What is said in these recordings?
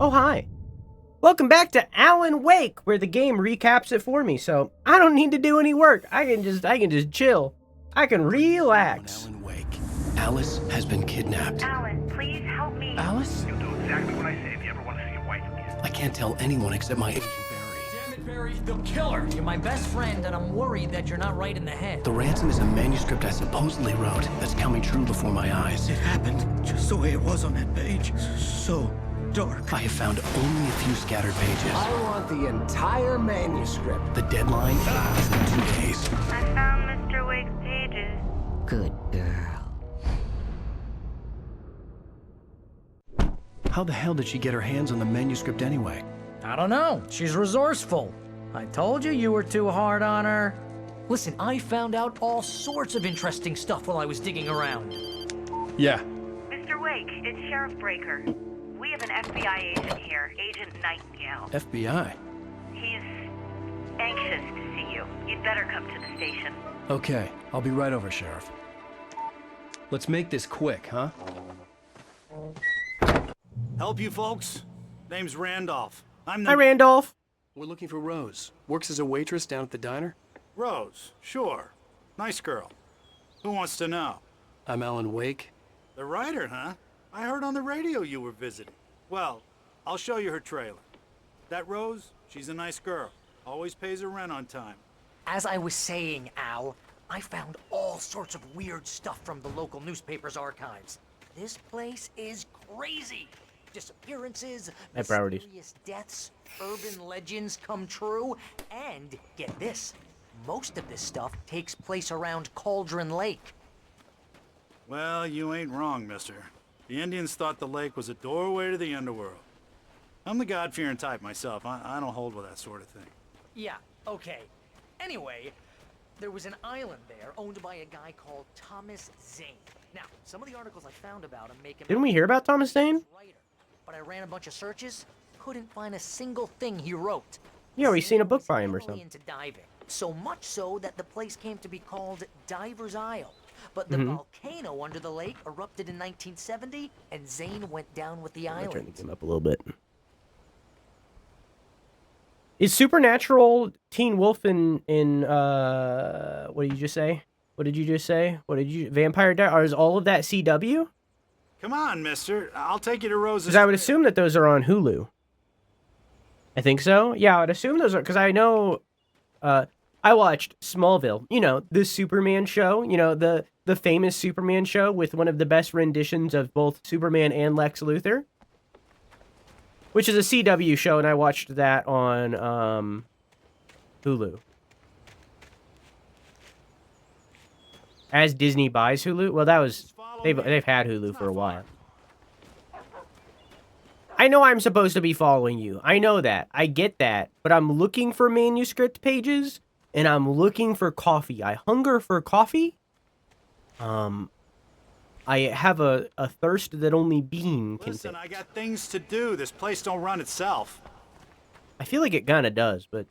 Oh, hi. Welcome back to Alan Wake, where the game recaps it for me, so I don't need to do any work. I can just chill. I can relax. Alan Wake. Alice has been kidnapped. Alan, please help me. Alice? You'll do exactly what I say if you ever want to see your wife again. I can't tell anyone except my agent Damn it, Barry, they'll kill her. You're my best friend, and I'm worried that you're not right in the head. The ransom is a manuscript I supposedly wrote that's coming true before my eyes. It happened just the way it was on that page. So dark. I have found only a few scattered pages. I want the entire manuscript. The deadline is in 2 days. I found Mr. Wake's pages. Good girl. How the hell did she get her hands on the manuscript anyway? I don't know. She's resourceful. I told you were too hard on her. Listen, I found out all sorts of interesting stuff while I was digging around. Yeah. Mr. Wake, it's Sheriff Breaker. We have an FBI agent here, Agent Nightingale. FBI. He's anxious to see you. You'd better come to the station. Okay, I'll be right over, Sheriff. Let's make this quick, huh? Help you folks? Name's Randolph. I'm Hi, Randolph. We're looking for Rose. Works as a waitress down at the diner. Rose. Sure. Nice girl. Who wants to know? I'm Alan Wake. The writer, huh? I heard on the radio you were visiting. Well, I'll show you her trailer. That Rose, she's a nice girl. Always pays her rent on time. As I was saying, Al, I found all sorts of weird stuff from the local newspaper's archives. This place is crazy. Disappearances, My priorities. mysterious deaths, urban legends come true, and get this, most of this stuff takes place around Cauldron Lake. Well, you ain't wrong, mister. The Indians thought the lake was a doorway to the underworld. I'm the God-fearing type myself. I don't hold with that sort of thing. Yeah, okay. Anyway, there was an island there owned by a guy called Thomas Zane. Now, some of the articles I found about him make him... Didn't we hear about Thomas Zane? Writer, but I ran a bunch of searches, couldn't find a single thing he wrote. Yeah, we've seen a book Zane by him or was heavily something. into diving, so much so that the place came to be called Diver's Isle. But the Mm-hmm. volcano under the lake erupted in 1970, and Zane went down with the I'm trying to island. get him up a little bit. Is Supernatural Teen Wolf in what did you just say? What did you just say? Vampire Diaries? Or is all of that CW? Come on, mister. I'll take you to Rose's... Because I would assume that those are on Hulu. I think so. Yeah, I would assume those are, because I know, I watched Smallville, you know, the Superman show, you know, the famous Superman show with one of the best renditions of both Superman and Lex Luthor, which is a CW show, and I watched that on Hulu. As Disney buys Hulu, well, that was they've had Hulu for a while. I know I'm supposed to be following you. I know that. I get that. But I'm looking for manuscript pages, and I'm looking for coffee. I hunger for coffee. I have a thirst that only Bean can Listen, fix. I got things to do. This place don't run itself. I feel like it kind of does, but...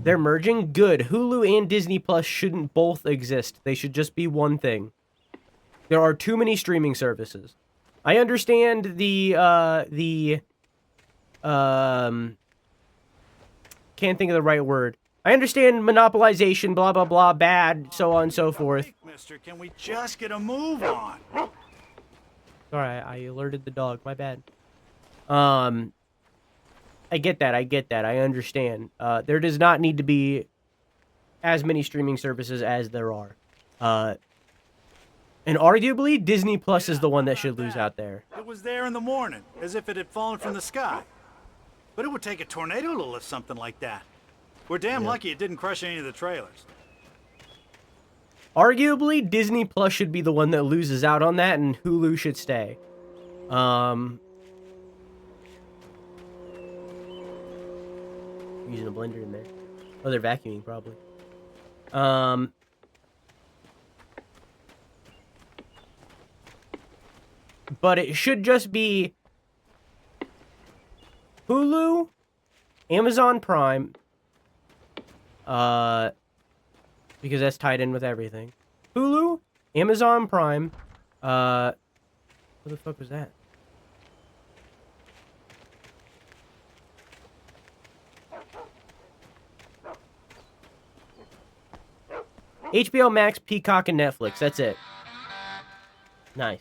They're merging? Good. Hulu and Disney Plus shouldn't both exist. They should just be one thing. There are too many streaming services. I understand can't think of the right word. I understand monopolization, blah, blah, blah, bad, so on and so forth. Hey, mister, can we just get a move on? Sorry, I alerted the dog. My bad. I get that. I understand. There does not need to be as many streaming services as there are. And arguably, Disney Plus is the one that should lose out there. It was there in the morning, as if it had fallen from the sky. But it would take a tornado to lift something like that. We're damn lucky it didn't crush any of the trailers. Arguably, Disney Plus should be the one that loses out on that, and Hulu should stay. Using a blender in there. Oh, they're vacuuming, probably. But it should just be Hulu, Amazon Prime, because that's tied in with everything. Hulu, Amazon Prime, What the fuck was that? HBO Max, Peacock, and Netflix. That's it. Nice.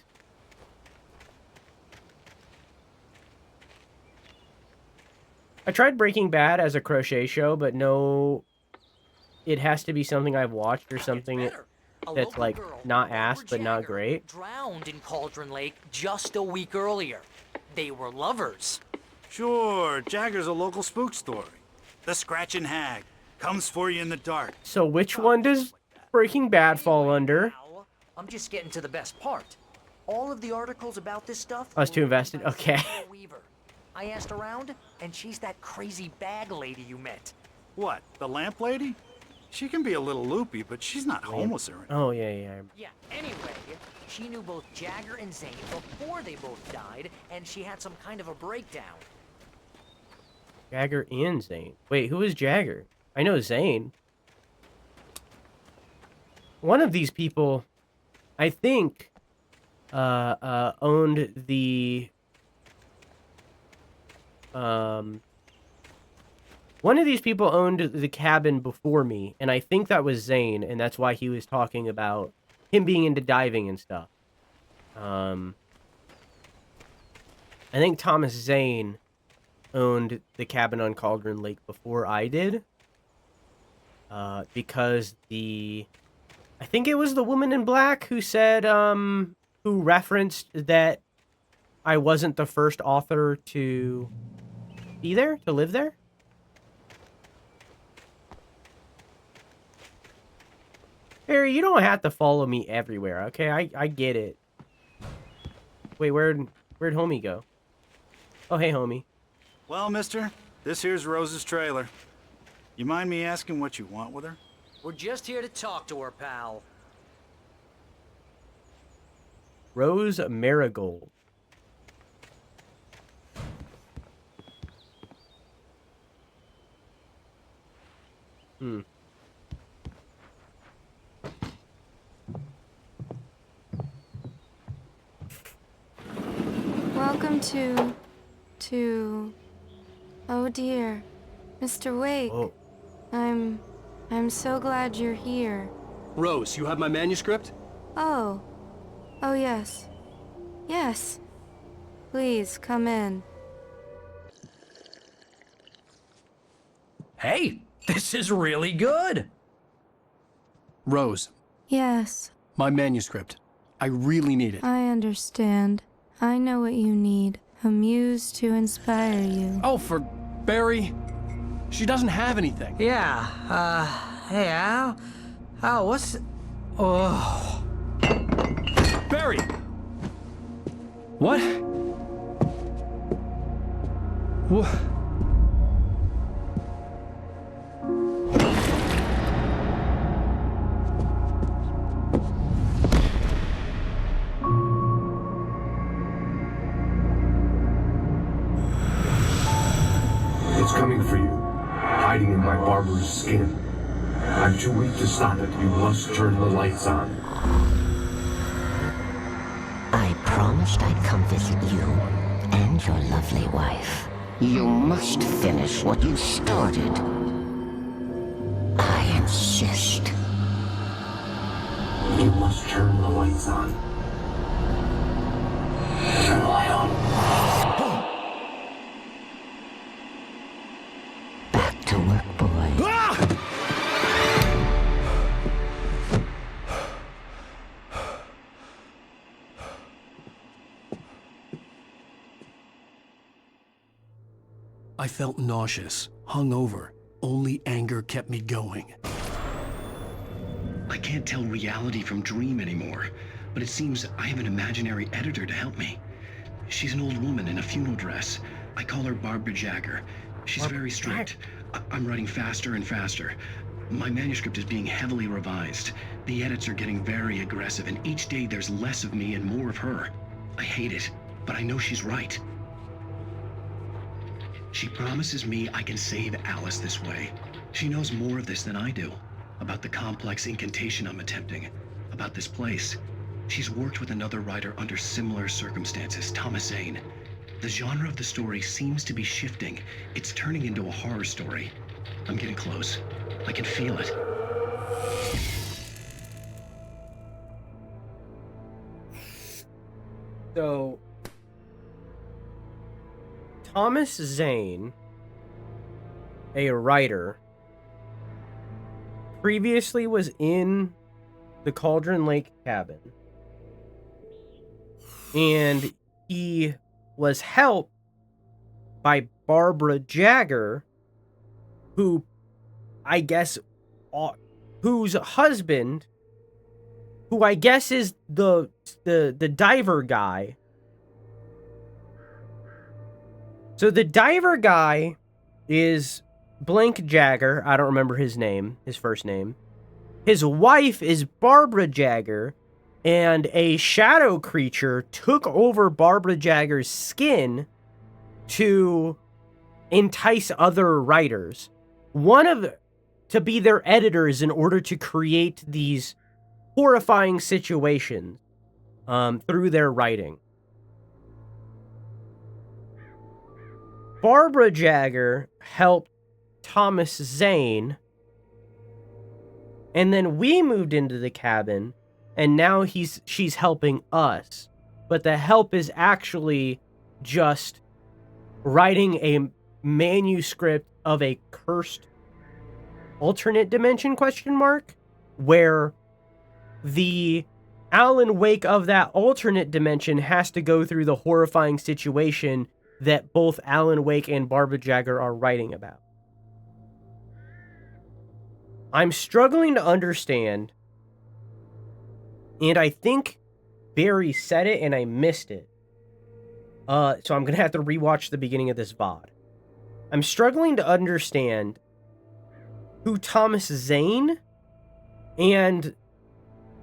I tried Breaking Bad as a crochet show, but no, it has to be something I've watched or something that's like not ass but not great. Drowned in Cauldron Lake just a week earlier. They were lovers. Sure, Jagger's a local spook story. The Scratching Hag comes for you in the dark. So which one does Breaking Bad fall under? Al, I'm just getting to the best part. All of the articles about this stuff. I was too were invested. written by Okay. Sarah Weaver. I asked around, and she's that crazy bag lady you met. What, the lamp lady? She can be a little loopy, but she's not homeless or anything. Oh yeah. Yeah, anyway, she knew both Jagger and Zane before they both died, and she had some kind of a breakdown. Jagger and Zane. Wait, who is Jagger? I know Zane. One of these people, I think, owned the. One of these people owned the cabin before me, and I think that was Zane, and that's why he was talking about him being into diving and stuff. I think Thomas Zane owned the cabin on Cauldron Lake before I did. Because I think it was the woman in black who said, who referenced that I wasn't the first author to be there, to live there. Barry, you don't have to follow me everywhere, okay? I get it. Wait, where'd homie go? Oh, hey, homie. Well, mister, this here's Rose's trailer. You mind me asking what you want with her? We're just here to talk to her, pal. Rose Marigold. Welcome to... Oh dear, Mr. Wake. Oh. I'm so glad you're here. Rose, you have my manuscript? Oh. Oh yes. Yes. Please, come in. Hey, this is really good. Rose, Yes, my manuscript. I really need it. I understand. I know what you need. A muse to inspire you. Oh, for Barry. She doesn't have anything. Yeah, hey, Al? Al, what's... Oh... Barry! What? What? It's coming for you, hiding in my barber's skin. I'm too weak to stop it. You must turn the lights on. I promised I'd come visit you and your lovely wife. You must finish what you started. I insist. You must turn the lights on. Turn the light on. Back to work, boy. I felt nauseous, hungover. Only anger kept me going. I can't tell reality from dream anymore, but it seems I have an imaginary editor to help me. She's an old woman in a funeral dress. I call her Barbara Jagger. She's very strict. I'm writing faster and faster. My manuscript is being heavily revised. The edits are getting very aggressive, and each day there's less of me and more of her. I hate it, but I know she's right. She promises me I can save Alice this way. She knows more of this than I do. About the complex incantation I'm attempting. About this place. She's worked with another writer under similar circumstances, Thomas Zane. The genre of the story seems to be shifting. It's turning into a horror story. I'm getting close. I can feel it. So, Thomas Zane, a writer, previously was in the Cauldron Lake cabin, and he was helped by Barbara Jagger, who, I guess, whose husband, who I guess is the diver guy. So the diver guy is Blank Jagger. I don't remember his name, his first name. His wife is Barbara Jagger, and a shadow creature took over Barbara Jagger's skin to entice other writers. To be their editors in order to create these horrifying situations through their writing. Barbara Jagger helped Thomas Zane, and then we moved into the cabin, and now she's helping us. But the help is actually just writing a manuscript of a cursed alternate dimension ? Where the Alan Wake of that alternate dimension has to go through the horrifying situation that both Alan Wake and Barbara Jagger are writing about. I'm struggling to understand, and I think Barry said it and I missed it. So I'm going to have to rewatch the beginning of this VOD. I'm struggling to understand who Thomas Zane and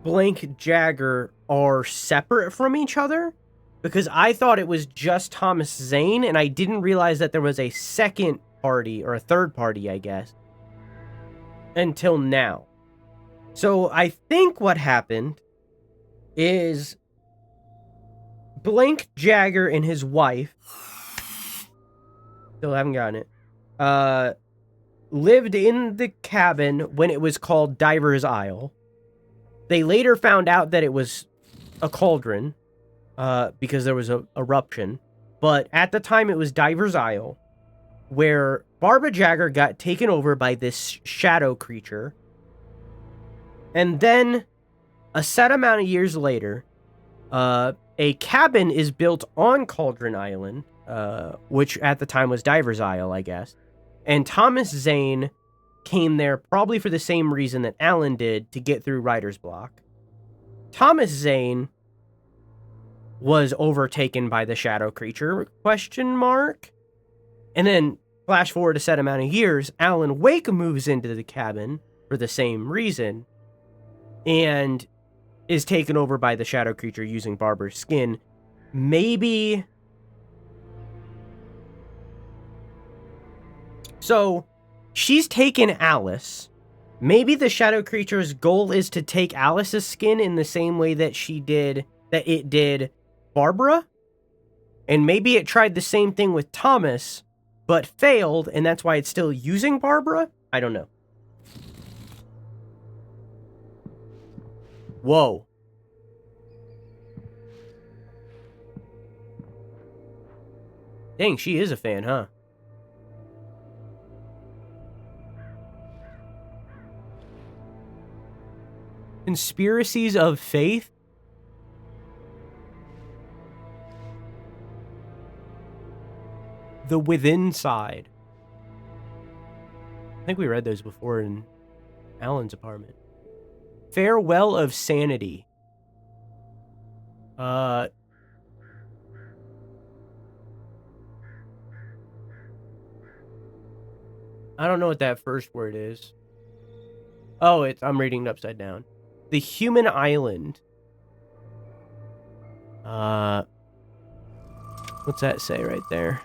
Blank Jagger are separate from each other, because I thought it was just Thomas Zane, and I didn't realize that there was a second party, or a third party, I guess, until now. So I think what happened is Blank Jagger and his wife, still haven't gotten it, lived in the cabin when it was called Diver's Isle. They later found out that it was a cauldron, because there was an eruption. But at the time, it was Diver's Isle, where Barbara Jagger got taken over by this shadow creature. And then, a set amount of years later, a cabin is built on Cauldron Island, which at the time was Diver's Isle, I guess. And Thomas Zane came there probably for the same reason that Alan did, to get through writer's block. Thomas Zane was overtaken by the shadow creature, ? And then, flash forward a set amount of years, Alan Wake moves into the cabin for the same reason, and is taken over by the shadow creature using Barbara's skin. Maybe... So, she's taken Alice. Maybe the shadow creature's goal is to take Alice's skin in the same way that it did Barbara? And maybe it tried the same thing with Thomas, but failed, and that's why it's still using Barbara? I don't know. Whoa. Dang, she is a fan, huh? Conspiracies of Faith? The Within Side. I think we read those before in Alan's apartment. Farewell of Sanity. I don't know what that first word is. Oh, I'm reading it upside down. The Human Island. What's that say right there?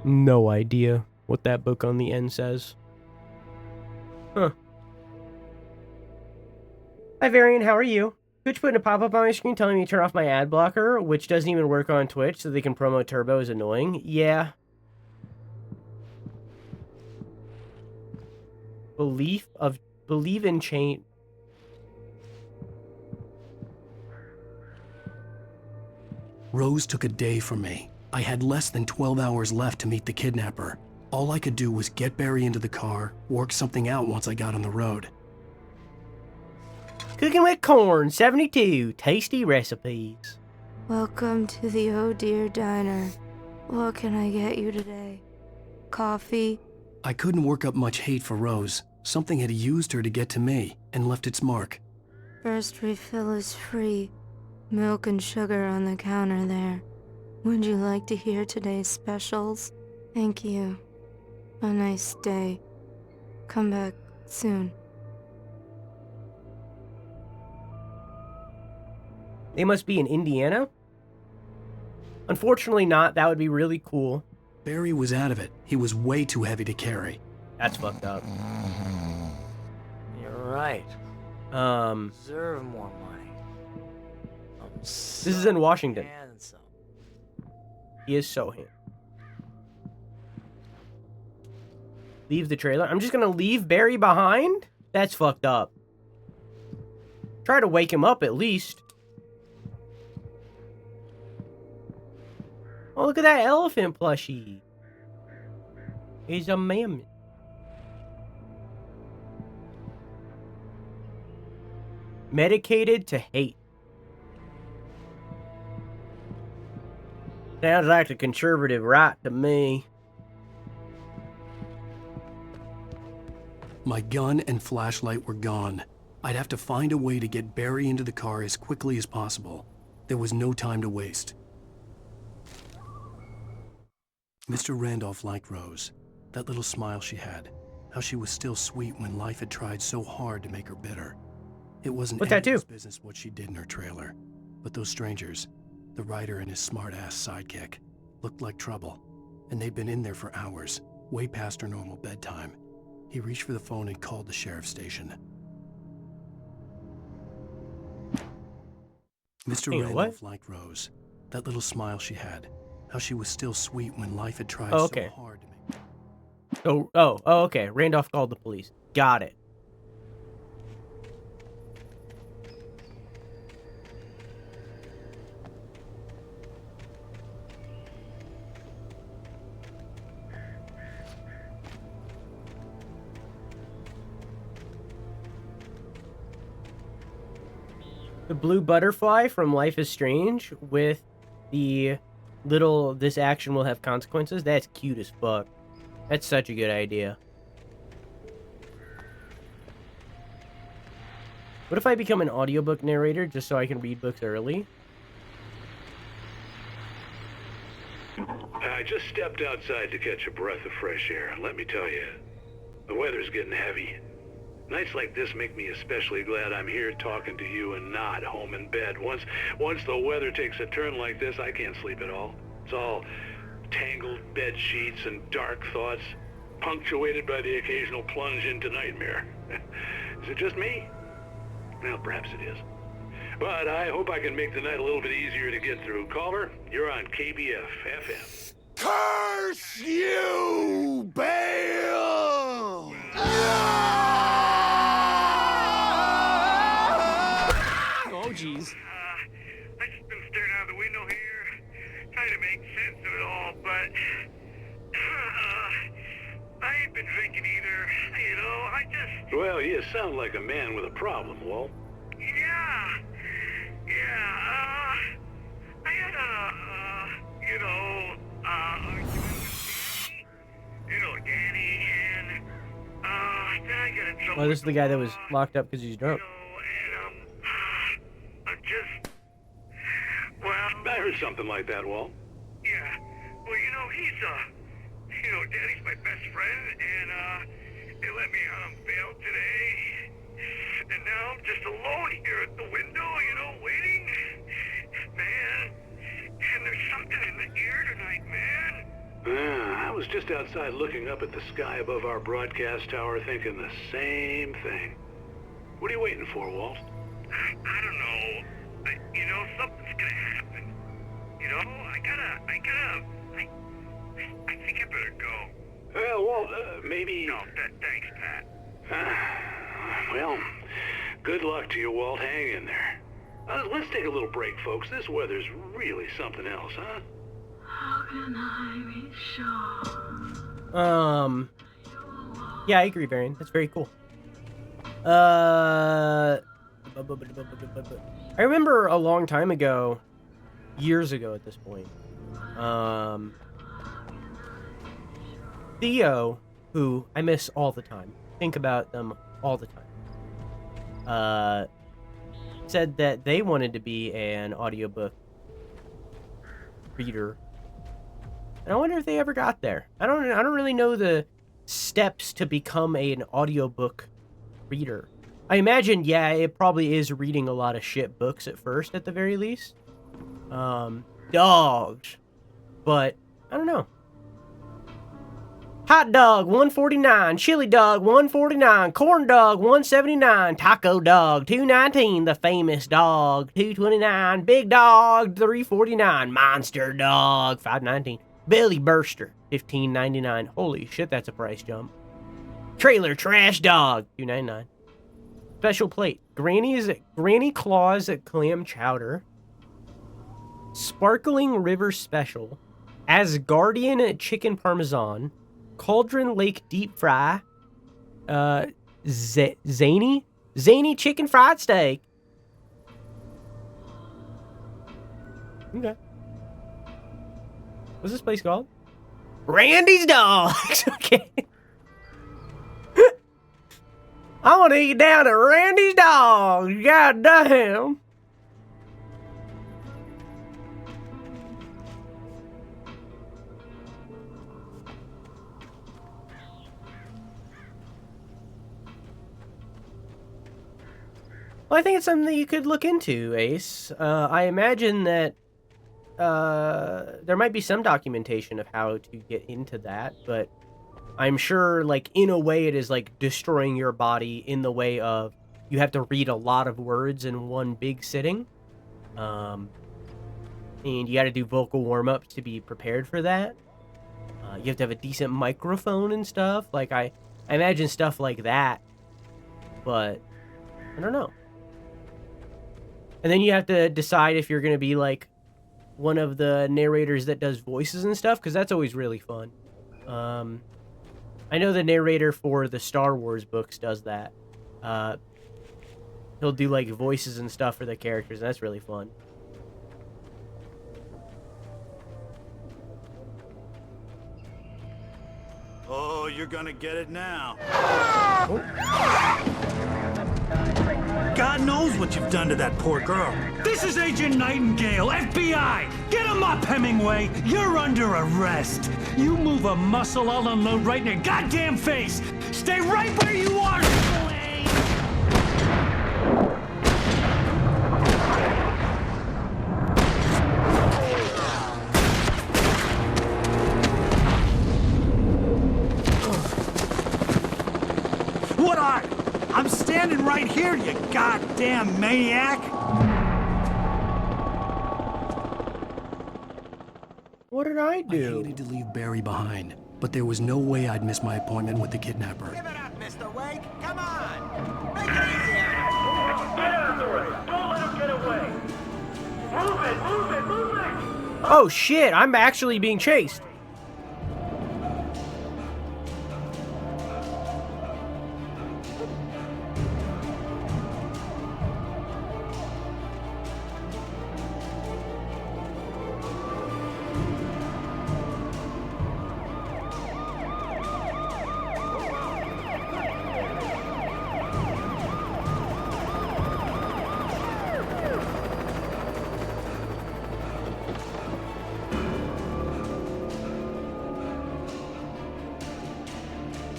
No idea what that book on the end says. Huh. Hi, Varian. How are you? Twitch putting a pop-up on my screen telling me to turn off my ad blocker, which doesn't even work on Twitch, so they can promote Turbo is annoying. Yeah. Believe in change. Rose took a day from me. I had less than 12 hours left to meet the kidnapper. All I could do was get Barry into the car, work something out once I got on the road. Cooking with corn, 72. Tasty recipes. Welcome to the Oh Dear Diner. What can I get you today? Coffee? I couldn't work up much hate for Rose. Something had used her to get to me and left its mark. First refill is free. Milk and sugar on the counter there. Would you like to hear today's specials? Thank you. A nice day. Come back soon. They must be in Indiana? Unfortunately not. That would be really cool. Barry was out of it. He was way too heavy to carry. That's fucked up. You're right. Deserve more money. This is in Washington. Handsome. He is so handsome. Leave the trailer. I'm just gonna leave Barry behind? That's fucked up. Try to wake him up at least. Oh, look at that elephant plushie. He's a mammoth. Medicated to hate. Sounds like the conservative right to me. My gun and flashlight were gone. I'd have to find a way to get Barry into the car as quickly as possible. There was no time to waste. Mr. Randolph liked Rose. That little smile she had. How she was still sweet when life had tried so hard to make her bitter. It wasn't anyone's business what she did in her trailer. But those strangers, the writer and his smart-ass sidekick, looked like trouble. And they'd been in there for hours, way past her normal bedtime. He reached for the phone and called the sheriff's station. Mr. Randolph liked Rose. That little smile she had. How she was still sweet when life had tried so hard to make... Oh, okay. Randolph called the police. Got it. The blue butterfly from Life is Strange with the little, this action will have consequences. That's cute as fuck. That's such a good idea. What if I become an audiobook narrator just so I can read books early? I just stepped outside to catch a breath of fresh air, and let me tell you, the weather's getting heavy. Nights like this make me especially glad I'm here talking to you and not home in bed. Once the weather takes a turn like this, I can't sleep at all. It's all tangled bed sheets and dark thoughts, punctuated by the occasional plunge into nightmare. Is it just me? Well, perhaps it is. But I hope I can make the night a little bit easier to get through. Caller, you're on KBF FM. Curse you, Bale! Oh, jeez. I just been staring out the window here, trying to make sense of it all, but I ain't been drinking either. You know, I just... Well, you sound like a man with a problem, Walt. Yeah, I had argument with Danny, and, then I got in trouble. Oh, this is the guy that was locked up because he's drunk. I heard something like that, Walt. Yeah. Well, Danny's my best friend, and, they let me out on bail today. And now I'm just alone here at the window, waiting. Man, and there's something in the air tonight, man. I was just outside looking up at the sky above our broadcast tower thinking the same thing. What are you waiting for, Walt? I don't know. You know, something's gonna happen. You know, I think I better go. Well, Walt, maybe... No, thanks, Pat. Well, good luck to you, Walt. Hang in there. Let's take a little break, folks. This weather's really something else, huh? How can I be sure? Yeah, I agree, Varian. That's very cool. I remember a long time ago, years ago at this point, Theo, who I miss all the time, think about them all the time, said that they wanted to be an audiobook reader. And I wonder if they ever got there. I don't really know the steps to become an audiobook reader. I imagine, yeah, it probably is reading a lot of shit books at first, at the very least. Dogs. But, I don't know. Hot dog, $1.49. Chili dog, $1.49. Corn dog, $1.79. Taco dog, $2.19. The famous dog, $2.29. Big dog, $3.49. Monster dog, $5.19. Belly burster, $15.99. Holy shit, that's a price jump. Trailer trash dog, $2.99. Special plate, Granny Claus clam chowder. Sparkling River special. Asgardian chicken parmesan. Cauldron Lake deep fry. Zany chicken fried steak. Okay. What's this place called? Randy's Dogs. Okay. I want to eat down at Randy's Dogs. God damn. Well, I think it's something that you could look into, Ace. I imagine that there might be some documentation of how to get into that, but I'm sure, like, in a way it is, like, destroying your body in the way of you have to read a lot of words in one big sitting. And you got to do vocal warm-ups to be prepared for that. You have to have a decent microphone and stuff. Like, I imagine stuff like that, but I don't know. And then you have to decide if you're going to be, like, one of the narrators that does voices and stuff, because that's always really fun. I know the narrator for the Star Wars books does that. He'll do, like, voices and stuff for the characters, and that's really fun. Oh, you're gonna get it now. God knows what you've done to that poor girl. This is Agent Nightingale, FBI! Get him up, Hemingway! You're under arrest! You move a muscle, I'll unload right in your goddamn face! Stay right where you are, Slade! What are? I'm standing right here, you goddamn maniac! What did I do? I hated to leave Barry behind, but there was no way I'd miss my appointment with the kidnapper. Give it up, Mr. Wake. Come on. Make it easier. Get out of the way. Don't let him get away. Move it. Oh shit, I'm actually being chased.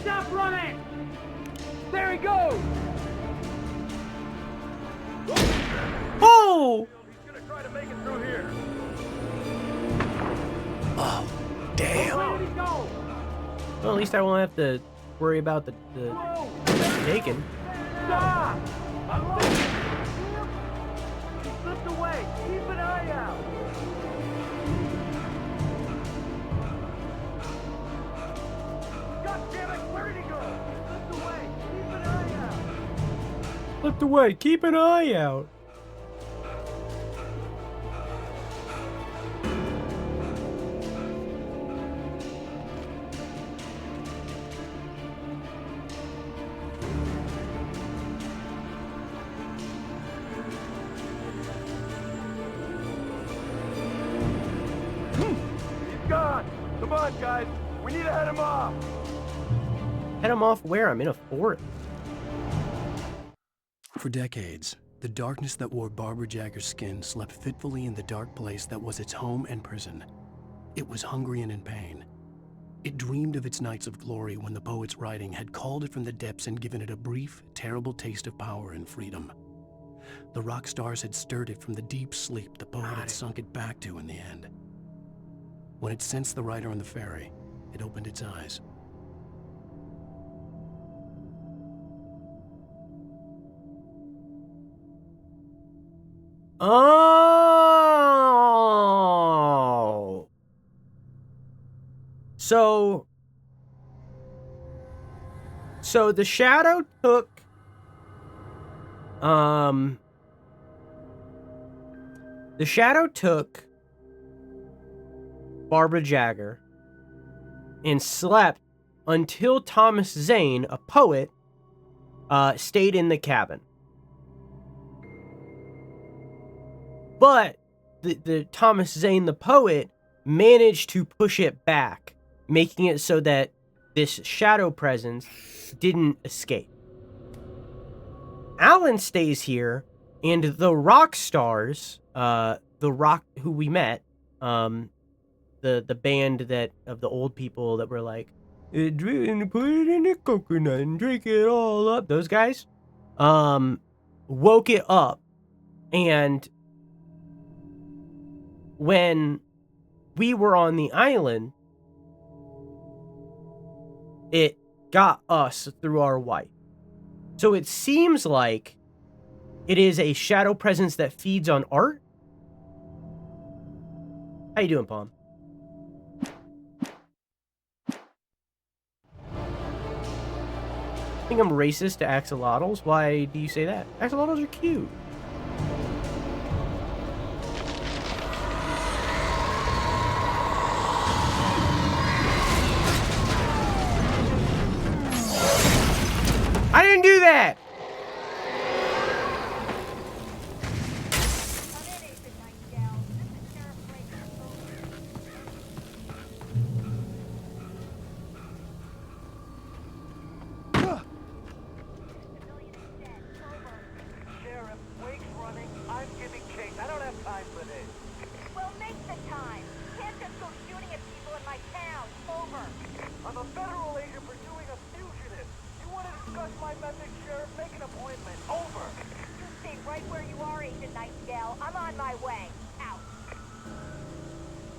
Stop running. There he goes. Oh! He's gonna try to make it through here. Oh, damn. Where did he go? Well, at least I won't have to worry about the taken. Stop! He slipped away. Keep an eye out. God damn it! Where did he go? He slipped away. Keep an eye out. Slipped away. Keep an eye out. Come on, guys. We need to head him off. Head him off where? I'm in a forest. For decades, the darkness that wore Barbara Jagger's skin slept fitfully in the dark place that was its home and prison. It was hungry and in pain. It dreamed of its nights of glory when the poet's writing had called it from the depths and given it a brief, terrible taste of power and freedom. The rock stars had stirred it from the deep sleep the poet had sunk it back to in the end. When it sensed the writer on the ferry, it opened its eyes. Oh. So the shadow took Barbara Jagger and slept until Thomas Zane, a poet, stayed in the cabin. But the Thomas Zane, the poet, managed to push it back, making it so that this shadow presence didn't escape. Alan stays here, and the rock stars, who we met, the band that of the old people that were like, put it in a coconut and drink it all up. Those guys, woke it up, and when we were on the island, it got us through our wife. So it seems like it is a shadow presence that feeds on art. How you doing, Palm? I think I'm racist to axolotls. Why do you say that? Axolotls are cute. I didn't do that!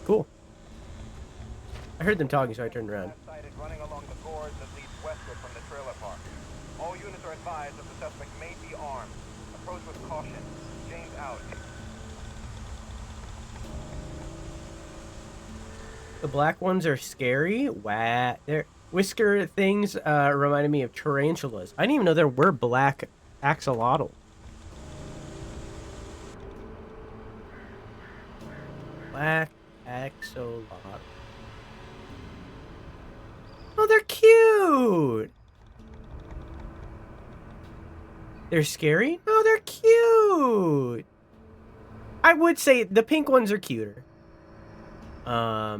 Cool. I heard them talking, so I turned around. Running along the gorge that leads westward from the trailer park. All units are advised that the suspect may be armed. Approach with caution. James out. The black ones are scary. Wow. Their whisker things reminded me of tarantulas. I didn't even know there were black axolotl. Black axolotl. Oh, they're cute. They're scary? No, they're cute. I would say the pink ones are cuter. I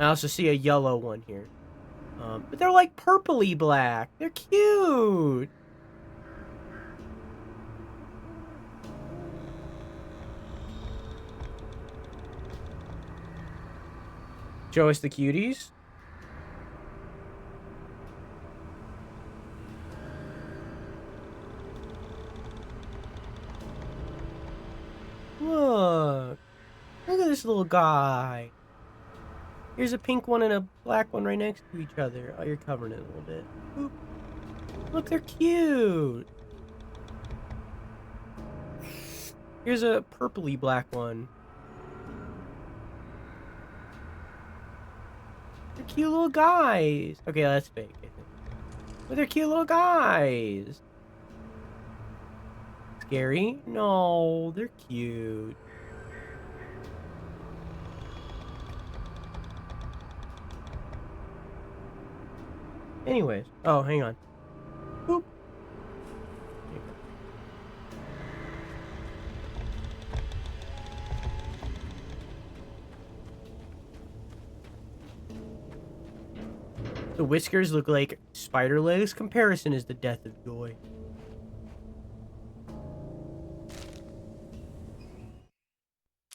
also see a yellow one here. But they're like purpley black. They're cute. Show us the cuties. Look. Look at this little guy. Here's a pink one and a black one right next to each other. Oh, you're covering it a little bit. Oop. Look, they're cute. Here's a purpley black one. They're cute little guys. Okay, that's fake, I think. But they're cute little guys. Scary? No, they're cute. Anyways. Oh, hang on. Boop. The whiskers look like spider legs. Comparison is the death of joy.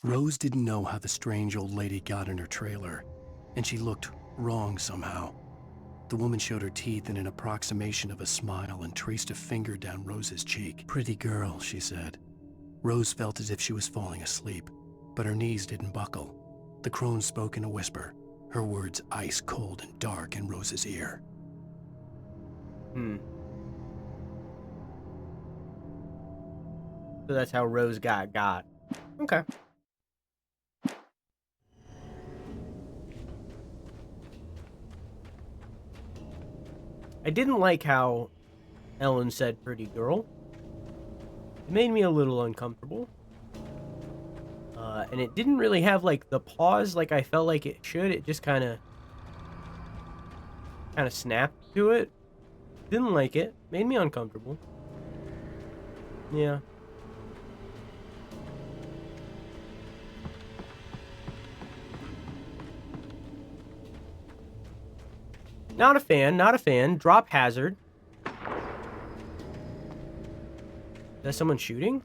Rose didn't know how the strange old lady got in her trailer, and she looked wrong somehow. The woman showed her teeth in an approximation of a smile and traced a finger down Rose's cheek. "Pretty girl," she said. Rose felt as if she was falling asleep, but her knees didn't buckle. The crone spoke in a whisper, her words ice cold and dark in Rose's ear. So that's how Rose got. Okay. I didn't like how Ellen said pretty girl. It made me a little uncomfortable. And it didn't really have like the pause like I felt like it should. It just kind of snapped to it. Didn't like it. Made me uncomfortable. Yeah. Not a fan. Drop hazard. Is that someone shooting?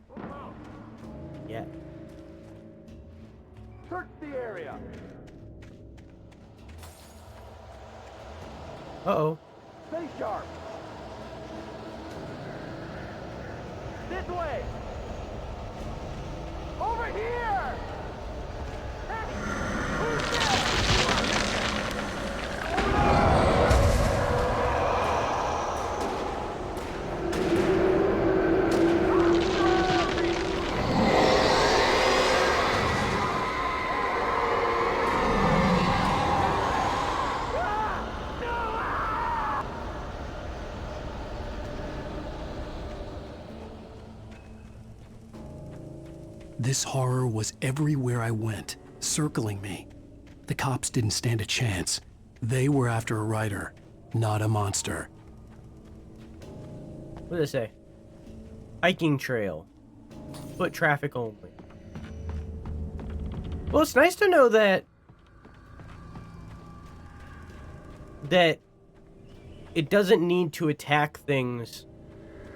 Yeah. Search the area. Uh-oh. Stay sharp. This way. Over here. Hey, who's there? This horror was everywhere I went, circling me. The cops didn't stand a chance. They were after a writer, not a monster. What does it say? Hiking trail. Foot traffic only. Well, it's nice to know that it doesn't need to attack things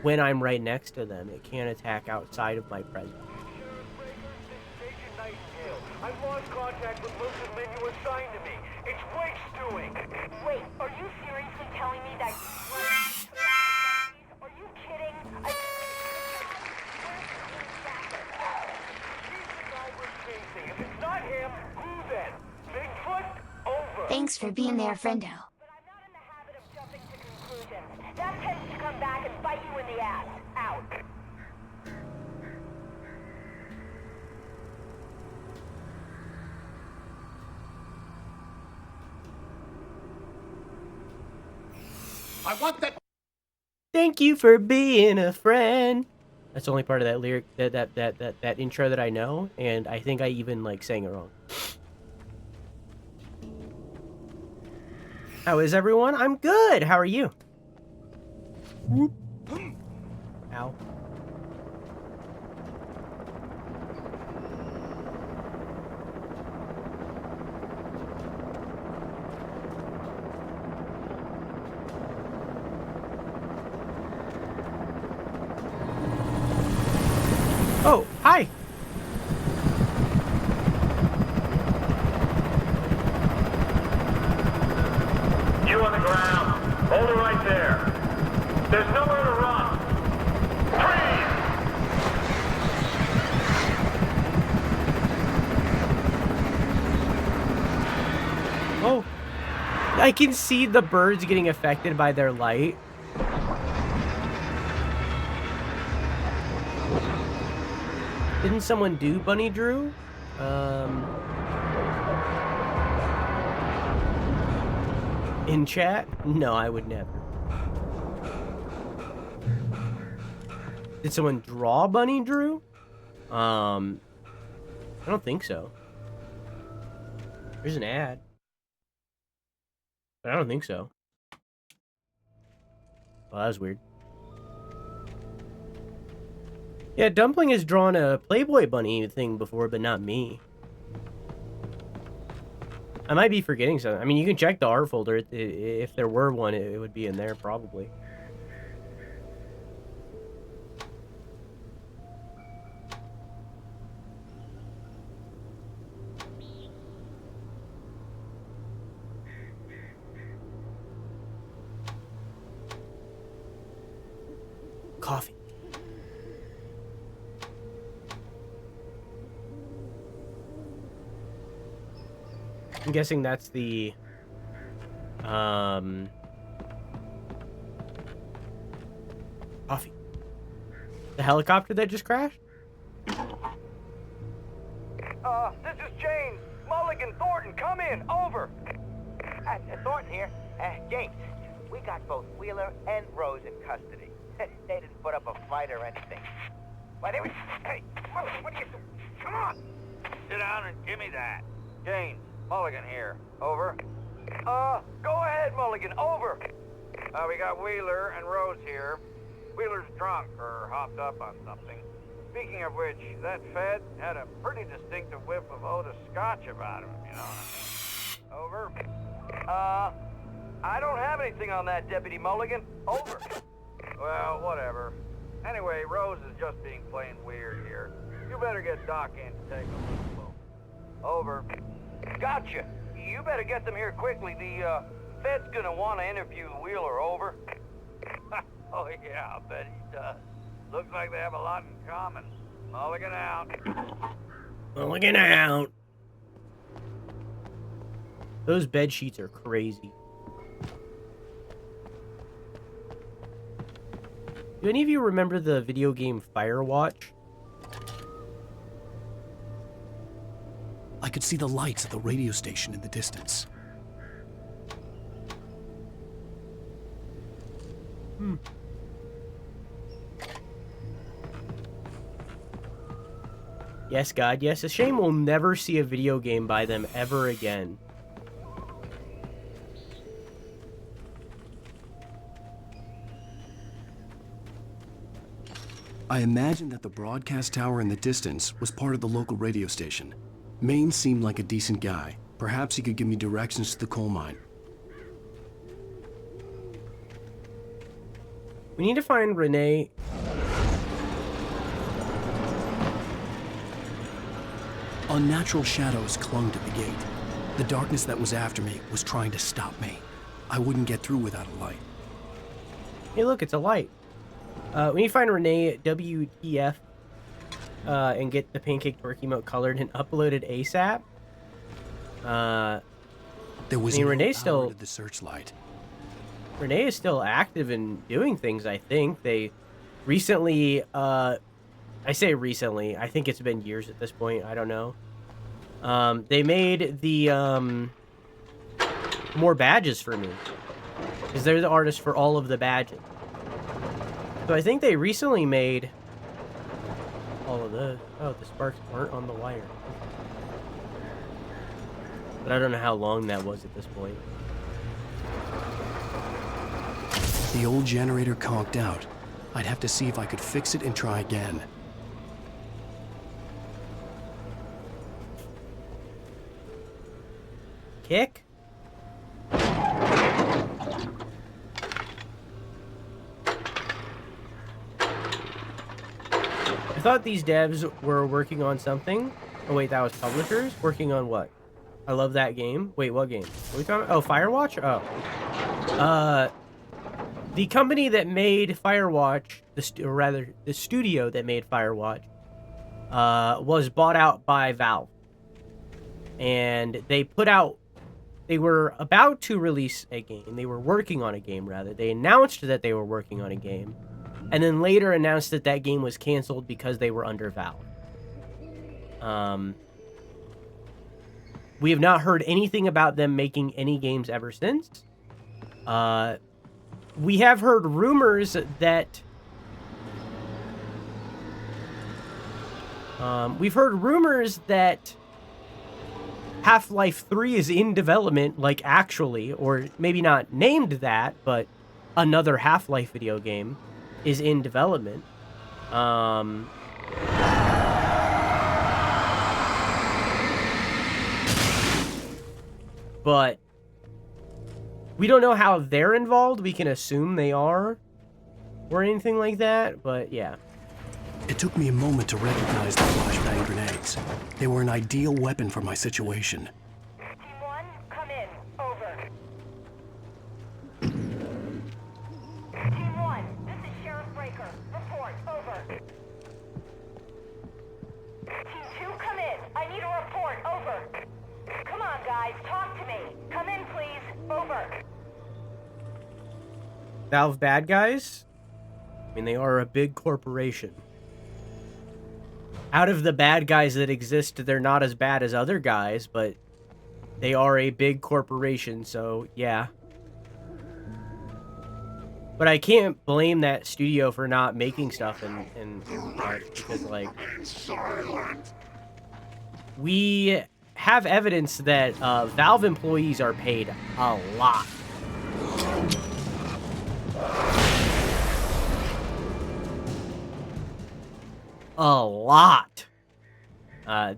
when I'm right next to them. It can't attack outside of my presence. I've lost contact with most of the men you assigned to me. It's Wake's doing. Wait, are you seriously telling me that? Are you kidding? He's the guy we're chasing. If it's not him, who then? Bigfoot? Over. Thanks for being there, friendo. But I'm not in the habit of jumping to conclusions. That tends to come back and bite you in the ass. Out. I want that. Thank you for being a friend. That's the only part of that lyric, that intro that I know, and I think I even like sang it wrong. How is everyone? I'm good. How are you? Whoop. Ow. Oh, hi. You on the ground. Hold it right there. There's nowhere to run. Freeze! Oh, I can see the birds getting affected by their light. Didn't someone do Bunny Drew? In chat? No, I would never. Did someone draw Bunny Drew? I don't think so. There's an ad. But I don't think so. Well, that was weird. Yeah, Dumpling has drawn a Playboy bunny thing before, but not me. I might be forgetting something. I mean, you can check the art folder. If there were one, it would be in there, probably. Coffee. I'm guessing that's the coffee. The helicopter that just crashed? This is James. Mulligan, Thornton, come in. Over. Thornton here. James, we got both Wheeler and Rose in custody. They didn't put up a fight or anything. Why, they were... Hey, Mulligan, what are you doing? Come on! Sit down and give me that. James, Mulligan here. Over. Go ahead, Mulligan. Over. We got Wheeler and Rose here. Wheeler's drunk or hopped up on something. Speaking of which, that Fed had a pretty distinctive whiff of Otis Scotch about him, you know what I mean? Over. I don't have anything on that, Deputy Mulligan. Over. Well, whatever. Anyway, Rose is just being plain weird here. You better get Doc in to take a look. Over. Gotcha. You better get them here quickly. The Fed's gonna want to interview Wheeler. Over. Oh yeah, I'll bet he does. Looks like they have a lot in common. Mulligan out. Mulligan out. Those bed sheets are crazy. Do any of you remember the video game Firewatch? I could see the lights of the radio station in the distance. Yes, God, yes. It's a shame we'll never see a video game by them ever again. I imagined that the broadcast tower in the distance was part of the local radio station. Maine seemed like a decent guy. Perhaps he could give me directions to the coal mine. We need to find Renee. Unnatural shadows clung to the gate. The darkness that was after me was trying to stop me. I wouldn't get through without a light. Hey, look, it's a light. We need to find Renee WTF and get the pancake twerk emote colored and uploaded ASAP. There was Renee's still the searchlight. Renee is still active and doing things. I think they recently. I say recently. I think it's been years at this point. I don't know. They made the more badges for me because they're the artists for all of the badges. So I think they recently made all of the... Oh, the sparks aren't on the wire. But I don't know how long that was at this point. The old generator conked out. I'd have to see if I could fix it and try again. Kick? I thought these devs were working on something. Oh wait, that was publishers? Working on what? I love that game. Wait, what game? What are we talking about? Oh, Firewatch? Oh. The company that made Firewatch, or rather, the studio that made Firewatch, was bought out by Valve. And they they were about to release a game. They were working on a game, rather. They announced that they were working on a game, and then later announced that that game was canceled because they were under Valve. We have not heard anything about them making any games ever since. We have heard rumors that... we've heard rumors that Half-Life 3 is in development, like actually, or maybe not named that, but another Half-Life video game is in development. But we don't know how they're involved. We can assume they are, or anything like that, but yeah. It took me a moment to recognize the flashbang grenades. They were an ideal weapon for my situation. Team 1, come in. Over. Team 1, this is Sheriff Breaker. Report. Over. Team 2, come in. I need a report. Over. Come on, guys. Talk to me. Come in, please. Over. Valve bad guys? I mean, they are a big corporation. Out of the bad guys that exist, they're not as bad as other guys, but they are a big corporation, so yeah. But I can't blame that studio for not making stuff and because, like, we have evidence that Valve employees are paid a lot. A lot.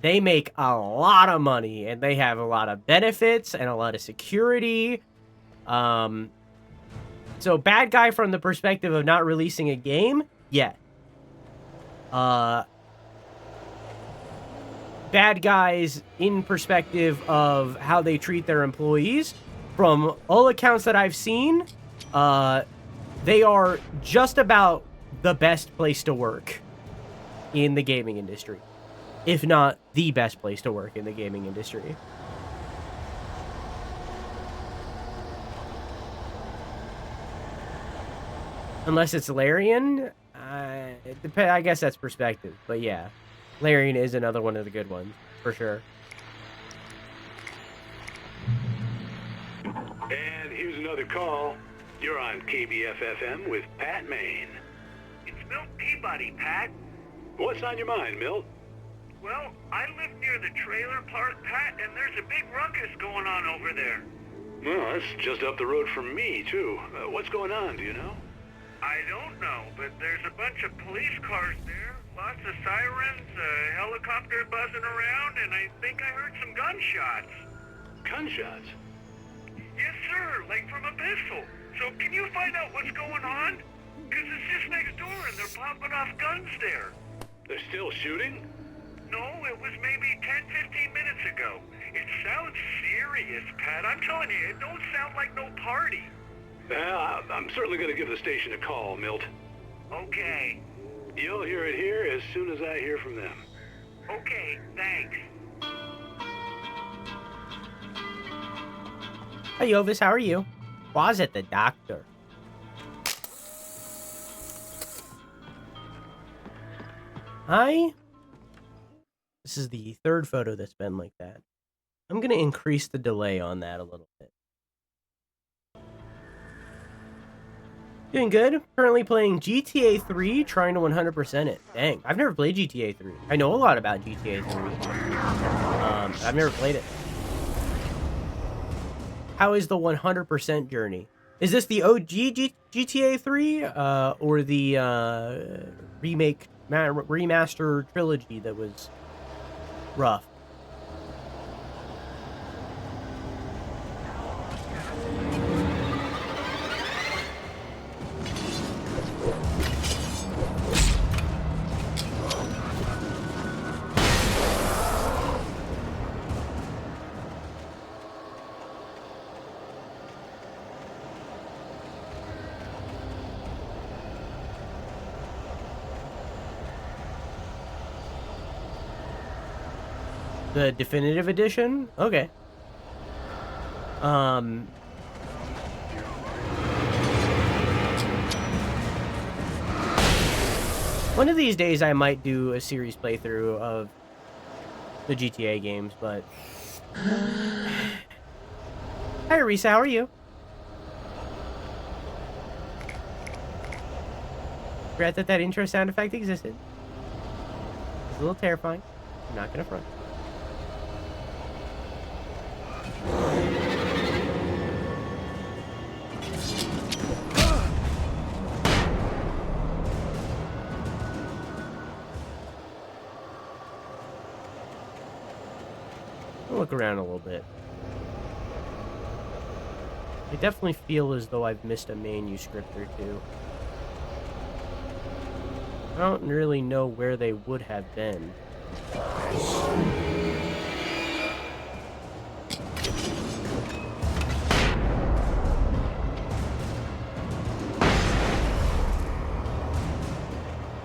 They make a lot of money, and they have a lot of benefits and a lot of security. So bad guy from the perspective of not releasing a game? Yeah. Bad guys in perspective of how they treat their employees? From all accounts that I've seen, they are just about the best place to work in the gaming industry, if not the best place to work in the gaming industry. Unless it's Larian, I guess that's perspective, but yeah, Larian is another one of the good ones, for sure. And here's another call. You're on KBF-FM with Pat Maine. It's Milt Peabody, Pat. What's on your mind, Milt? Well, I live near the trailer park, Pat, and there's a big ruckus going on over there. Well, that's just up the road from me, too. What's going on, do you know? I don't know, but there's a bunch of police cars there, lots of sirens, a helicopter buzzing around, and I think I heard some gunshots. Gunshots? Yes, sir, like from a pistol. So can you find out what's going on? Because it's just next door and they're popping off guns there. They're still shooting? No, it was maybe 10-15 minutes ago. It sounds serious, Pat. I'm telling you, it don't sound like no party. Well, I'm certainly going to give the station a call, Milt. Okay. You'll hear it here as soon as I hear from them. Okay, thanks. Hi, Yovis, how are you? Was at the doctor. Hi. This is the third photo that's been like that. I'm going to increase the delay on that a little bit. Doing good. Currently playing GTA 3, trying to 100% it. Dang, I've never played GTA 3. I know a lot about GTA 3. I've never played it. How is the 100% journey? Is this the OG GTA 3 or the remake remaster trilogy that was rough? The definitive edition? Okay. One of these days I might do a series playthrough of the GTA games, but... Hi, Arisa, how are you? Forgot that intro sound effect existed. It's a little terrifying. I'm not gonna front. I'll look around a little bit. I definitely feel as though I've missed a manuscript or two. I don't really know where they would have been.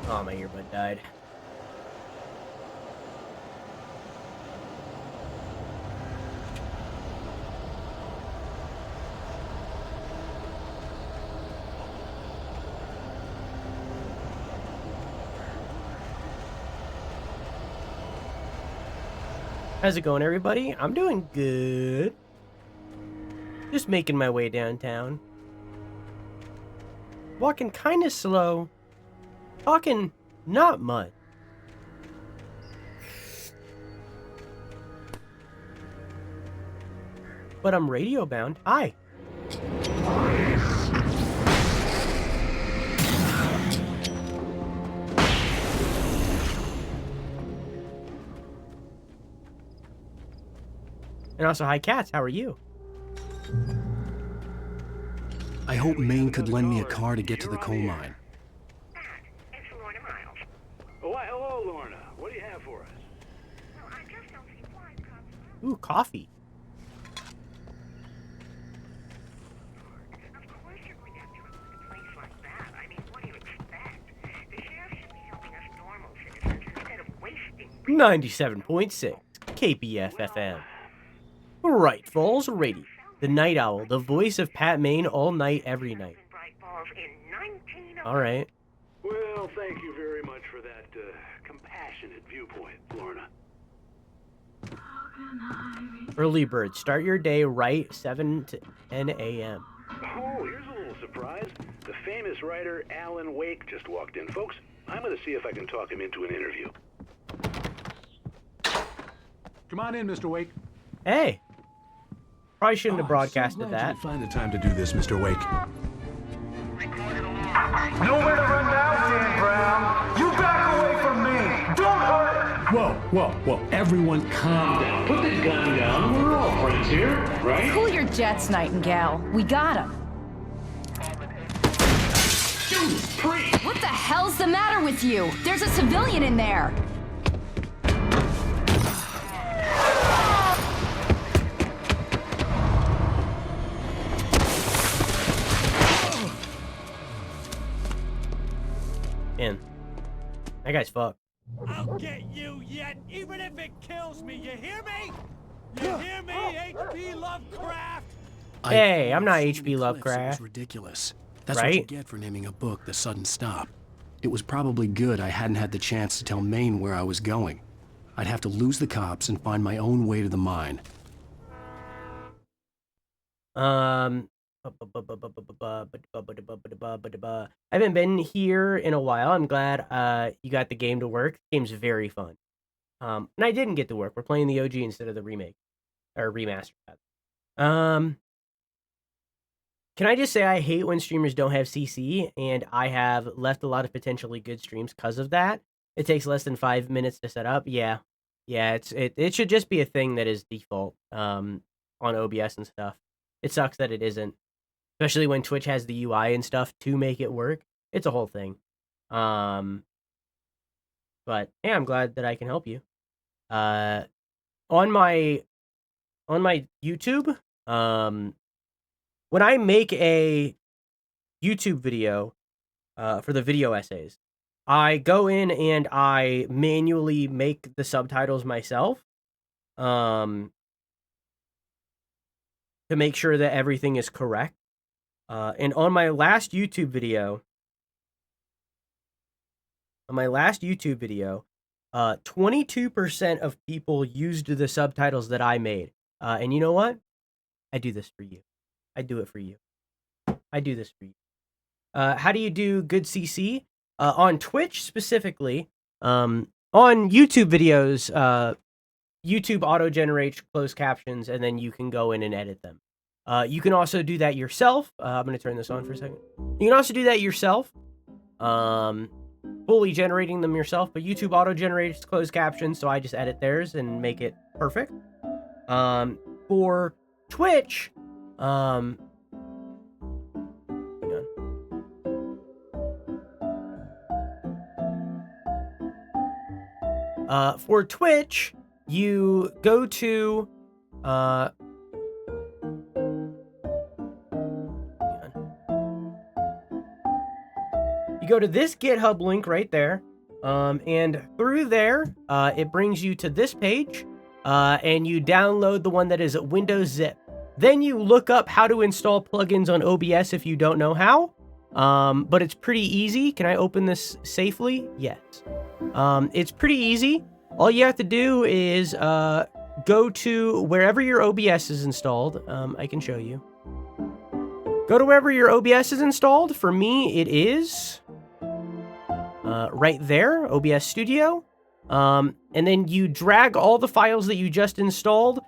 Oh, my earbud died. How's it going, everybody? I'm doing good. Just making my way downtown. Walking kind of slow. Talking not much. But I'm radio bound. Hi. And also, hi, Cats. How are you? I hope Maine could lend me a car to get to the coal mine. Oh, why, hello, Lorna. What do you have for us? Ooh, coffee. Of course you're going to have to look at a place like that. I mean, what do you expect? The sheriff should be helping us normal citizens instead of wasting... 97.6 KPF FM. Right Falls Radio. The Night Owl, the voice of Pat Maine all night, every night. Alright. Well, thank you very much for that compassionate viewpoint, Lorna. Early bird. Start your day right, 7 to 10 a.m. Oh, here's a little surprise. The famous writer Alan Wake just walked in. Folks, I'm going to see if I can talk him into an interview. Come on in, Mr. Wake. Hey. Probably shouldn't have broadcasted that. Find the time to do this, Mr. Wake. Nowhere to run now, Dan Brown. You back away from me. Don't hurt. Whoa. Everyone calm down. Put the gun down. We're all friends here, right? Cool your jets, Nightingale. We got him. What the hell's the matter with you? There's a civilian in there. Man, that guy's fucked. I'll get you yet, even if it kills me. You hear me? You hear me, H.P. Lovecraft? Hey, I'm not H.P. Lovecraft. It was ridiculous. That's right? what you get for naming a book The Sudden Stop. It was probably good I hadn't had the chance to tell Maine where I was going. I'd have to lose the cops and find my own way to the mine. I haven't been here in a while. I'm glad you got the game to work. The game's very fun. And I didn't get to work. We're playing the OG instead of the remake. Or remaster, rather. Can I just say I hate when streamers don't have CC, and I have left a lot of potentially good streams because of that. It takes less than 5 minutes to set up. Yeah. It should just be a thing that is default on OBS and stuff. It sucks that it isn't, especially when Twitch has the UI and stuff to make it work. It's a whole thing. But yeah, I'm glad that I can help you. On my YouTube, when I make a YouTube video for the video essays, I go in and I manually make the subtitles myself. to make sure that everything is correct. And on my last YouTube video, 22% of people used the subtitles that I made. And you know what? I do this for you. I do it for you. I do this for you. How do you do good CC? On Twitch specifically, on YouTube videos, YouTube auto-generates closed captions, and then you can go in and edit them. You can also do that yourself. I'm going to turn this on for a second. You can also do that yourself, fully generating them yourself, but YouTube auto-generates closed captions, so I just edit theirs and make it perfect. For Twitch, hang on. For Twitch, you go to you go to this GitHub link right there, and through there, it brings you to this page, and you download the one that is Windows Zip. Then you look up how to install plugins on OBS if you don't know how, but it's pretty easy. Can I open this safely? Yes. It's pretty easy. All you have to do is go to wherever your OBS is installed. I can show you. Go to wherever your OBS is installed. For me, it is right there, OBS Studio. And then you drag all the files that you just installed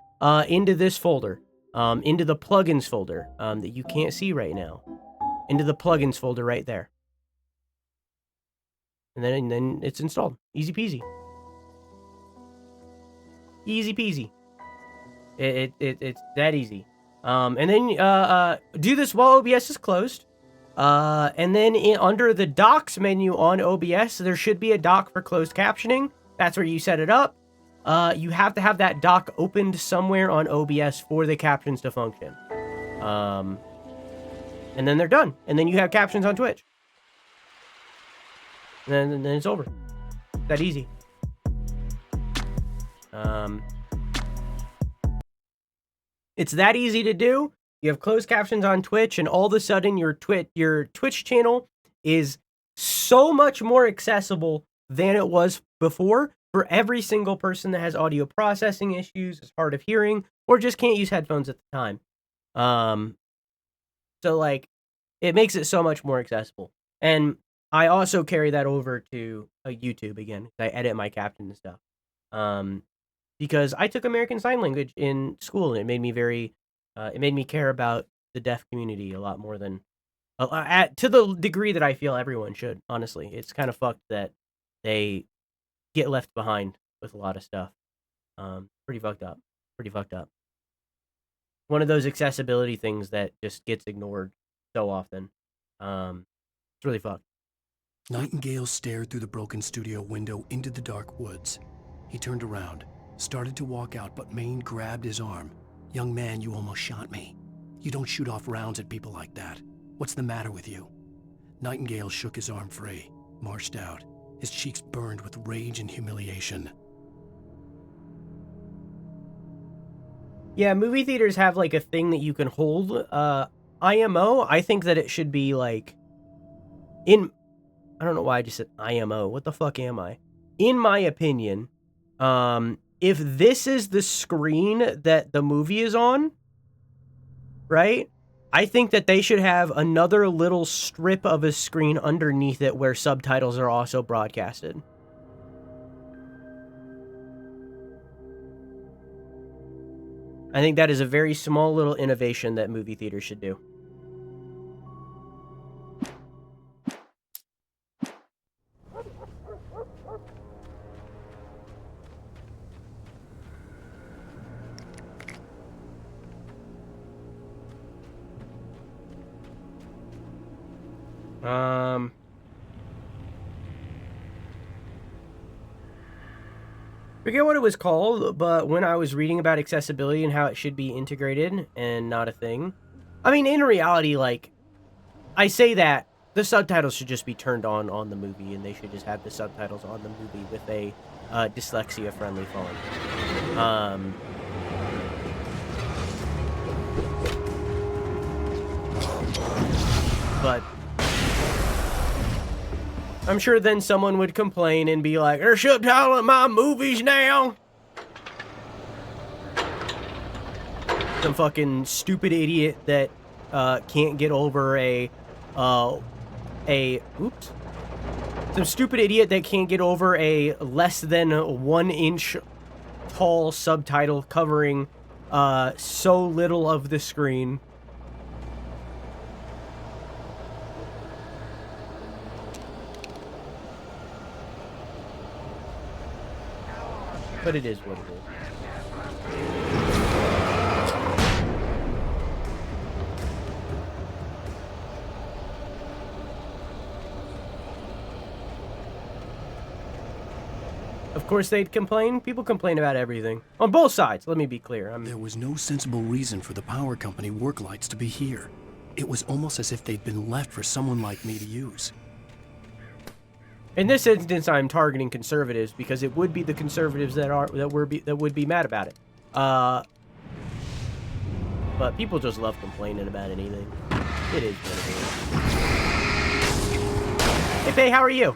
into this folder, into the plugins folder that you can't see right now, into the plugins folder right there. And then it's installed. Easy peasy. Easy peasy. It's that easy. And then do this while OBS is closed. And then under the docs menu on OBS, there should be a doc for closed captioning. That's where you set it up. You have to have that doc opened somewhere on OBS for the captions to function. And then they're done. And then you have captions on Twitch. And then it's over. That easy. It's that easy to do. You have closed captions on Twitch, and all of a sudden your Twitch channel is so much more accessible than it was before for every single person that has audio processing issues, is hard of hearing, or just can't use headphones at the time. So like, it makes it so much more accessible. And I also carry that over to YouTube again. I edit my caption and stuff. Because I took American Sign Language in school, and it made me it made me care about the deaf community a lot more than, to the degree that I feel everyone should, honestly. It's kind of fucked that they get left behind with a lot of stuff. Pretty fucked up. Pretty fucked up. One of those accessibility things that just gets ignored so often. It's really fucked. Nightingale stared through the broken studio window into the dark woods. He turned around, started to walk out, but Payne grabbed his arm. "Young man, you almost shot me. You don't shoot off rounds at people like that. What's the matter with you?" Nightingale shook his arm free, marched out. His cheeks burned with rage and humiliation. Yeah, movie theaters have like a thing that you can hold. IMO, I think that it should be like I don't know why I just said IMO. What the fuck am I? In my opinion, if this is the screen that the movie is on, right? I think that they should have another little strip of a screen underneath it where subtitles are also broadcasted. I think that is a very small little innovation that movie theaters should do. Forget what it was called, but when I was reading about accessibility and how it should be integrated and not a thing. I mean, in reality, like, I say that the subtitles should just be turned on the movie, and they should just have the subtitles on the movie with a dyslexia-friendly font. but I'm sure then someone would complain and be like, "They're subtitling my movies now." Some fucking stupid idiot that can't get over some stupid idiot that can't get over a less than 1 inch tall subtitle covering so little of the screen. But it is what it is. Of course they'd complain. People complain about everything. On both sides, let me be clear. There was no sensible reason for the power company work lights to be here. It was almost as if they'd been left for someone like me to use. In this instance, I'm targeting conservatives because it would be the conservatives that would be mad about it. But people just love complaining about anything. It is what it is. Hey, Pay, how are you?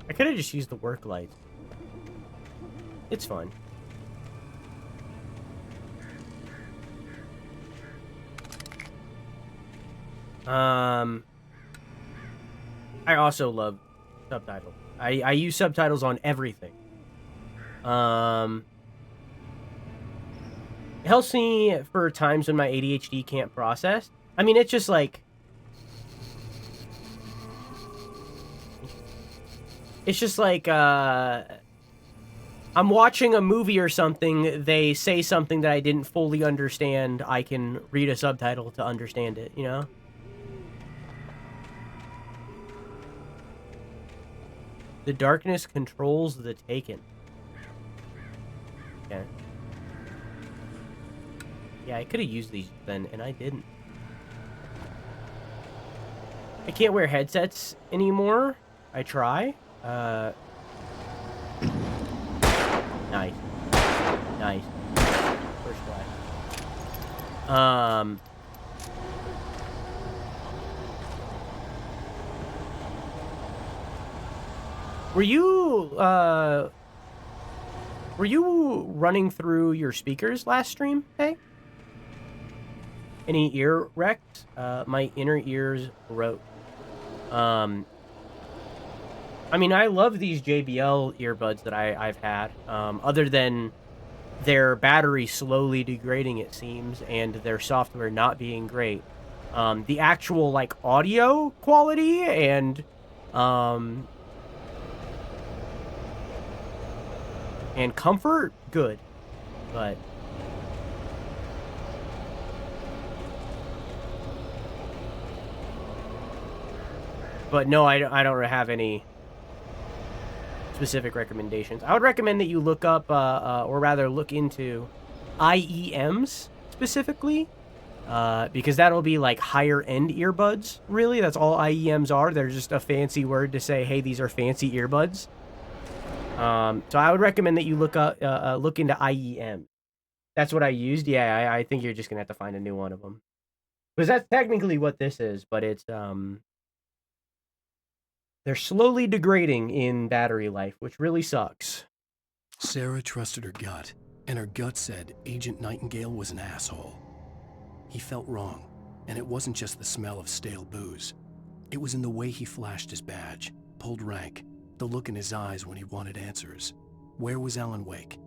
I could have just used the work light. It's fun. I also love subtitles. I use subtitles on everything. It helps me for times when my ADHD can't process. I mean, it's just like... It's just like, I'm watching a movie or something, they say something that I didn't fully understand, I can read a subtitle to understand it, you know? The darkness controls the taken. Okay. Yeah, I could have used these then, and I didn't. I can't wear headsets anymore. I try. Nice. Nice. First try. Were you running through your speakers last stream, hey? Any ear wrecks? My inner ears broke. I mean, I love these JBL earbuds that I've had, other than their battery slowly degrading, it seems, and their software not being great. The actual, like, audio quality and comfort, good. But no, I don't have any specific recommendations. I would recommend that you look up, or rather look into IEMs specifically, because that'll be like higher end earbuds, really. That's all IEMs are. They're just a fancy word to say, hey, these are fancy earbuds. So I would recommend that you look into IEM. That's what I used. Yeah, I think you're just gonna have to find a new one of them. Because that's technically what this is, but it's, they're slowly degrading in battery life, which really sucks. Sarah trusted her gut, and her gut said Agent Nightingale was an asshole. He felt wrong, and it wasn't just the smell of stale booze. It was in the way he flashed his badge, pulled rank, the look in his eyes when he wanted answers. Where was Alan Wake?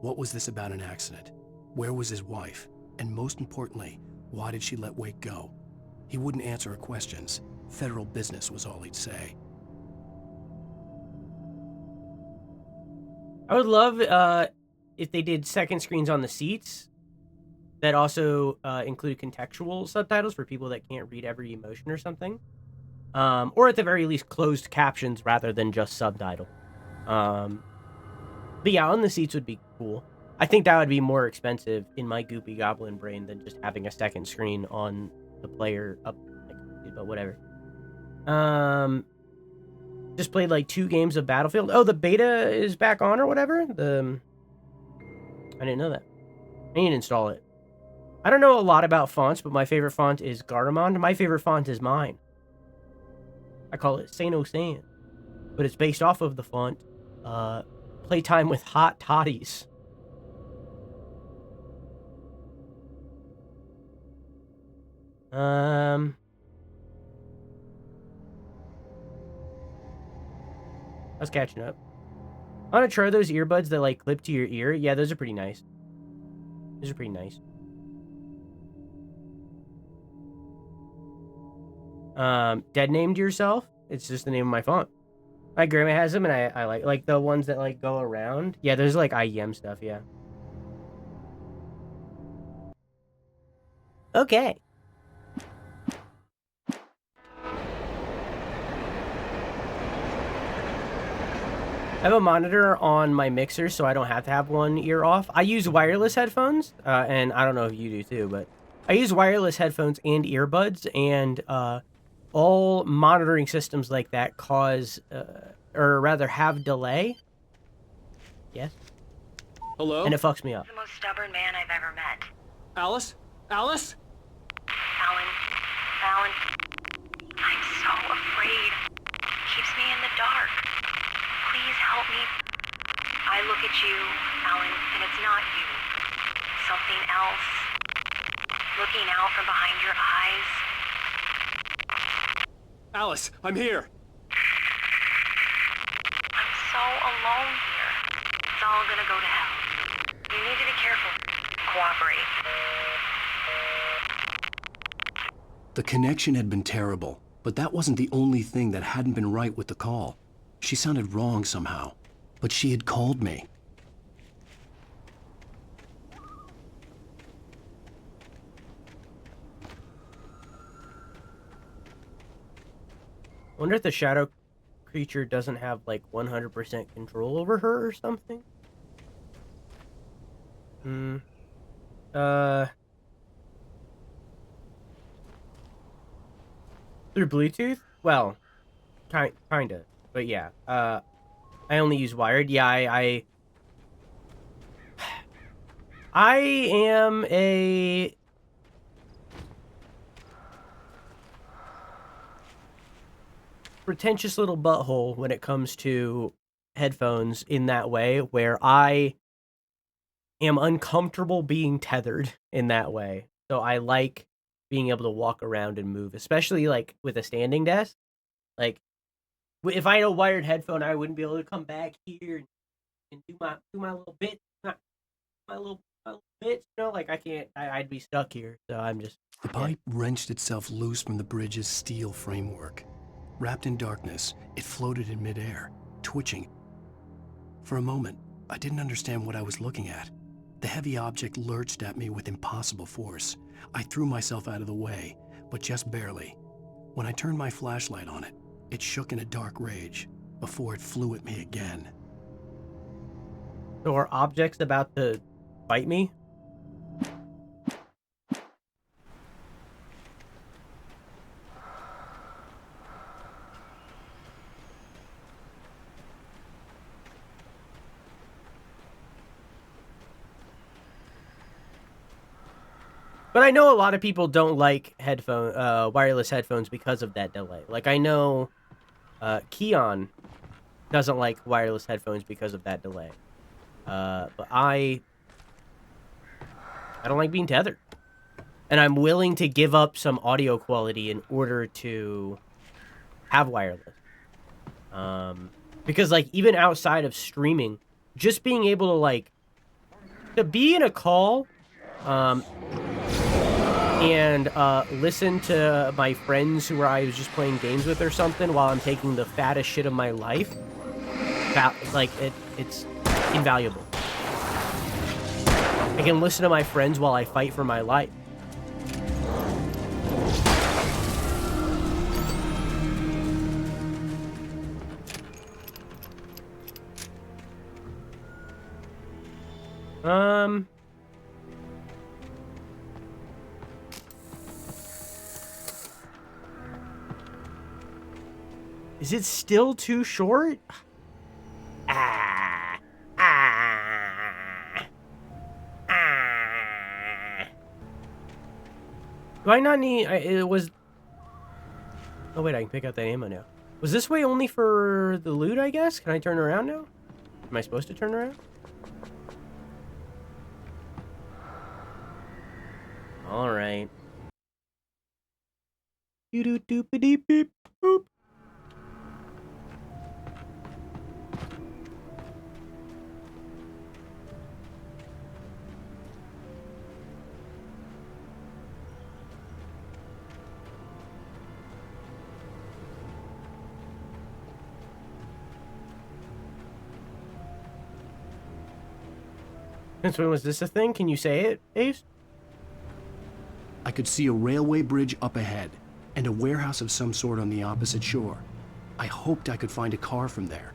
What was this about an accident? Where was his wife? And most importantly, why did she let Wake go? He wouldn't answer her questions. Federal business was all he'd say. I would love if they did second screens on the seats. that also included contextual subtitles for people that can't read every emotion or something. Or at the very least, closed captions rather than just subtitle. But yeah, on the seats would be cool. I think that would be more expensive in my goopy goblin brain than just having a second screen on the player up, but whatever. Just played like 2 games of Battlefield. Oh, the beta is back on or whatever? I didn't know that. I need to install it. I don't know a lot about fonts, but my favorite font is Garamond. My favorite font is mine. I call it Saint Ocean, but it's based off of the font Playtime with Hot Toddies. I was catching up. I want to try those earbuds that like clip to your ear. Yeah, those are pretty nice. Those are pretty nice. Dead named yourself? It's just the name of my font. My grandma has them, and I like the ones that like go around. Yeah, there's like IEM stuff. Yeah. Okay. I have a monitor on my mixer, so I don't have to have one ear off. I use wireless headphones, and I don't know if you do too, but I use wireless headphones and earbuds, and all monitoring systems like that cause, or rather have delay. Yes? Hello? And it fucks me up. The most stubborn man I've ever met. Alice? Alice? Alan, I'm so afraid. Keeps me in the dark. Please help me. I look at you, Alan, and it's not you. Something else. Looking out from behind your eyes. Alice, I'm here. I'm so alone here. It's all gonna go to hell. You need to be careful. Cooperate. The connection had been terrible, but that wasn't the only thing that hadn't been right with the call. She sounded wrong somehow, but she had called me. Wonder if the shadow creature doesn't have like 100% control over her or something. Through Bluetooth? Well, kinda, but yeah. I only use wired. Yeah, I am a pretentious little butthole when it comes to headphones in that way, where I am uncomfortable being tethered in that way. So I like being able to walk around and move, especially like with a standing desk. Like if I had a wired headphone, I wouldn't be able to come back here and do my little bit, my little bits. You know, like I can't. I'd be stuck here. So I'm just. The pipe wrenched itself loose from the bridge's steel framework. Wrapped in darkness, it floated in midair, twitching. For a moment, I didn't understand what I was looking at. The heavy object lurched at me with impossible force. I threw myself out of the way, but just barely. When I turned my flashlight on it, it shook in a dark rage before it flew at me again. So are objects about to bite me? But I know a lot of people don't like wireless headphones because of that delay. Like I know Keon doesn't like wireless headphones because of that delay. But I don't like being tethered. And I'm willing to give up some audio quality in order to have wireless. Because like even outside of streaming, just being able to like to be in a call and listen to my friends who I was just playing games with or something while I'm taking the fattest shit of my life, like it's invaluable. I can listen to my friends while I fight for my life. Is it still too short? Do I not need... it was... Oh, wait, I can pick out that ammo now. Was this way only for the loot, I guess? Can I turn around now? Am I supposed to turn around? Alright. Doo-doo-doo-ba-dee-beep. Boop. Since when was this a thing? Can you say it, Ace? I could see a railway bridge up ahead, and a warehouse of some sort on the opposite shore. I hoped I could find a car from there.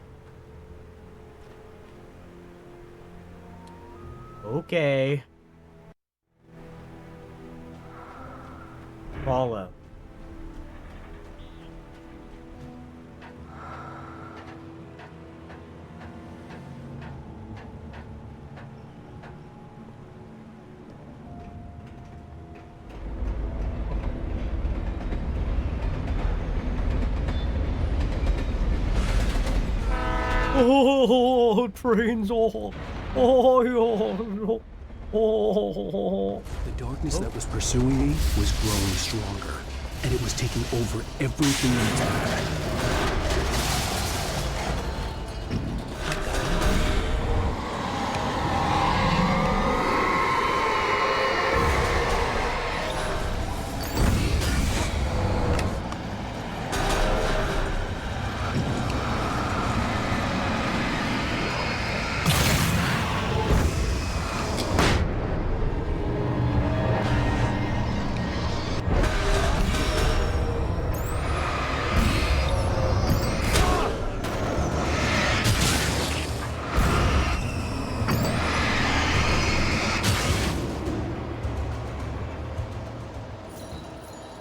Okay. Follow. Oh, trains! Oh. The darkness that was pursuing me was growing stronger, and it was taking over everything in its path.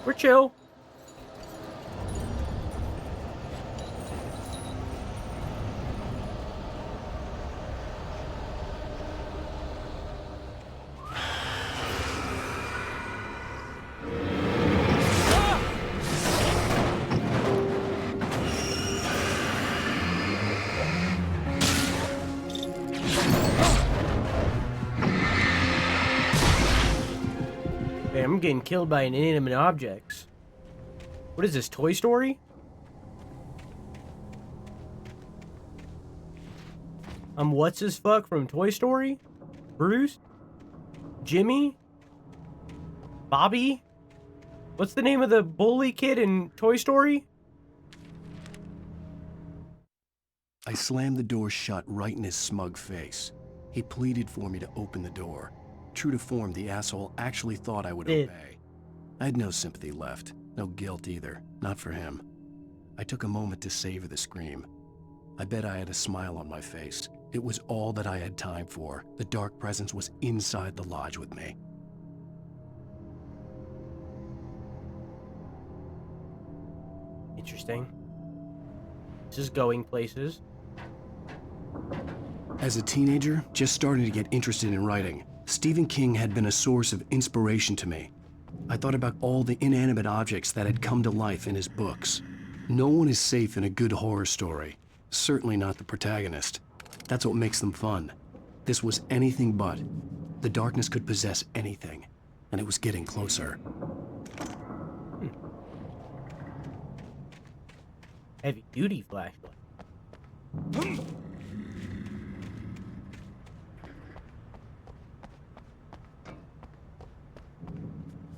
We're chill. Man, I'm getting killed by inanimate objects. What is this, Toy Story? What's his fuck from Toy Story? Bruce? Jimmy? Bobby? What's the name of the bully kid in Toy Story? I slammed the door shut right in his smug face. He pleaded for me to open the door. True to form, the asshole actually thought I would obey. I had no sympathy left, no guilt either, not for him. I took a moment to savor the scream. I bet I had a smile on my face. It was all that I had time for. The dark presence was inside the lodge with me. Interesting. This is going places. As a teenager, just starting to get interested in writing, Stephen King had been a source of inspiration to me. I thought about all the inanimate objects that had come to life in his books. No one is safe in a good horror story. Certainly not the protagonist. That's what makes them fun. This was anything but. The darkness could possess anything, and it was getting closer. Heavy-duty flashlight.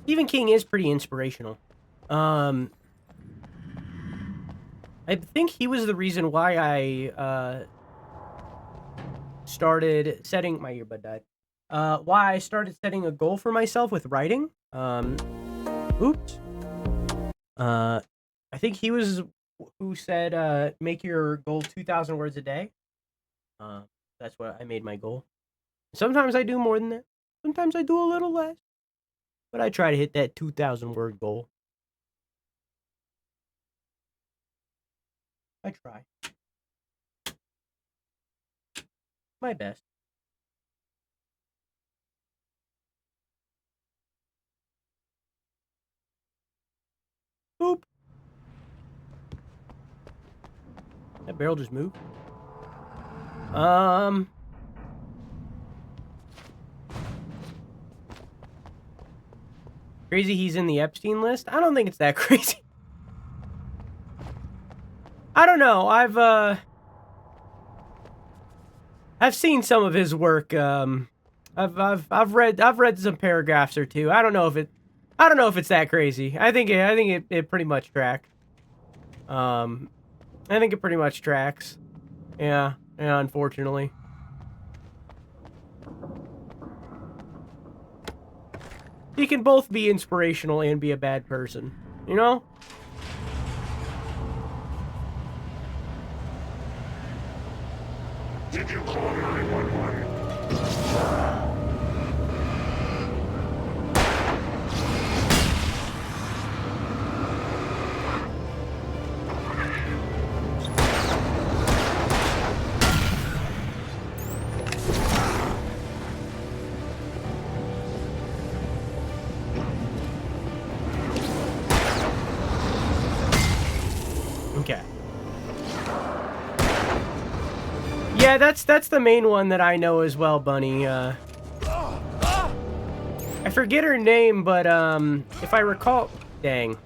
Stephen King is pretty inspirational. I think he was the reason why I started setting... My earbud died. why I started setting a goal for myself with writing. Oops. I think he was who said, make your goal 2,000 words a day. That's what I made my goal. Sometimes I do more than that. Sometimes I do a little less. But I try to hit that 2,000 word goal. I try. My best. Boop. That barrel just moved. Crazy he's in the Epstein list? I don't think it's that crazy. I don't know. I've seen some of his work. I've read some paragraphs or two. I don't know if it's that crazy. I think it pretty much tracks. I think it pretty much tracks. Yeah, unfortunately. He can both be inspirational and be a bad person, you know? Did you call 911? Okay. Yeah, that's the main one that I know as well, Bunny. I forget her name, but if I recall, dang.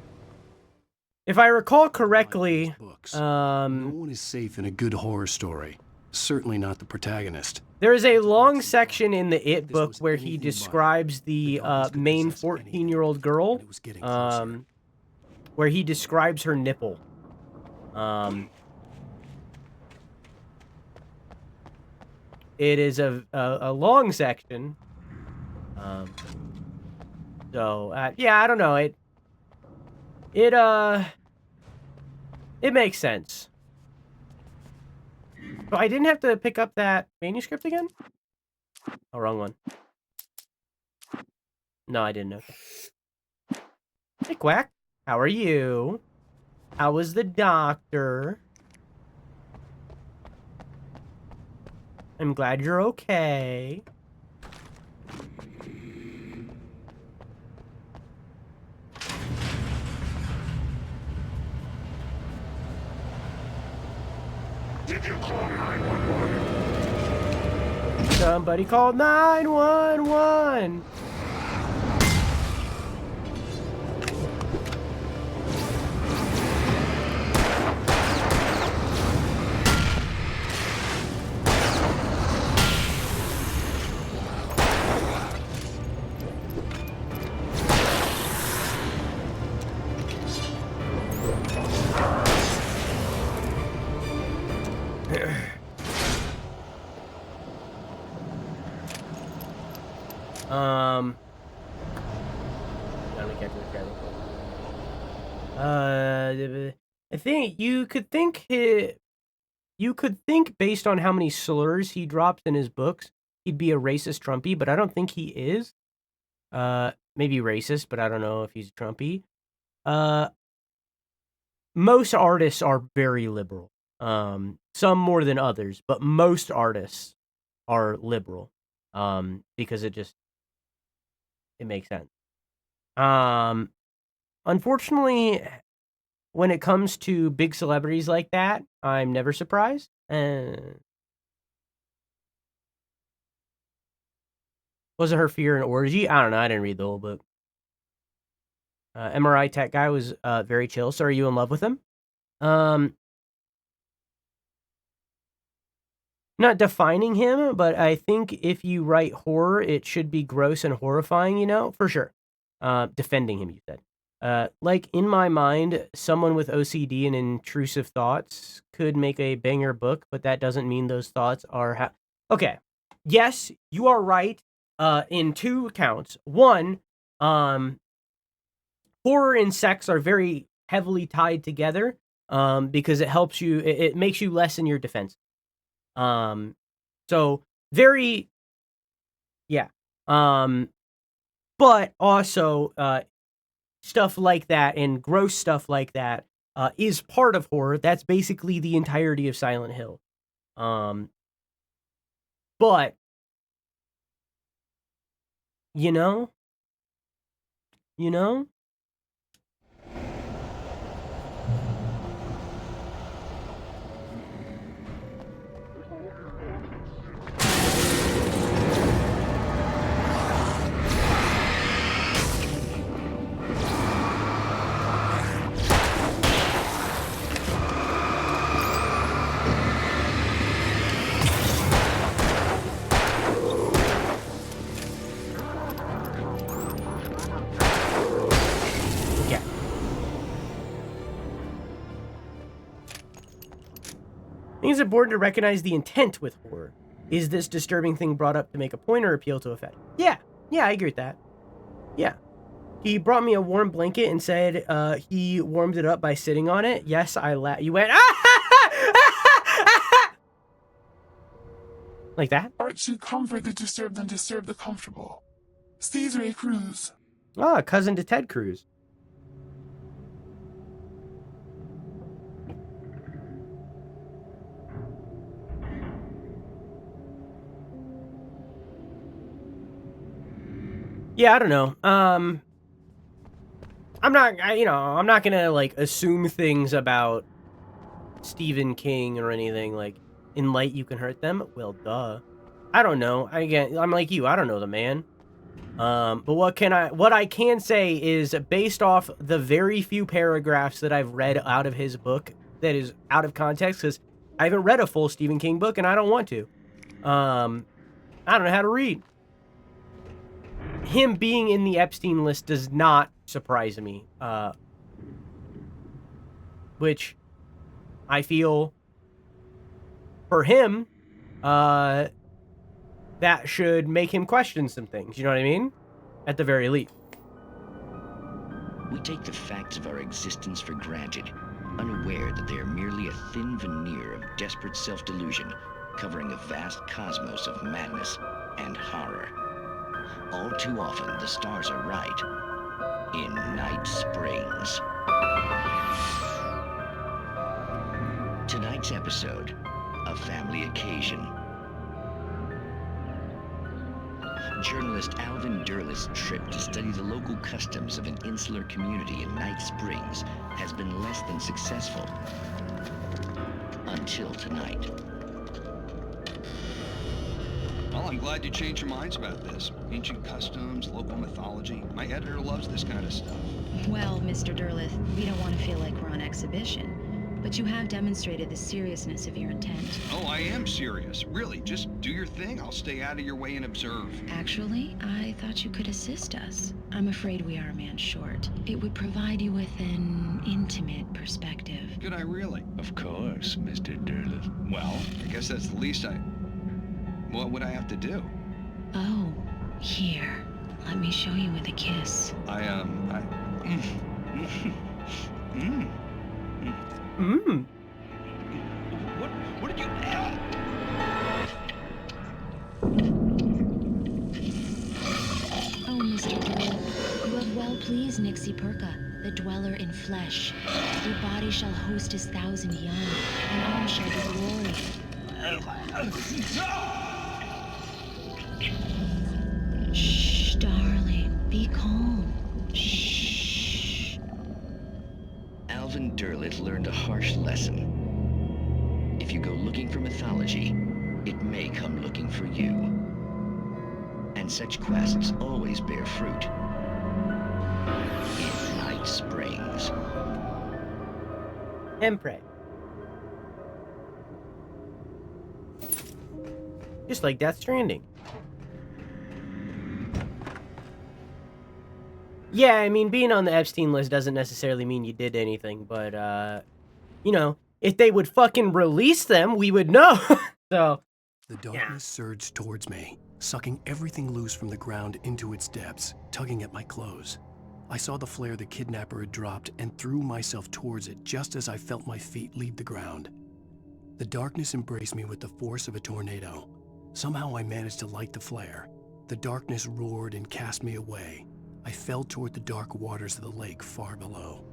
If I recall correctly, No one is safe in a good horror story. Certainly not the protagonist. there is a long section in the It book where he describes the main 14-year-old girl, where he describes her nipple. It is a long section. Yeah, I don't know. It makes sense. So I didn't have to pick up that manuscript again? Oh, wrong one. No, I didn't. Okay. Hey, Quack. How are you? How was the doctor? I'm glad you're okay. Did you call 911? Somebody called 911. I think you could think based on how many slurs he drops in his books, he'd be a racist Trumpy, but I don't think he is. Maybe racist, but I don't know if he's Trumpy. Most artists are very liberal. Some more than others, but most artists are liberal. Because it makes sense. Unfortunately, when it comes to big celebrities like that, I'm never surprised. Was it her fear and orgy? I don't know. I didn't read the whole book. MRI tech guy was very chill. So are you in love with him? Not defining him, but I think if you write horror, it should be gross and horrifying, you know, for sure. Defending him, you said. Like, in my mind, someone with OCD and intrusive thoughts could make a banger book, but that doesn't mean those thoughts are... Okay. Yes, you are right. in two accounts. One, horror and sex are very heavily tied together because it helps you, it makes you lessen your defense. So very, yeah. But also, stuff like that and gross stuff like that is part of horror. That's basically the entirety of Silent Hill. But, you know? I think it's important to recognize the intent with horror. Is this disturbing thing brought up to make a point or appeal to effect? Yeah, I agree with that. Yeah. He brought me a warm blanket and said he warmed it up by sitting on it. Yes, I laughed. You went, like that? Art should comfort the disturbed and disturb the comfortable. Caesar Cruz. Ah, cousin to Ted Cruz. Yeah, I don't know. I'm not gonna like assume things about Stephen King or anything like in light you can hurt them. Well, duh. I don't know. I'm like you. I don't know the man. But what I can say is based off the very few paragraphs that I've read out of his book that is out of context because I haven't read a full Stephen King book and I don't want to. I don't know how to read. Him being in the Epstein list does not surprise me. Which I feel for him, that should make him question some things. You know what I mean? At the very least. We take the facts of our existence for granted, unaware that they are merely a thin veneer of desperate self-delusion, covering a vast cosmos of madness and horror. All too often, the stars are right in Night Springs. Tonight's episode, a family occasion. Journalist Alvin Derleth's trip to study the local customs of an insular community in Night Springs has been less than successful. Until tonight. Well, I'm glad you changed your minds about this. Ancient customs, local mythology. My editor loves this kind of stuff. Well, Mr. Derleth, we don't want to feel like we're on exhibition. But you have demonstrated the seriousness of your intent. Oh, I am serious. Really, just do your thing. I'll stay out of your way and observe. Actually, I thought you could assist us. I'm afraid we are a man short. It would provide you with an intimate perspective. Could I really? Of course, Mr. Derleth. Well, I guess that's the least What would I have to do? Oh, here. Let me show you with a kiss. What did you... Oh, Mr. Derleth, you have well pleased Nixie Perka, the dweller in flesh. Your body shall host his 1,000 young, and all shall be glory. Shh, darling, be calm. Shh. Alvin Derleth learned a harsh lesson. If you go looking for mythology, it may come looking for you. And such quests always bear fruit. In Night Springs. Empre. Just like Death Stranding. Yeah, I mean, being on the Epstein list doesn't necessarily mean you did anything, but, you know, if they would fucking release them, we would know. So, The darkness surged towards me, sucking everything loose from the ground into its depths, tugging at my clothes. I saw the flare the kidnapper had dropped and threw myself towards it just as I felt my feet leave the ground. The darkness embraced me with the force of a tornado. Somehow I managed to light the flare. The darkness roared and cast me away. I fell toward the dark waters of the lake far below.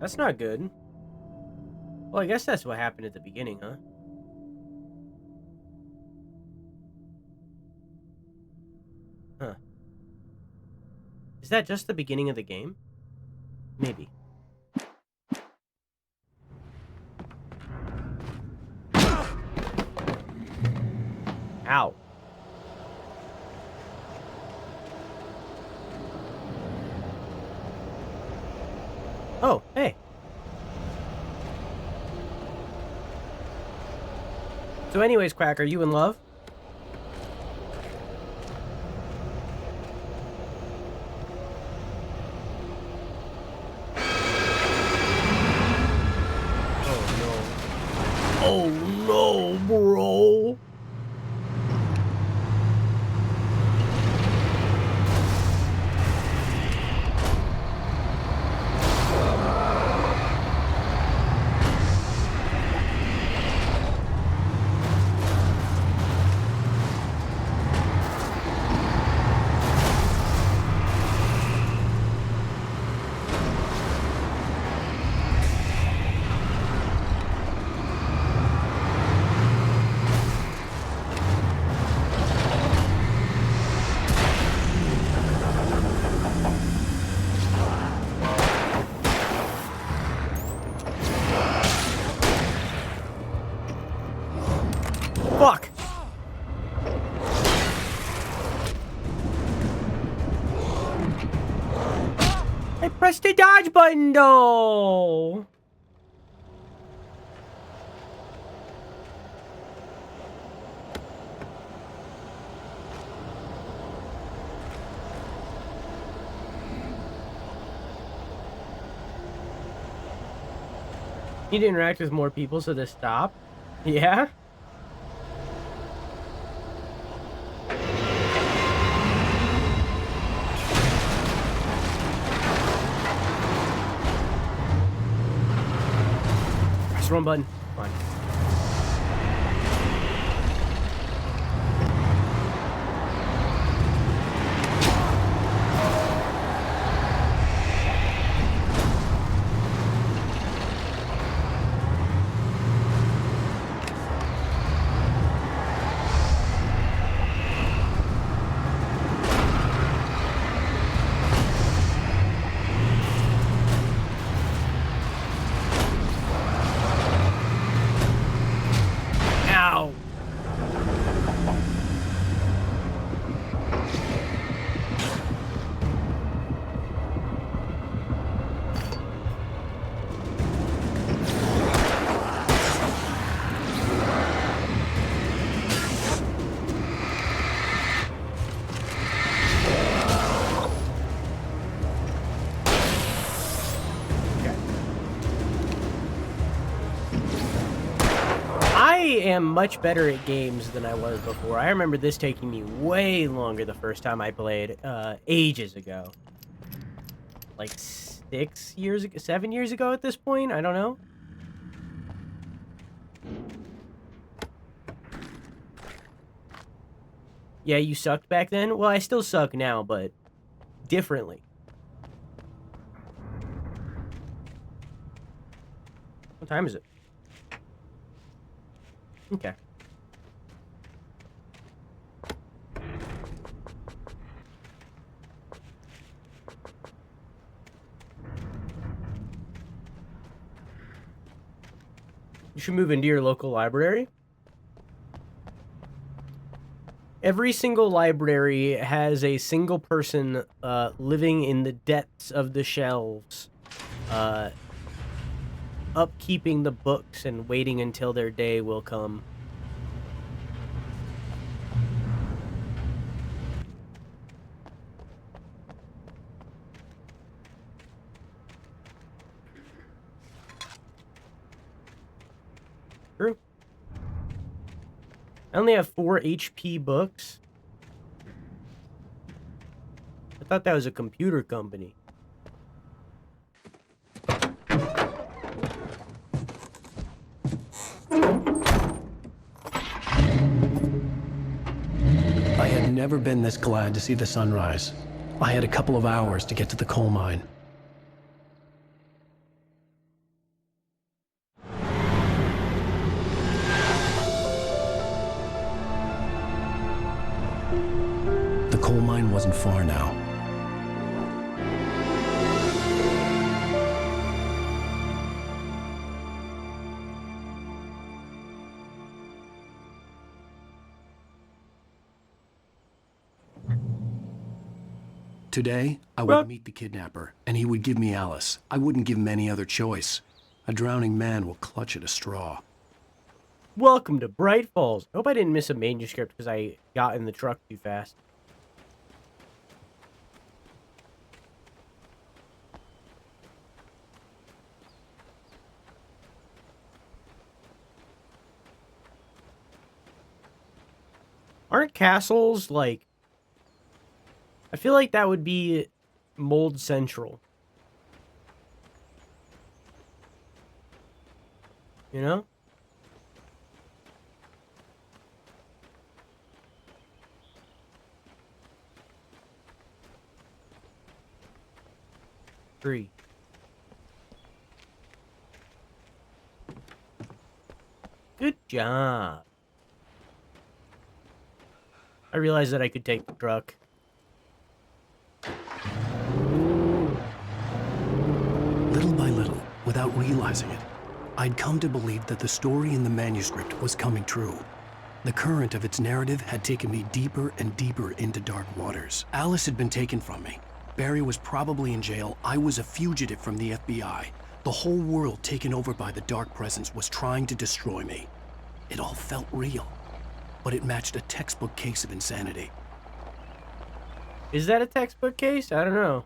That's not good. Well, I guess that's what happened at the beginning, huh? Huh. Is that just the beginning of the game? Maybe. Ow. Oh, hey. So anyways, Quack, are you in love? Oh no, bro. Fuck! I pressed the dodge button, though! You need to interact with more people so they stop? Yeah? Press the wrong button. Fine. Ow. I am much better at games than I was before. I remember this taking me way longer the first time I played, ages ago. Like 6 years ago, 7 years ago at this point? I don't know. Yeah, you sucked back then? Well, I still suck now, but differently. What time is it? Okay. You should move into your local library. Every single library has a single person living in the depths of the shelves, upkeeping the books and waiting until their day will come. True. I only have 4 HP books. I thought that was a computer company. I had never been this glad to see the sunrise. I had a couple of hours to get to the coal mine. The coal mine wasn't far now. Today, I would meet the kidnapper, and he would give me Alice. I wouldn't give him any other choice. A drowning man will clutch at a straw. Welcome to Bright Falls. I hope I didn't miss a manuscript because I got in the truck too fast. Aren't castles, like... I feel like that would be Mold Central. You know? Three. Good job. I realized that I could take the truck. Little by little, without realizing it, I'd come to believe that the story in the manuscript was coming true. The current of its narrative had taken me deeper and deeper into dark waters. Alice had been taken from me. Barry was probably in jail. I was a fugitive from the FBI. The whole world taken over by the dark presence was trying to destroy me. It all felt real, but it matched a textbook case of insanity. Is that a textbook case? I don't know.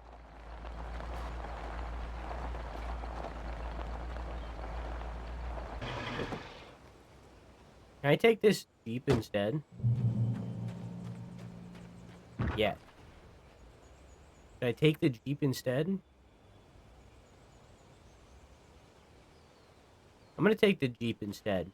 Can I take this Jeep instead? Yeah. Should I take the Jeep instead? I'm gonna take the Jeep instead.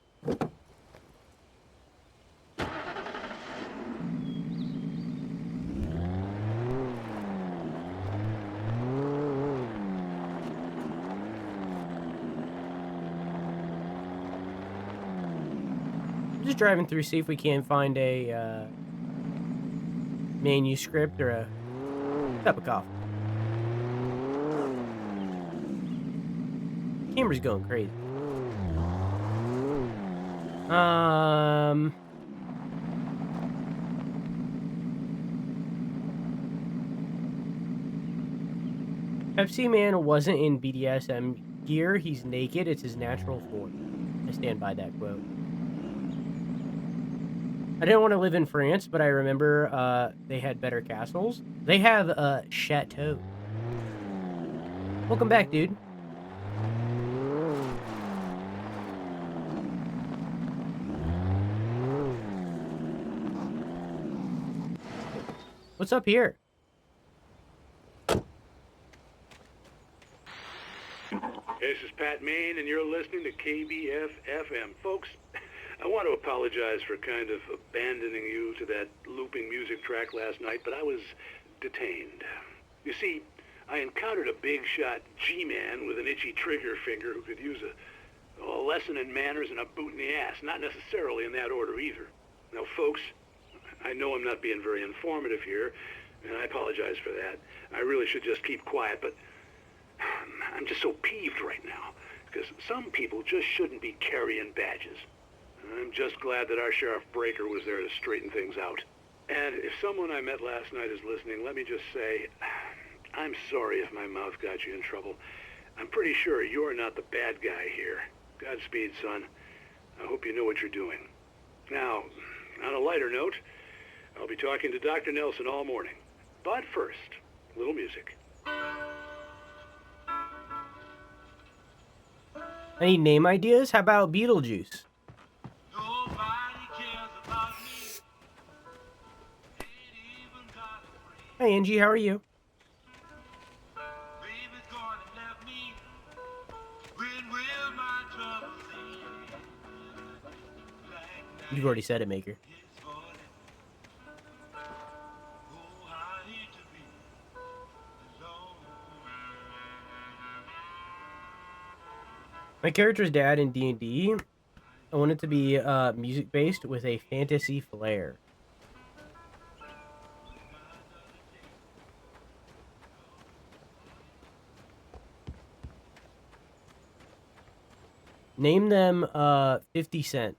Just driving through, see if we can find a manuscript or a cup of coffee. Camera's going crazy. Pepsi Man wasn't in BDSM gear. He's naked. It's his natural form. I stand by that quote. I didn't want to live in France, but I remember they had better castles. They have chateau. Welcome back, dude. What's up here? This is Pat Maine, and you're listening to KBF-FM. Folks, I want to apologize for kind of abandoning you to that looping music track last night, but I was detained. You see, I encountered a big-shot G-man with an itchy trigger finger who could use a lesson in manners and a boot in the ass, not necessarily in that order either. Now, folks, I know I'm not being very informative here, and I apologize for that. I really should just keep quiet, but I'm just so peeved right now, because some people just shouldn't be carrying badges. I'm just glad that our Sheriff Breaker was there to straighten things out. And if someone I met last night is listening, let me just say, I'm sorry if my mouth got you in trouble. I'm pretty sure you're not the bad guy here. Godspeed, son. I hope you know what you're doing. Now, on a lighter note, I'll be talking to Dr. Nelson all morning. But first, a little music. Any name ideas? How about Beetlejuice? Hey, Angie, how are you? You've already said it, Maker. My character's dad in D&D, I want it to be music-based with a fantasy flair. Name them 50 Cent.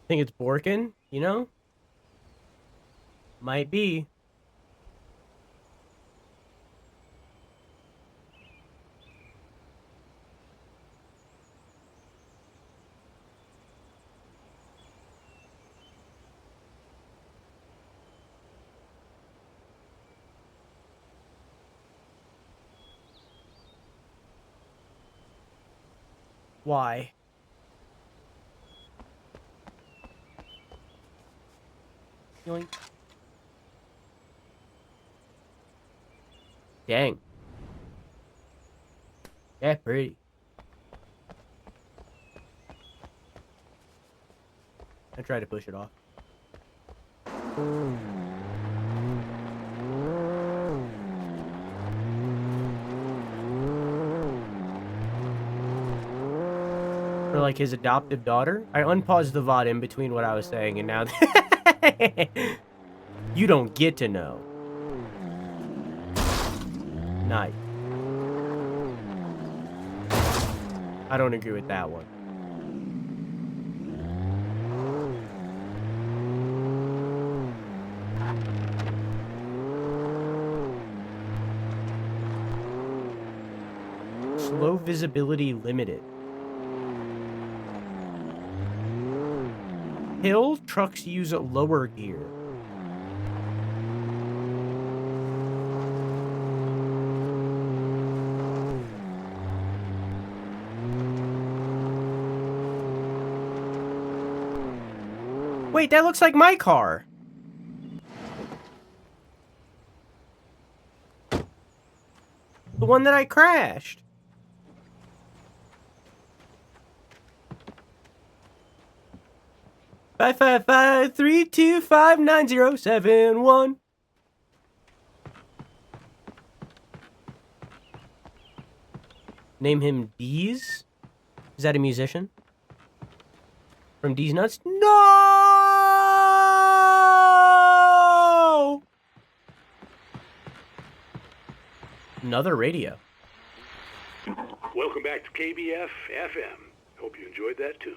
Think it's Borkin, you know? Might be. Why? Yoink. Dang. Yeah, pretty. I tried to push it off. For like his adoptive daughter? I unpaused the VOD in between what I was saying and now you don't get to know. Nice. I don't agree with that one. Slow visibility limited. Hill trucks use lower gear. Wait, that looks like my car. The one that I crashed. Five 3259071. Name him Deez. Is that a musician? From Deez Nuts? No! Another radio. Welcome back to KBF FM. Hope you enjoyed that tune.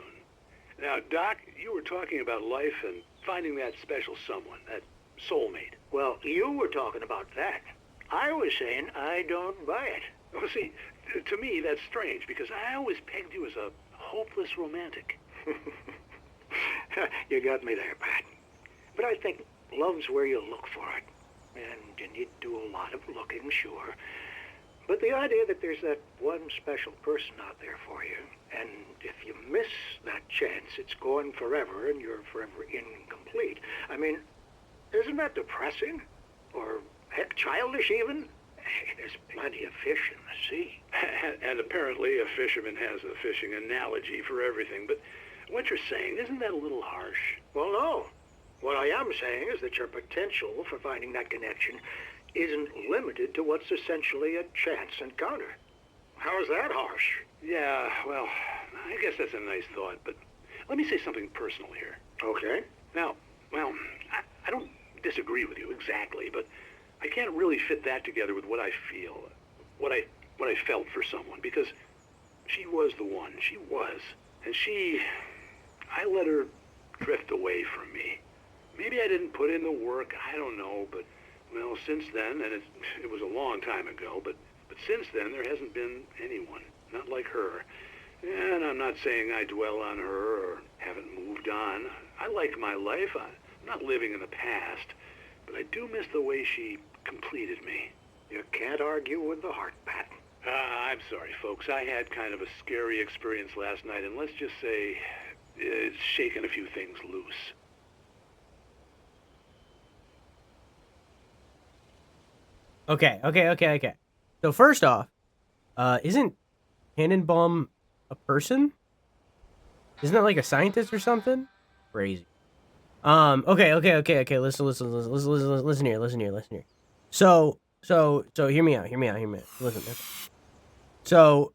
Now, Doc, you were talking about life and finding that special someone, that soulmate. Well, you were talking about that. I was saying I don't buy it. Well, see, to me, that's strange, because I always pegged you as a hopeless romantic. You got me there, Pat. But I think love's where you look for it. And you do a lot of looking, sure. But the idea that there's that one special person out there for you, and if you miss that chance, it's gone forever, and you're forever incomplete. I mean, isn't that depressing? Or, heck, childish even? There's plenty of fish in the sea. And apparently a fisherman has a fishing analogy for everything, but what you're saying, isn't that a little harsh? Well, no. What I am saying is that your potential for finding that connection isn't limited to what's essentially a chance encounter. How is that harsh? Yeah, well, I guess that's a nice thought, but let me say something personal here. Okay. Now, well, I don't disagree with you exactly, but I can't really fit that together with what I feel, what I felt for someone, because she was the one. She was. And I let her drift away from me. Maybe I didn't put in the work, I don't know, but, well, since then, and it was a long time ago, but since then there hasn't been anyone, not like her. And I'm not saying I dwell on her or haven't moved on. I like my life. I'm not living in the past, but I do miss the way she completed me. You can't argue with the heart, Pat. I'm sorry, folks. I had kind of a scary experience last night, and let's just say it's shaken a few things loose. Okay. So first off, isn't Tannenbaum a person? Isn't that like a scientist or something? Crazy. Okay. Listen here. So hear me out. Listen. So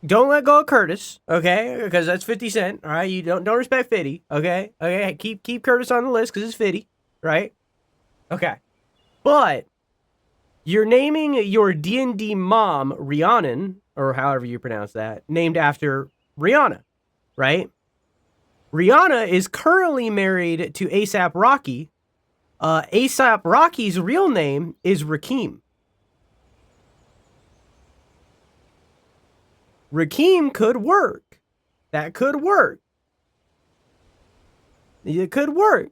don't let go of Curtis, okay? Because that's 50 Cent, all right? You don't respect 50, okay? Okay, keep Curtis on the list because it's 50, right? Okay. But you're naming your D&D mom Rhiannon, or however you pronounce that, named after Rihanna, right? Rihanna is currently married to A$AP Rocky. A$AP Rocky's real name is Rakim. Rakim could work. That could work. It could work.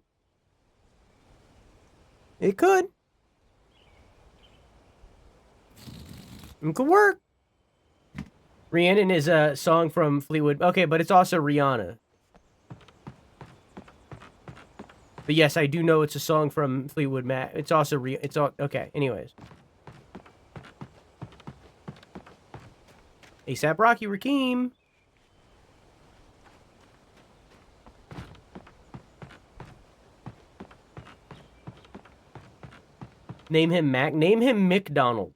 It could. It could work. Rhiannon is a song from Fleetwood. Okay, but it's also Rihanna. But yes, I do know it's a song from Fleetwood Mac. It's also okay. Anyways, A$AP Rocky, Rakim. Name him Mac. Name him McDonald.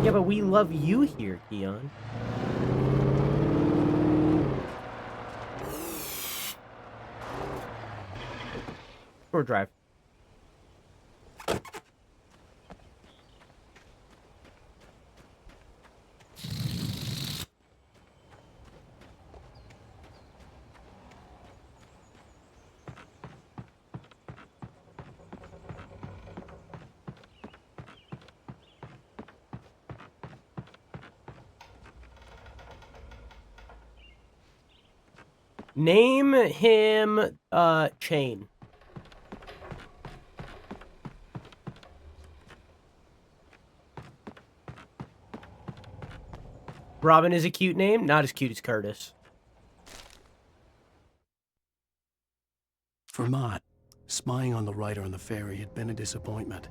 Yeah, but we love you here, Keon. Short drive. Name him, Chain. Robin is a cute name, not as cute as Curtis. For Mott, spying on the writer on the ferry had been a disappointment.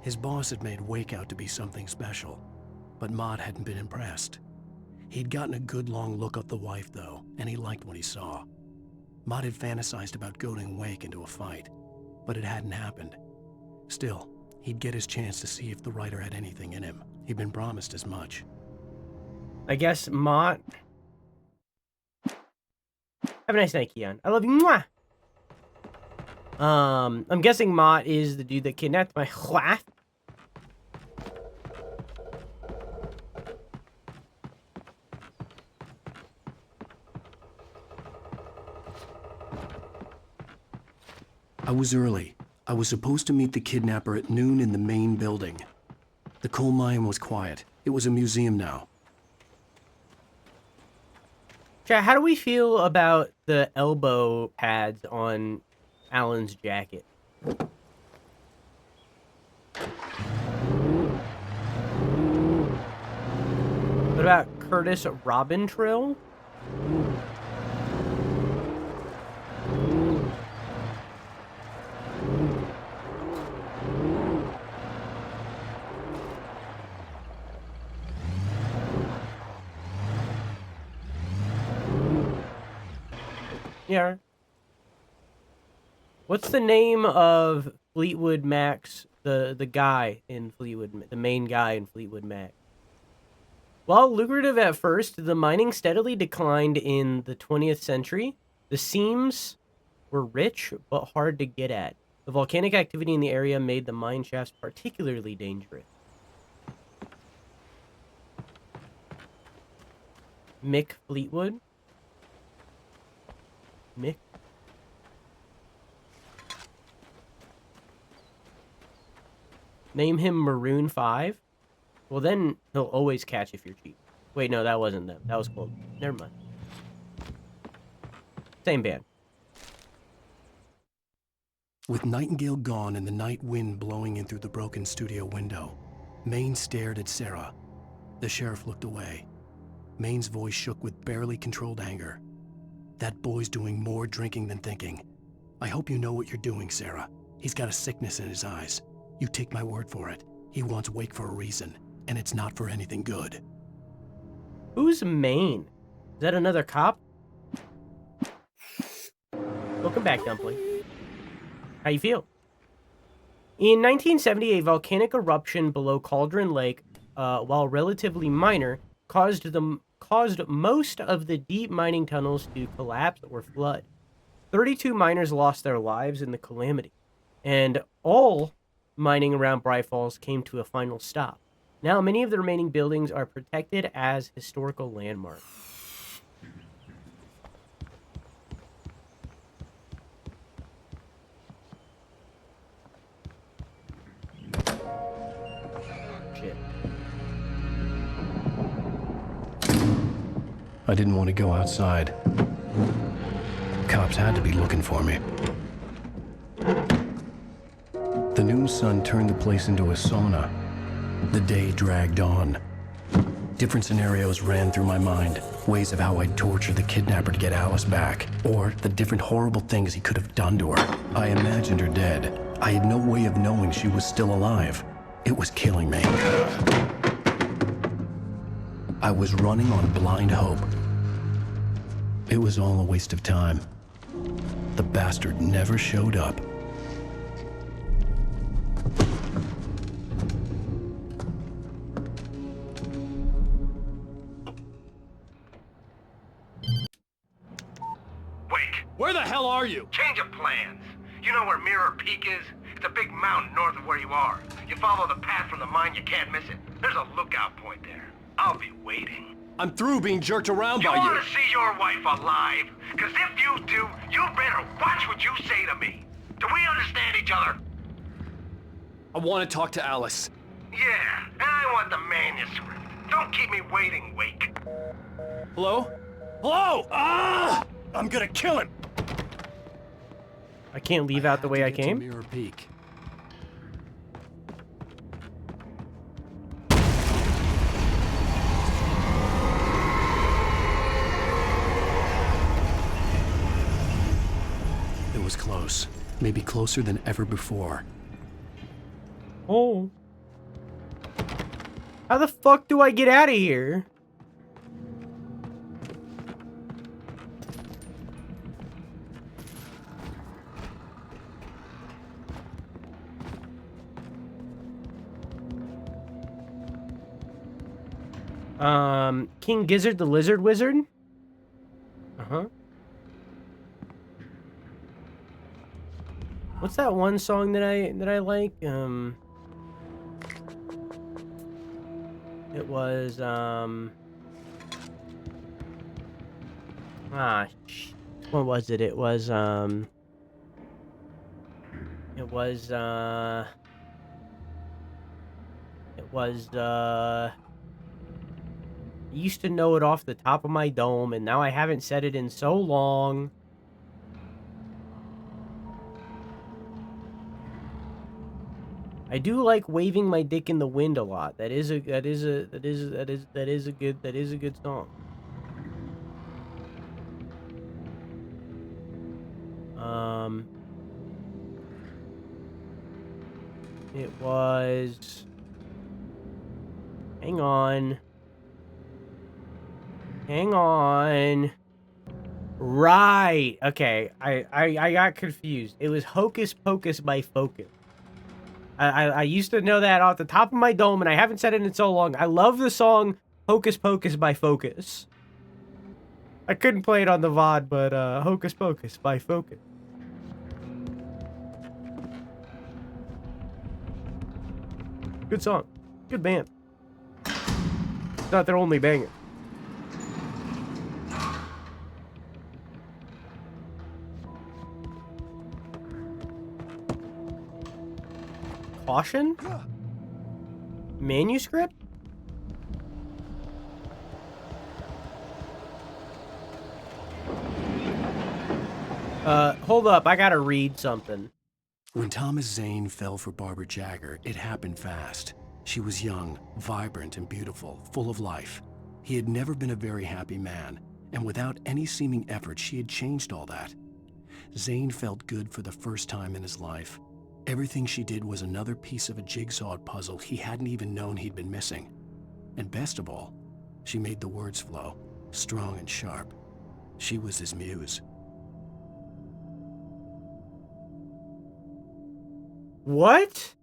His boss had made Wake out to be something special, but Mott hadn't been impressed. He'd gotten a good long look at the wife, though, and he liked what he saw. Mott had fantasized about goading Wake into a fight, but it hadn't happened. Still, he'd get his chance to see if the writer had anything in him. He'd been promised as much. I guess Mott... Have a nice night, Keon. I love you. Mwah! I'm guessing Mott is the dude that kidnapped my wife. I was early. I was supposed to meet the kidnapper at noon in the main building. The coal mine was quiet. It was a museum now. Chat, how do we feel about the elbow pads on Alan's jacket? What about Curtis Robin Trill? Yeah. What's the name of Fleetwood Mac's, the guy in Fleetwood, the main guy in Fleetwood Mac? While lucrative at first, the mining steadily declined in the 20th century. The seams were rich, but hard to get at. The volcanic activity in the area made the mine shafts particularly dangerous. Mick Fleetwood? Mick? Name him Maroon 5? Well, then he'll always catch if you're cheap. Wait, no, that wasn't them. That was Cold. Never mind. Same band. With Nightingale gone and the night wind blowing in through the broken studio window, Payne stared at Sarah. The sheriff looked away. Payne's voice shook with barely controlled anger. That boy's doing more drinking than thinking. I hope you know what you're doing, Sarah. He's got a sickness in his eyes. You take my word for it. He wants Wake for a reason, and it's not for anything good. Who's Payne? Is that another cop? Welcome back, Dumpling. How you feel? In 1970, a volcanic eruption below Cauldron Lake, while relatively minor, caused most of the deep mining tunnels to collapse or flood. 32 miners lost their lives in the calamity, and all mining around Bright Falls came to a final stop. Now, many of the remaining buildings are protected as historical landmarks. Shit. I didn't want to go outside. Cops had to be looking for me. The noon sun turned the place into a sauna. The day dragged on. Different scenarios ran through my mind. Ways of how I'd torture the kidnapper to get Alice back. Or the different horrible things he could have done to her. I imagined her dead. I had no way of knowing she was still alive. It was killing me. I was running on blind hope. It was all a waste of time. The bastard never showed up. Where the hell are you? Change of plans. You know where Mirror Peak is? It's a big mountain north of where you are. You follow the path from the mine, you can't miss it. There's a lookout point there. I'll be waiting. I'm through being jerked around by You you. want to see your wife alive? Because if you do, you better watch what you say to me. Do we understand each other? I want to talk to Alice. Yeah, and I want the manuscript. Don't keep me waiting, Wake. Hello? Hello! Ah! I'm gonna kill him! I can't leave out the way I came? Mirror Peak. It was close. Maybe closer than ever before. Oh. How the fuck do I get out of here? King Gizzard the Lizard Wizard? Uh-huh. What's that one song that I like? It was what was it? It was I used to know it off the top of my dome, and now I haven't said it in so long. I do like waving my dick in the wind a lot. That is a good song. It was, hang on. Right. Okay. I got confused. It was Hocus Pocus by Focus. I used to know that off the top of my dome, and I haven't said it in so long. I love the song Hocus Pocus by Focus. I couldn't play it on the VOD, but Hocus Pocus by Focus. Good song. Good band. It's not their only banger. Caution? Manuscript? Hold up. I gotta read something. When Thomas Zane fell for Barbara Jagger, it happened fast. She was young, vibrant, and beautiful, full of life. He had never been a very happy man, and without any seeming effort, she had changed all that. Zane felt good for the first time in his life. Everything she did was another piece of a jigsaw puzzle he hadn't even known he'd been missing. And best of all, she made the words flow, strong and sharp. She was his muse. What?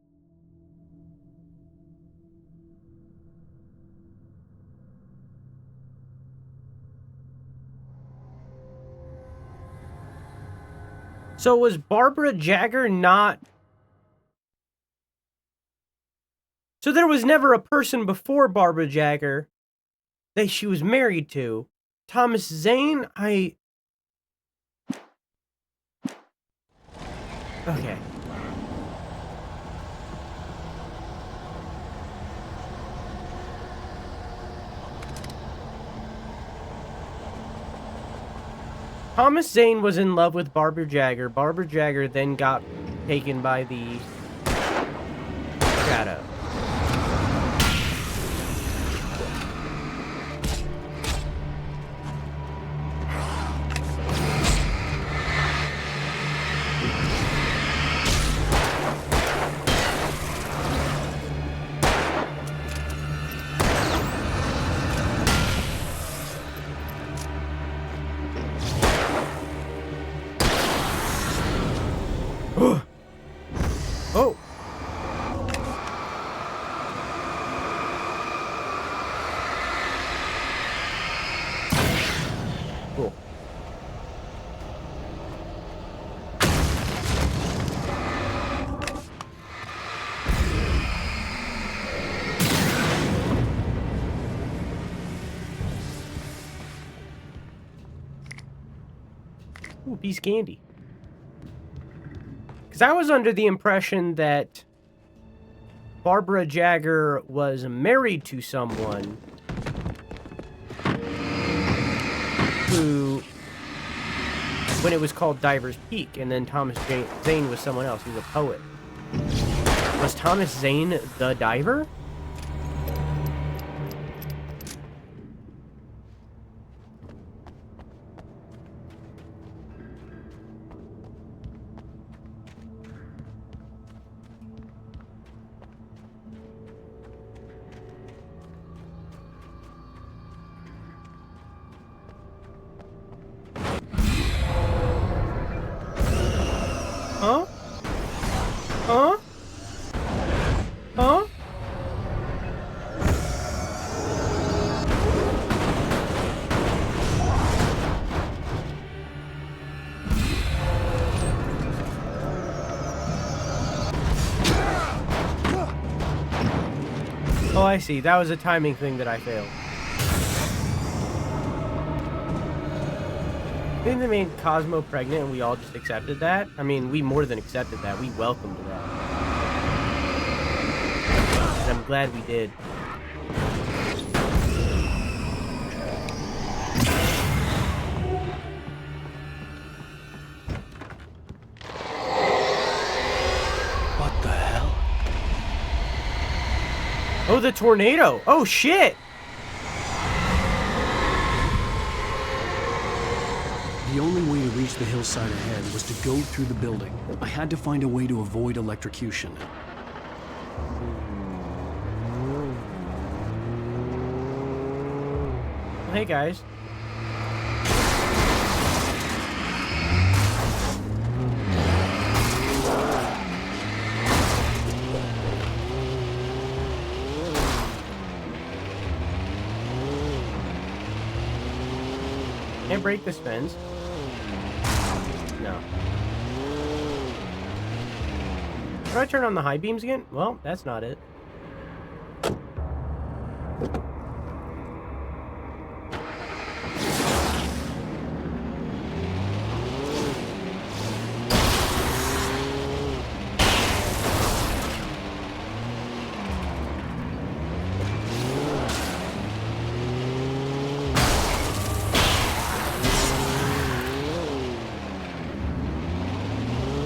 So was Barbara Jagger not... So there was never a person before Barbara Jagger that she was married to. Thomas Zane, Okay. Thomas Zane was in love with Barbara Jagger. Barbara Jagger then got taken by the shadow. Oh. Cool. Ooh, piece of candy. Because I was under the impression that Barbara Jagger was married to someone who, when it was called Diver's Peak, and then Thomas Zane was someone else. He was a poet. Was Thomas Zane the diver? Huh? Huh? Huh? Oh, I see. That was a timing thing that I failed. I think they made Cosmo pregnant and we all just accepted that. I mean, we more than accepted that. We welcomed that. And I'm glad we did. What the hell? Oh, the tornado. Oh, shit. The only way to reach the hillside ahead was to go through the building. I had to find a way to avoid electrocution. Hey, guys. Can't break this fence. No. Do I turn on the high beams again? Well, that's not it.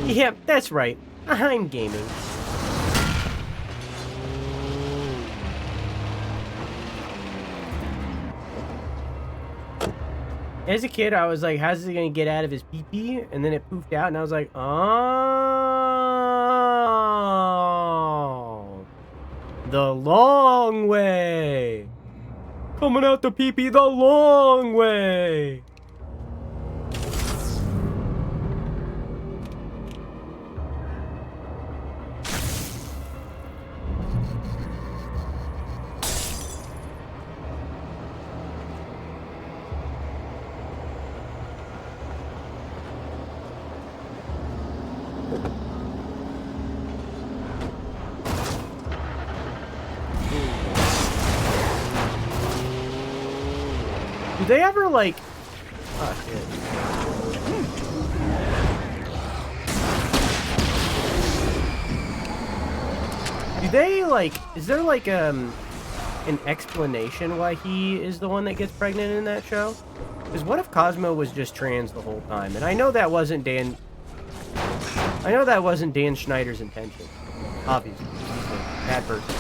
Yeah, that's right. I'm gaming. As a kid, I was like, how's he gonna get out of his pee-pee? And then it poofed out, and I was like, oh, the long way. Coming out the pee-pee the long way. Do they ever, like... Oh, shit. Do they, like... Is there, like, an explanation why he is the one that gets pregnant in that show? Because what if Cosmo was just trans the whole time? And I know that wasn't Dan... I know that wasn't Dan Schneider's intention. Obviously. He's a bad person.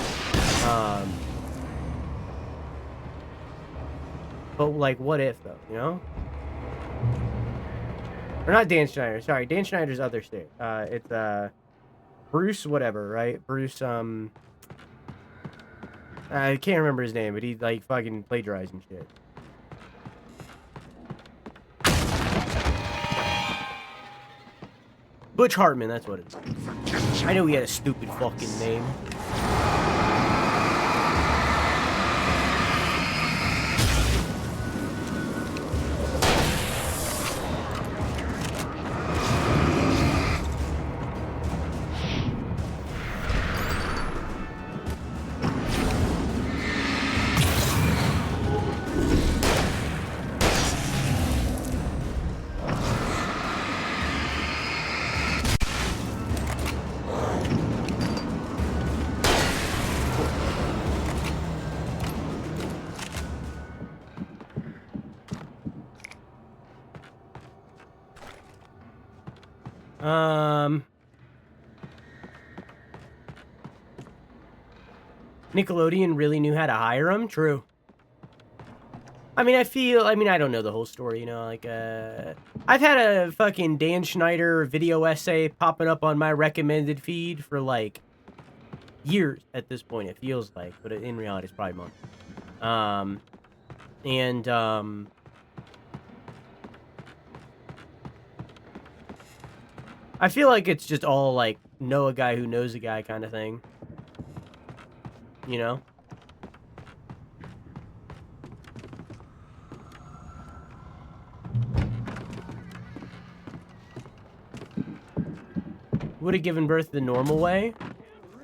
But, like, what if, though, you know? Or not Dan Schneider, sorry. Dan Schneider's other state. It's, Bruce whatever, right? Bruce, I can't remember his name, but he, like, fucking plagiarized and shit. Butch Hartman, that's what it is. I know he had a stupid fucking name. Nickelodeon really knew how to hire him? True. I mean, I don't know the whole story, you know, like, I've had a fucking Dan Schneider video essay popping up on my recommended feed for, like, years at this point, it feels like, but in reality, it's probably months. I feel like it's just all, like, know a guy who knows a guy kind of thing. You know? Would have given birth the normal way,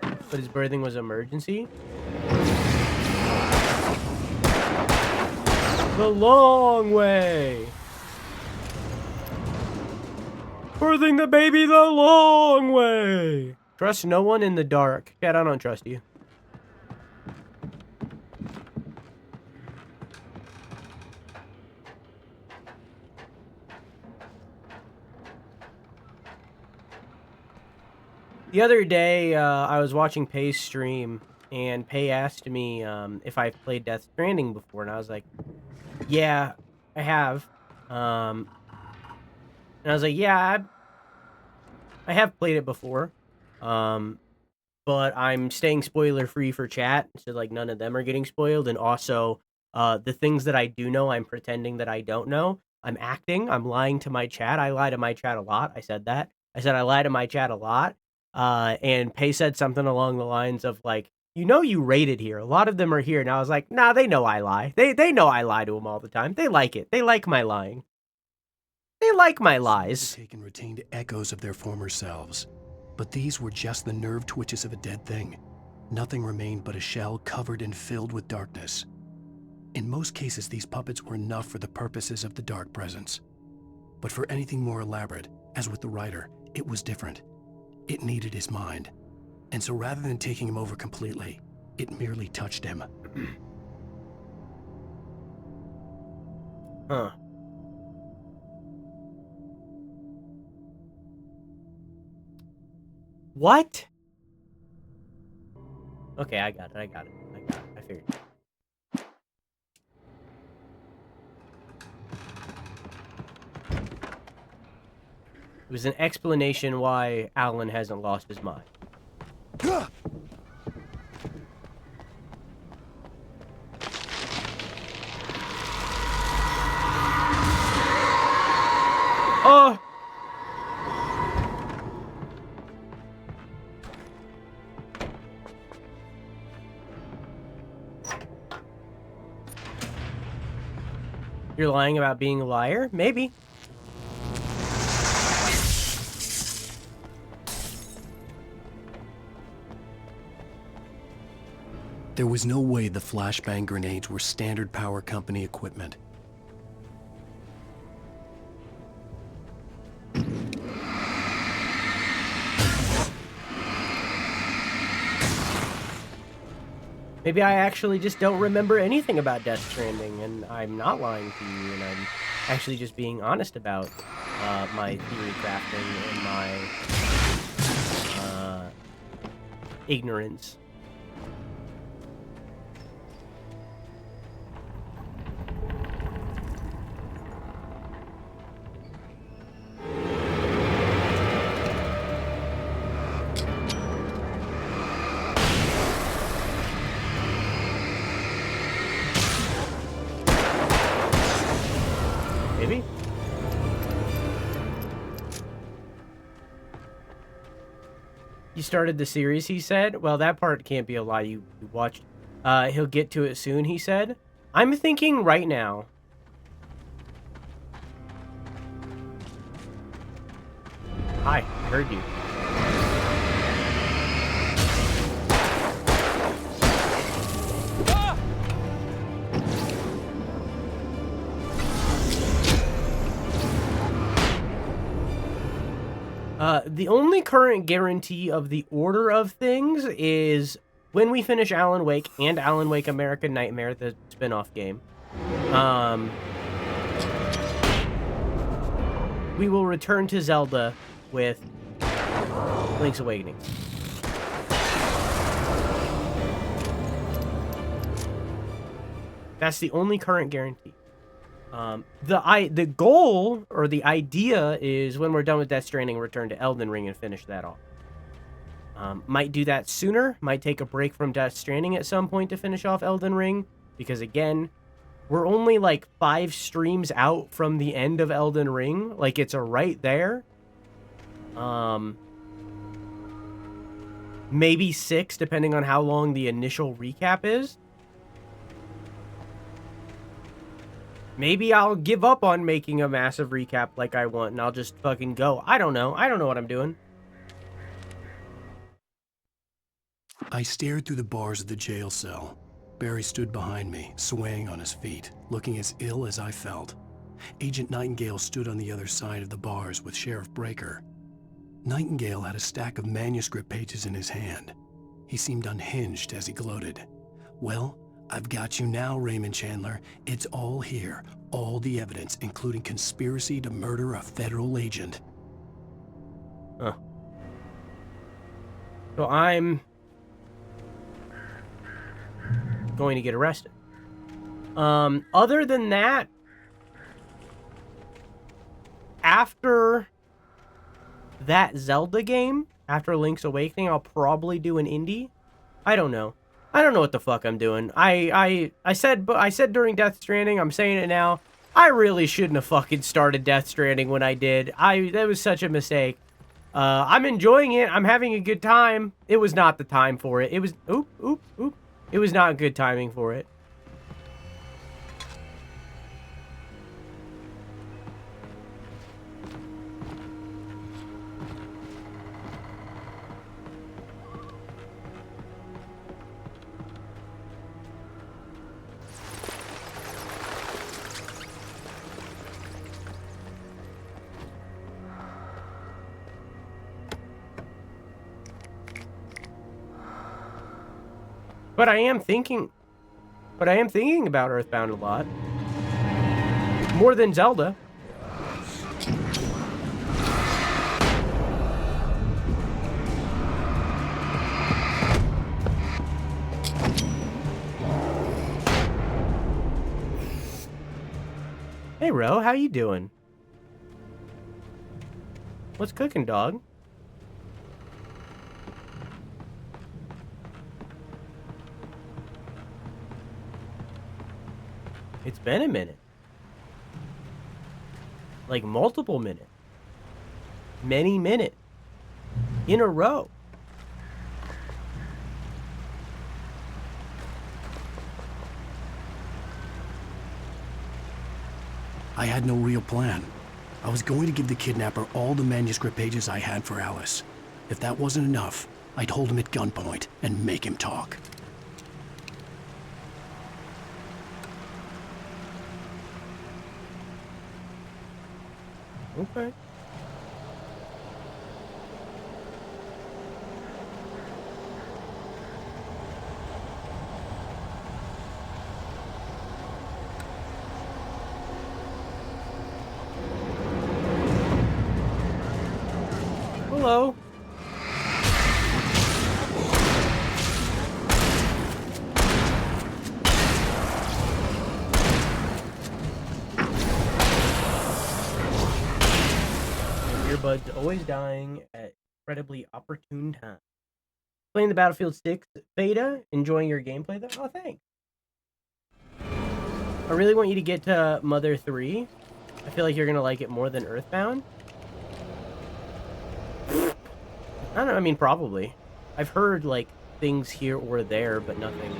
but his birthing was emergency. The long way. Birthing the baby the long way. Trust no one in the dark. Cat, I don't trust you. The other day, I was watching Pay's stream, and Pay asked me if I've played Death Stranding before, and I was like, yeah, I have. And I was like, yeah, I have played it before, but I'm staying spoiler-free for chat, so, like, none of them are getting spoiled, and also, the things that I do know, I'm pretending that I don't know. I'm acting, I'm lying to my chat. I lie to my chat a lot. I said that. I said I lie to my chat a lot. And Pay said something along the lines of, like, you know you rated here. A lot of them are here. And I was like, nah, they know I lie. They know I lie to them all the time. They like it. They like my lying. They like my lies. Taken retained echoes of their former selves. But these were just the nerve twitches of a dead thing. Nothing remained but a shell covered and filled with darkness. In most cases, these puppets were enough for the purposes of the dark presence. But for anything more elaborate, as with the writer, it was different. It needed his mind. And so rather than taking him over completely, it merely touched him. Huh. What? Okay, I got it. I figured it. It was an explanation why Alan hasn't lost his mind. Oh! You're lying about being a liar? Maybe. There was no way the flashbang grenades were standard power company equipment. Maybe I actually just don't remember anything about Death Stranding, and I'm not lying to you, and I'm actually just being honest about my theory crafting and my ignorance. Maybe? You started the series, he said. Well, that part can't be a lie. You watched. He'll get to it soon, he said. I'm thinking right now. Hi, I heard you. The only current guarantee of the order of things is when we finish Alan Wake and Alan Wake American Nightmare, the spin-off game, we will return to Zelda with Link's Awakening. That's the only current guarantee. The goal or the idea is when we're done with Death Stranding, return to Elden Ring and finish that off. Might do that sooner. Might take a break from Death Stranding at some point to finish off Elden Ring, because again, we're only like 5 streams out from the end of Elden Ring. Like, it's right there. Maybe 6, depending on how long the initial recap is. Maybe I'll give up on making a massive recap like I want, and I'll just fucking go. I don't know. I don't know what I'm doing. I stared through the bars of the jail cell. Barry stood behind me, swaying on his feet, looking as ill as I felt. Agent Nightingale stood on the other side of the bars with Sheriff Breaker. Nightingale had a stack of manuscript pages in his hand. He seemed unhinged as he gloated. Well, I've got you now, Raymond Chandler. It's all here. All the evidence, including conspiracy to murder a federal agent. Huh. So I'm going to get arrested. Other than that, after that Zelda game, after Link's Awakening, I'll probably do an indie. I don't know. I don't know what the fuck I'm doing. I said during Death Stranding, I'm saying it now, I really shouldn't have fucking started Death Stranding when I did. That was such a mistake. I'm enjoying it. I'm having a good time. It was not the time for it. It was, oop. It was not good timing for it. But I am thinking about Earthbound a lot. More than Zelda. Hey, Ro, how you doing? What's cooking, dog? It's been a minute. Like multiple minutes. Many minutes. In a row. I had no real plan. I was going to give the kidnapper all the manuscript pages I had for Alice. If that wasn't enough, I'd hold him at gunpoint and make him talk. Okay. Hello. Earbuds always dying at incredibly opportune time. Playing the Battlefield 6 beta, enjoying your gameplay though? Oh, thanks. I really want you to get to Mother 3. I feel like you're gonna like it more than Earthbound. I don't know, I mean, probably. I've heard, like, things here or there, but nothing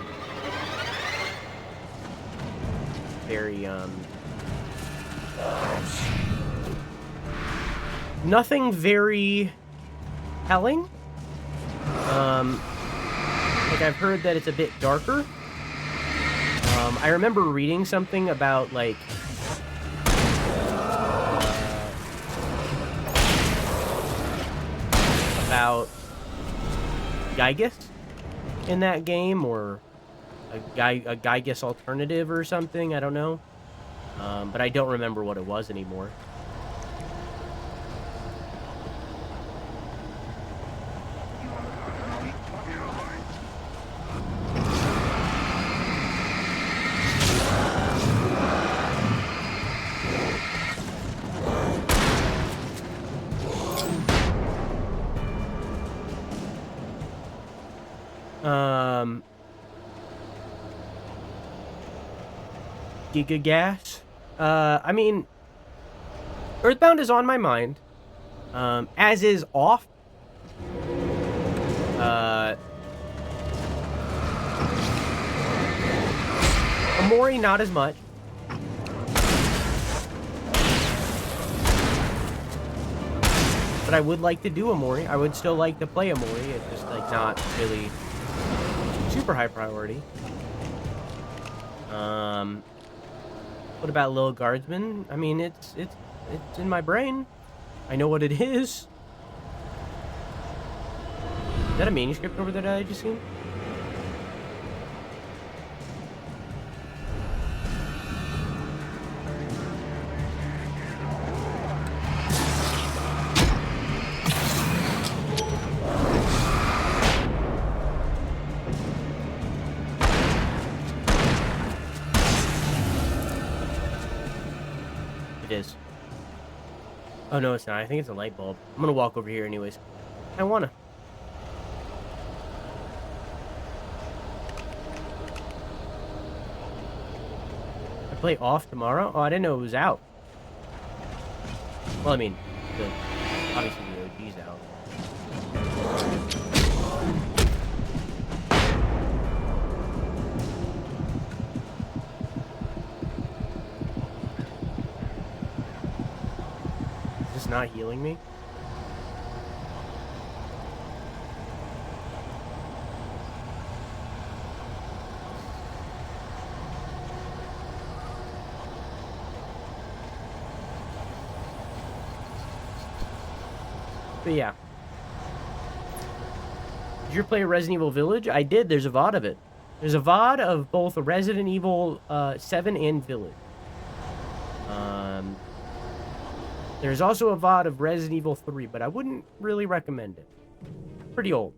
very, nothing very telling. Like, I've heard that it's a bit darker. I remember reading something about, like, about Gygus in that game, or a Gygus alternative or something. I don't know, but I don't remember what it was anymore. Gigagas. I mean, Earthbound is on my mind, as is Off. Amori, not as much. But I would like to do Amori. I would still like to play Amori. It's just, like, not really super high priority. What about Lil Guardsman? I mean, it's in my brain. I know what it is. Is that a manuscript over there that I just seen? It is. Oh, no, it's not. I think it's a light bulb. I'm gonna walk over here anyways. I wanna. I play Off tomorrow? Oh, I didn't know it was out. Well, I mean, obviously the OG's out. Is this not healing me? But yeah. Did you play Resident Evil Village? I did. There's a VOD of it. There's a VOD of both Resident Evil 7 and Village. There's also a VOD of Resident Evil 3, but I wouldn't really recommend it. Pretty old.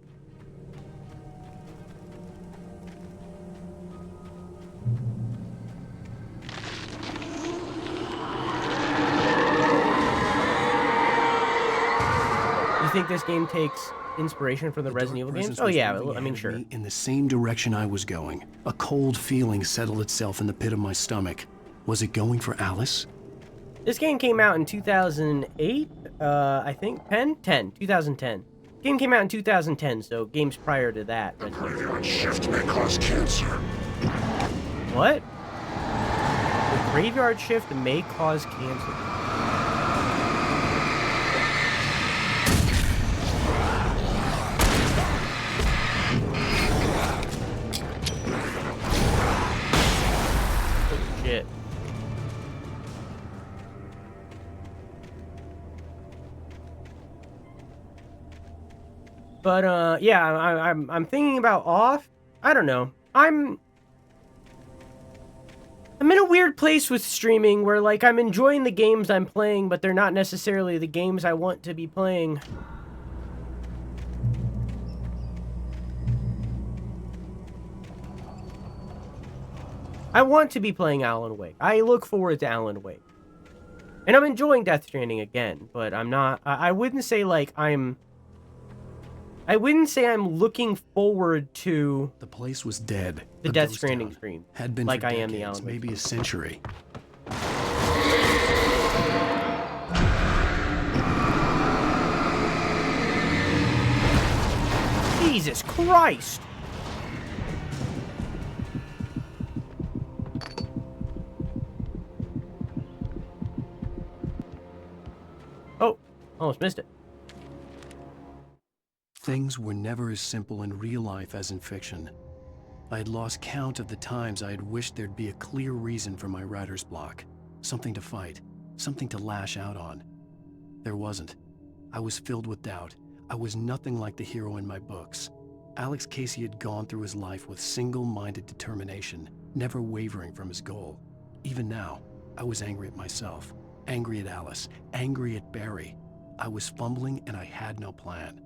You think this game takes inspiration from the Resident Evil games? Oh yeah, I mean sure. In the same direction I was going, a cold feeling settled itself in the pit of my stomach. Was it going for Alice? This game came out in 2008, I think. 2010. Game came out in 2010, so games prior to that. Graveyard shift may cause cancer. What? The graveyard shift may cause cancer. Oh, shit. But yeah, I'm thinking about off. I don't know. I'm in a weird place with streaming where like I'm enjoying the games I'm playing, but they're not necessarily the games I want to be playing. I want to be playing Alan Wake. I look forward to Alan Wake. And I'm enjoying Death Stranding again, but I'm not I wouldn't say like I wouldn't say I'm looking forward to... The place was dead. The Death Stranding stream. Had been like for I decades, am the Alan Wake. maybe a century. Jesus Christ! Oh, almost missed it. Things were never as simple in real life as in fiction. I had lost count of the times I had wished there'd be a clear reason for my writer's block. Something to fight, something to lash out on. There wasn't. I was filled with doubt. I was nothing like the hero in my books. Alex Casey had gone through his life with single-minded determination, never wavering from his goal. Even now, I was angry at myself, angry at Alice, angry at Barry. I was fumbling and I had no plan.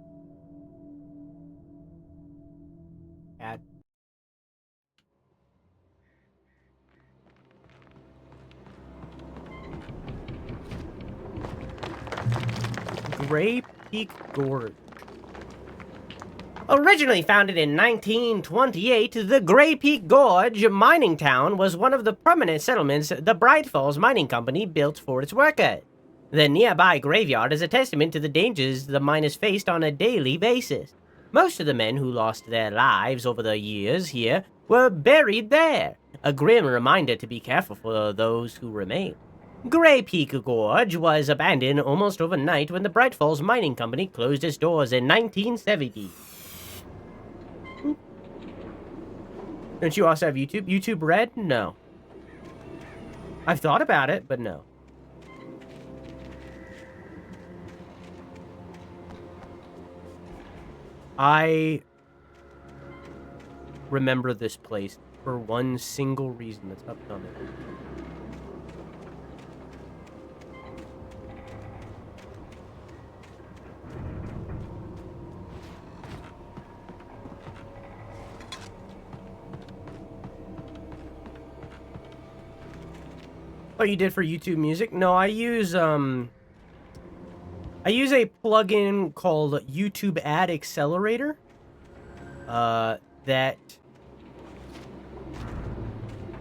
Gray Peak Gorge. Originally founded in 1928, the Gray Peak Gorge mining town was one of the permanent settlements the Bright Falls Mining Company built for its workers. The nearby graveyard is a testament to the dangers the miners faced on a daily basis. Most of the men who lost their lives over the years here were buried there, a grim reminder to be careful for those who remain. Gray Peak Gorge was abandoned almost overnight when the Bright Falls Mining Company closed its doors in 1970. Don't you also have YouTube? YouTube Red? No. I've thought about it, but no. I remember this place for one single reason that's upcoming. Oh, you did for YouTube Music? No, I use a plugin called YouTube Ad Accelerator. That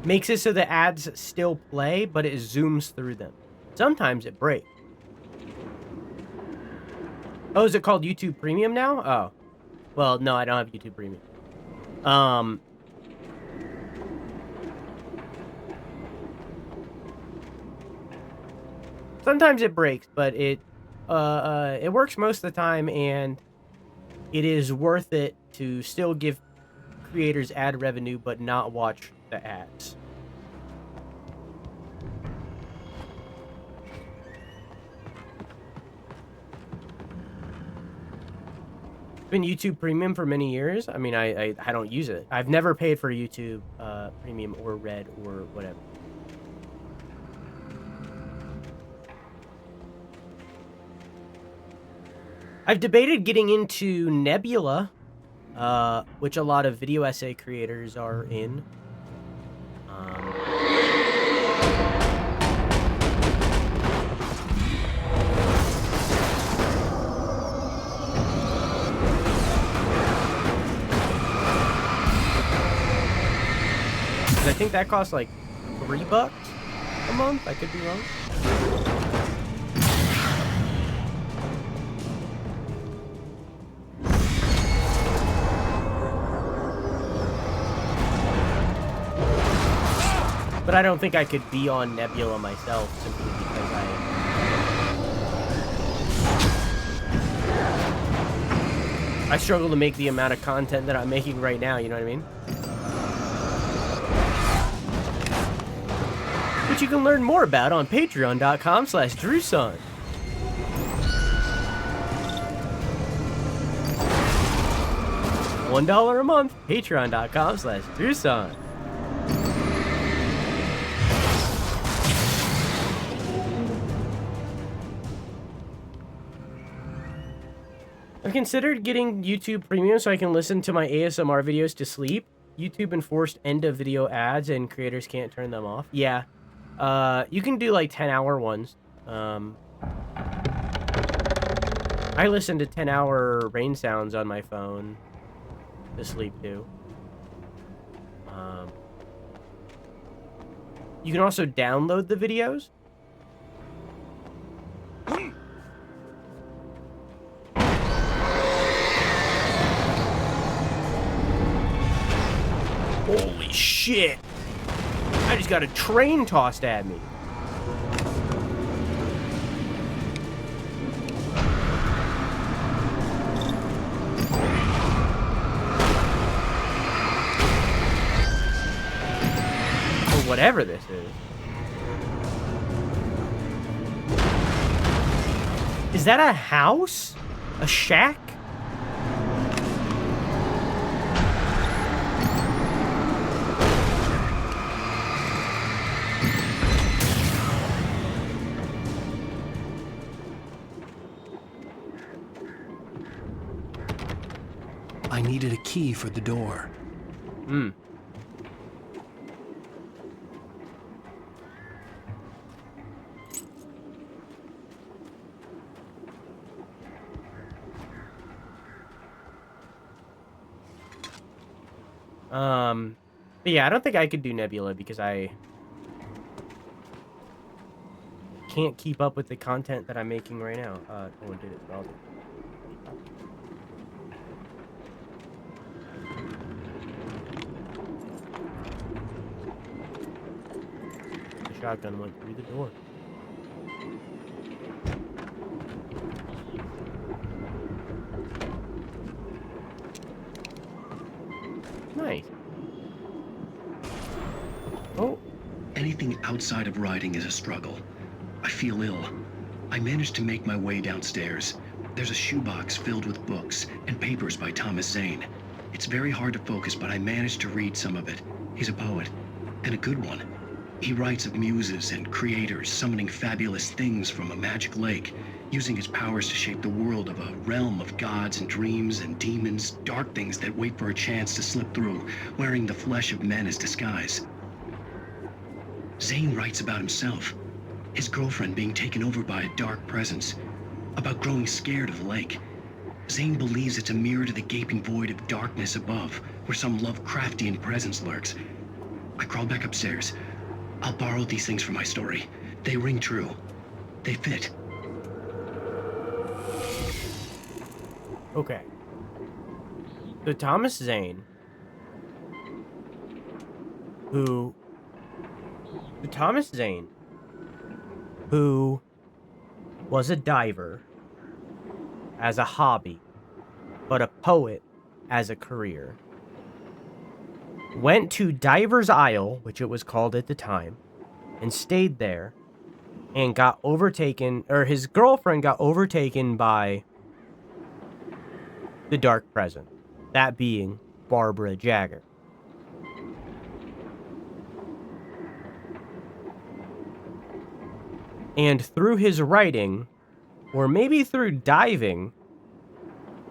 makes it so the ads still play, but it zooms through them. Sometimes it breaks. Oh, is it called YouTube Premium now? Oh. Well, no, I don't have YouTube Premium. Sometimes it breaks, but it works most of the time, and it is worth it to still give creators ad revenue, but not watch the ads. It's been YouTube Premium for many years. I mean, I don't use it. I've never paid for YouTube Premium or Red or whatever. I've debated getting into Nebula, which a lot of video essay creators are in. think that costs like $3 a month. I could be wrong. But I don't think I could be on Nebula myself simply because I struggle to make the amount of content that I'm making right now, you know what I mean? Which you can learn more about on patreon.com/DrewSunn. $1 a month, patreon.com/DrewSunn. I've considered getting YouTube Premium so I can listen to my ASMR videos to sleep. YouTube enforced end of video ads and creators can't turn them off. Yeah. You can do like 10-hour ones. I listen to 10-hour rain sounds on my phone to sleep too. You can also download the videos. Holy shit! I just got a train tossed at me. Or whatever this is. Is that a house? A shack? I needed a key for the door. But yeah, I don't think I could do Nebula because I can't keep up with the content that I'm making right now. No one did it, but I'll do it. The shotgun went through the door. Nice. Oh. Anything outside of riding is a struggle. I feel ill. I managed to make my way downstairs. There's a shoebox filled with books and papers by Thomas Zane. It's very hard to focus, but I managed to read some of it. He's a poet, and a good one. He writes of muses and creators summoning fabulous things from a magic lake, using his powers to shape the world of a realm of gods and dreams and demons, dark things that wait for a chance to slip through, wearing the flesh of men as disguise. Zane writes about himself, his girlfriend being taken over by a dark presence, about growing scared of the lake. Zane believes it's a mirror to the gaping void of darkness above, where some Lovecraftian presence lurks. I crawl back upstairs. I'll borrow these things for my story. They ring true. They fit. Okay. So Thomas Zane, who was a diver as a hobby, but a poet as a career, went to Diver's Isle, which it was called at the time, and stayed there, and got overtaken, or his girlfriend got overtaken by the Dark Presence, that being Barbara Jagger. And through his writing, or maybe through diving,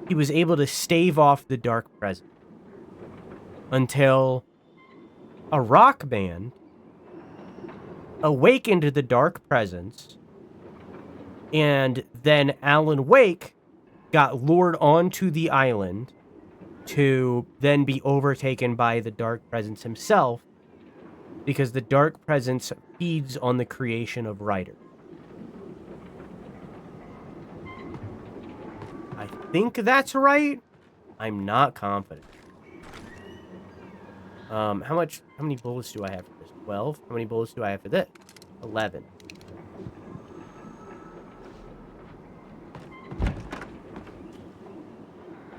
he was able to stave off the Dark Presence. Until a rock band awakened the Dark Presence, and then Alan Wake got lured onto the island to then be overtaken by the Dark Presence himself because the dark presence feeds on the creation of writers. I think that's right. I'm not confident. How many bullets do I have for this? 12? How many bullets do I have for this? 11.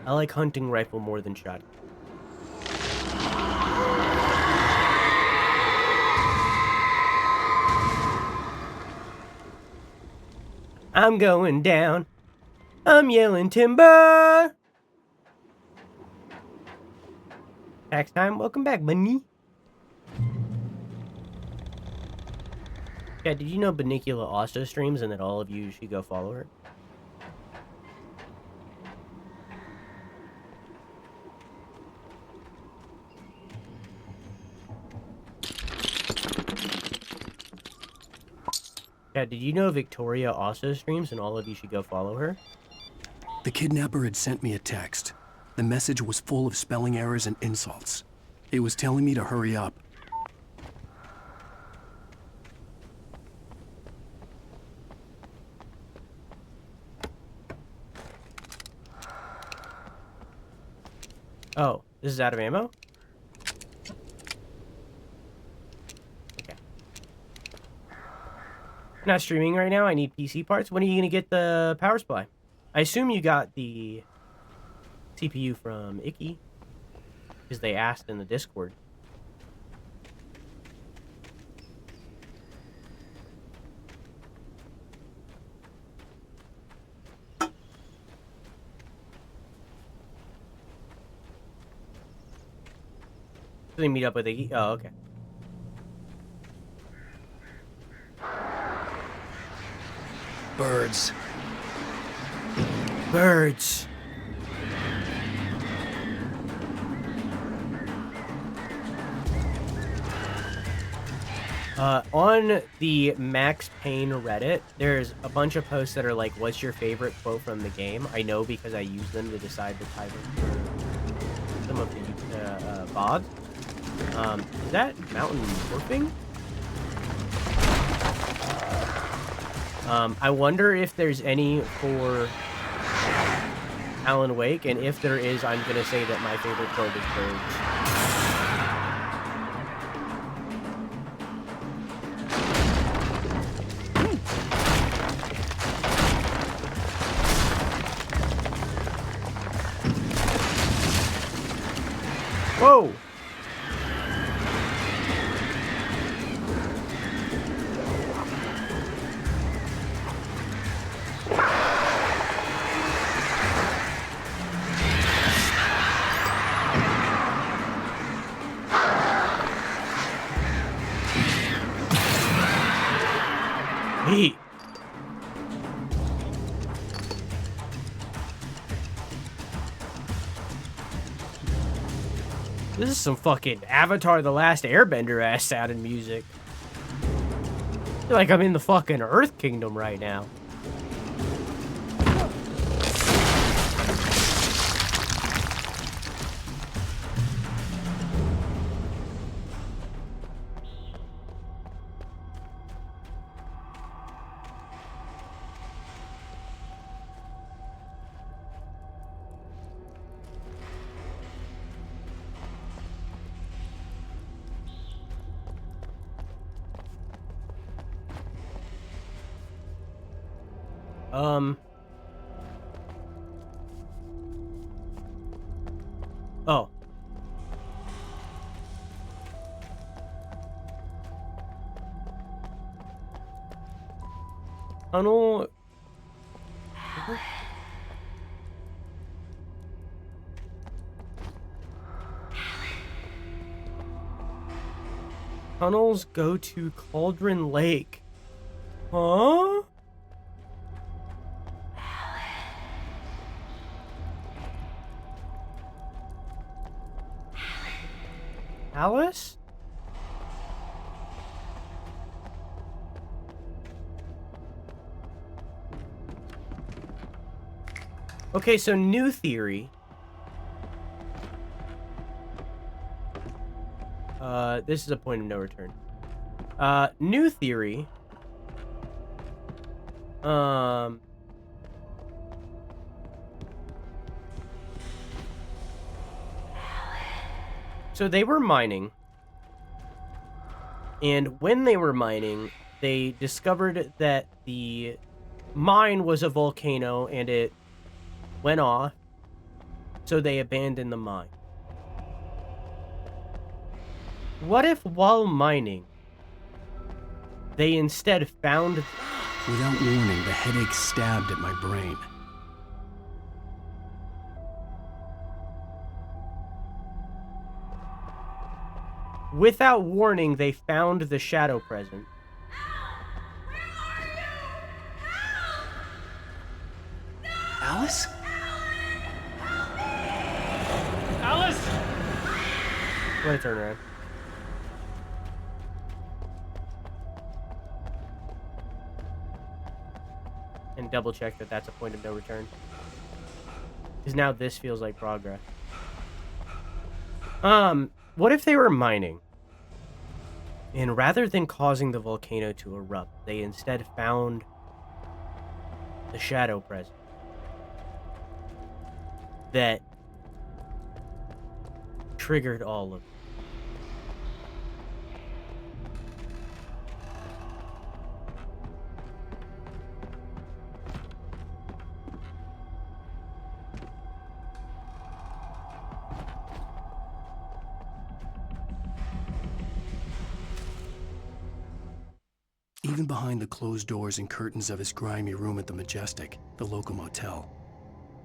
I like hunting rifle more than shotgun. I'm going down. I'm yelling timber. Tax time. Welcome back, bunny. Yeah, did you know Benicula also streams and that all of you should go follow her? Yeah, did you know Victoria also streams and all of you should go follow her? The kidnapper had sent me a text. The message was full of spelling errors and insults. It was telling me to hurry up. Oh, this is out of ammo? Okay. I'm not streaming right now. I need PC parts. When are you going to get the power supply? I assume you got the CPU from Icky, because they asked in the Discord. They meet up with Iggy. Oh, okay. Birds. Birds. On the Max Payne Reddit, there's a bunch of posts that are like, what's your favorite quote from the game? I know because I use them to decide the title for some of the VODs. Is that mountain dwarfing? I wonder if there's any for Alan Wake, and if there is, I'm gonna say that my favorite quote is birds. Whoa! Hey. This is some fucking Avatar The Last Airbender ass sounding music. I feel like I'm in the fucking Earth Kingdom right now. Oh. Tunnel. Tunnels go to Cauldron Lake. Huh? Alice? Okay, so new theory. This is a point of no return. New theory. So they were mining. And when they were mining, they discovered that the mine was a volcano and it went off. So they abandoned the mine. What if while mining, they instead found... Without warning, the headache stabbed at my brain. Without warning, they found the shadow present. Alice? Alice! Let it turn around. And double check that that's a point of no return. Because now this feels like progress. What if they were mining? And rather than causing the volcano to erupt, they instead found the shadow present that triggered all of it. Even behind the closed doors and curtains of his grimy room at the Majestic, the local motel,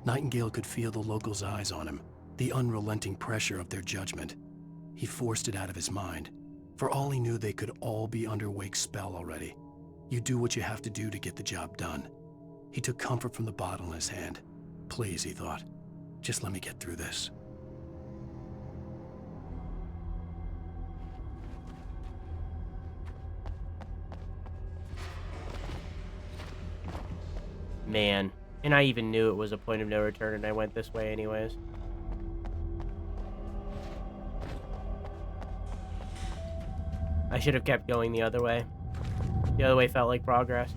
Nightingale could feel the locals' eyes on him, the unrelenting pressure of their judgment. He forced it out of his mind. For all he knew, they could all be under Wake's spell already. You do what you have to do to get the job done. He took comfort from the bottle in his hand. Please, he thought, just let me get through this. Man, and I even knew it was a point of no return and I went this way anyways. I should have kept going the other way. The other way felt like progress.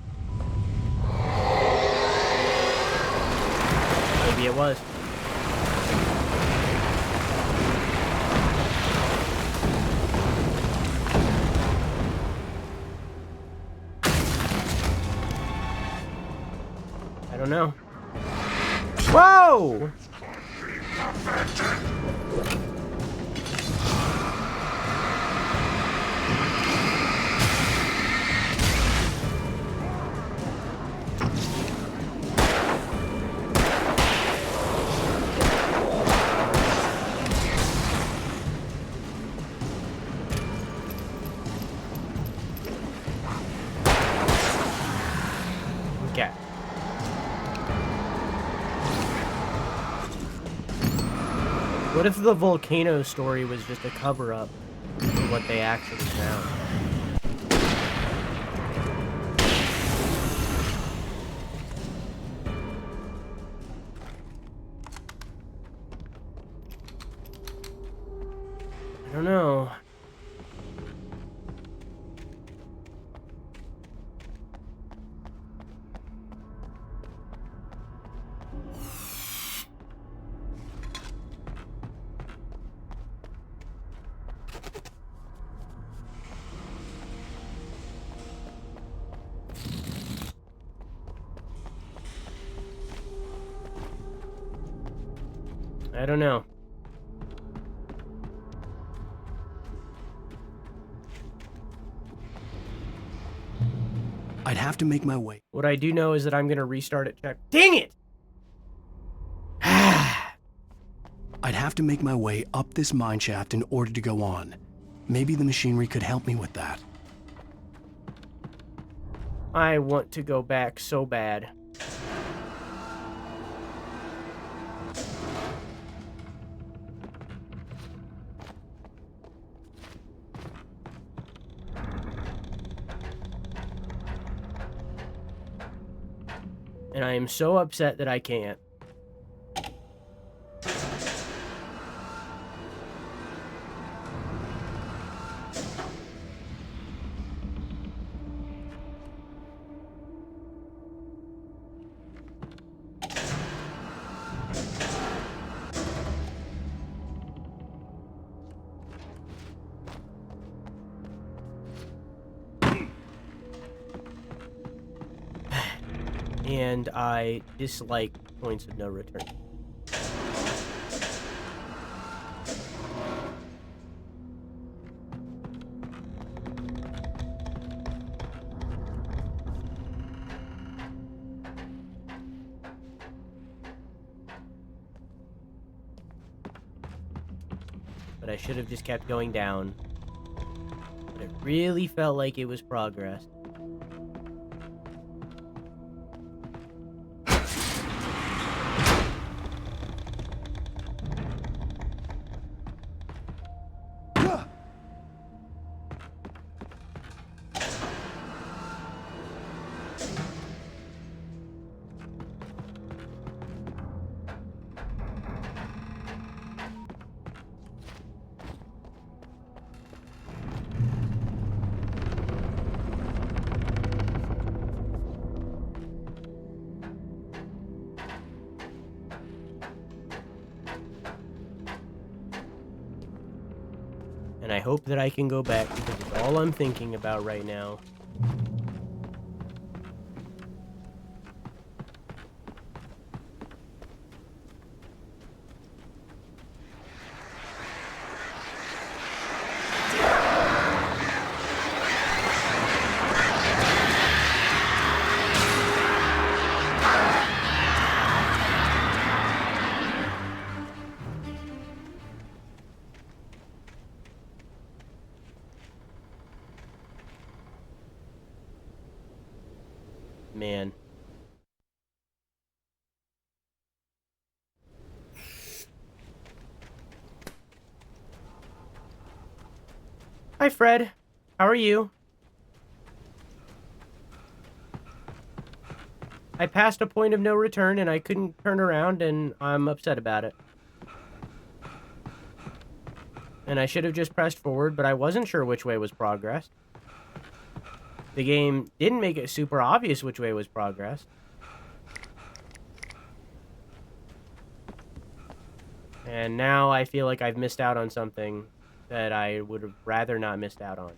Maybe it was. I don't know. Whoa! Okay. What if the volcano story was just a cover-up for what they actually found? I don't know. I don't know. I'd have to make my way. What I do know is that I'm going to restart it. Check. Dang it! I'd have to make my way up this mine shaft in order to go on. Maybe the machinery could help me with that. I want to go back so bad. And I am so upset that I can't. and I dislike points of no return. But I should have just kept going down. But it really felt like it was progress. And I hope that I can go back because it's all I'm thinking about right now. Man. Hi, Fred. How are you? I passed a point of no return and I couldn't turn around and I'm upset about it. And I should have just pressed forward, but I wasn't sure which way was progress. The game didn't make it super obvious which way was progress. And now I feel like I've missed out on something that I would have rather not missed out on.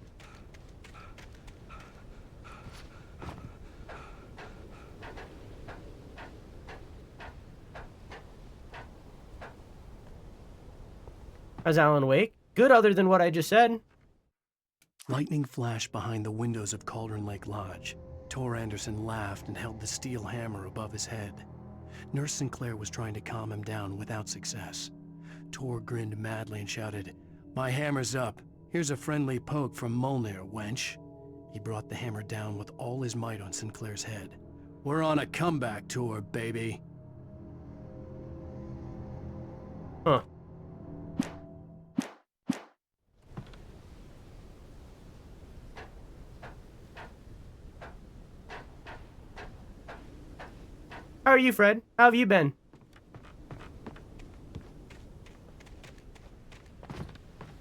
How's Alan Wake? Good, other than what I just said. Lightning flashed behind the windows of Cauldron Lake Lodge. Tor Anderson laughed and held the steel hammer above his head. Nurse Sinclair was trying to calm him down without success. Tor grinned madly and shouted, "My hammer's up. Here's a friendly poke from Molnir, wench." He brought the hammer down with all his might on Sinclair's head. "We're on a comeback tour, baby." Huh. How are you, Fred? How have you been?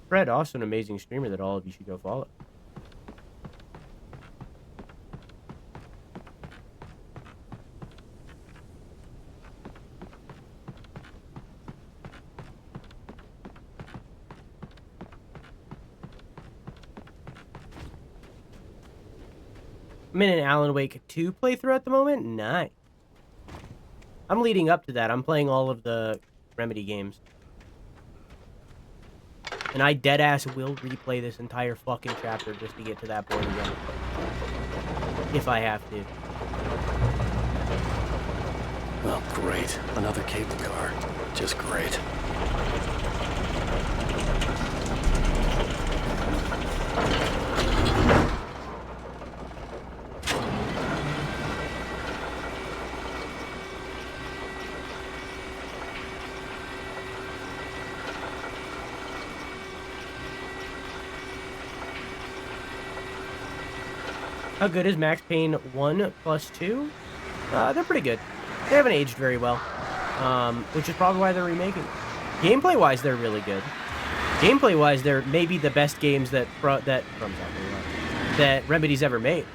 Fred, also an amazing streamer that all of you should go follow. I'm in an Alan Wake 2 playthrough at the moment. Nice. I'm leading up to that. I'm playing all of the Remedy games. And I deadass will replay this entire fucking chapter just to get to that point again. If I have to. Oh, great. Another cable car. Just great. How good is Max Payne 1 plus 2? They're pretty good. They haven't aged very well, which is probably why they're remaking it. Gameplay-wise, they're really good. Gameplay-wise, they're maybe the best games that Remedy's ever made.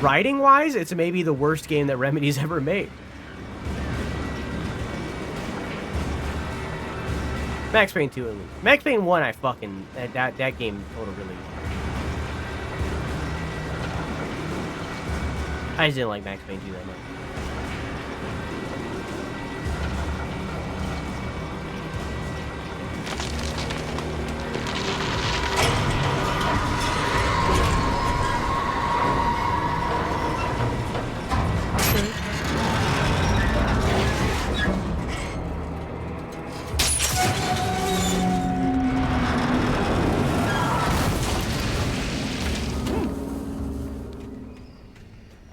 Writing-wise, it's maybe the worst game that Remedy's ever made. Max Payne 2 at least. Max Payne 1, I fucking... That game total really... I just didn't like Max Payne 2 that much.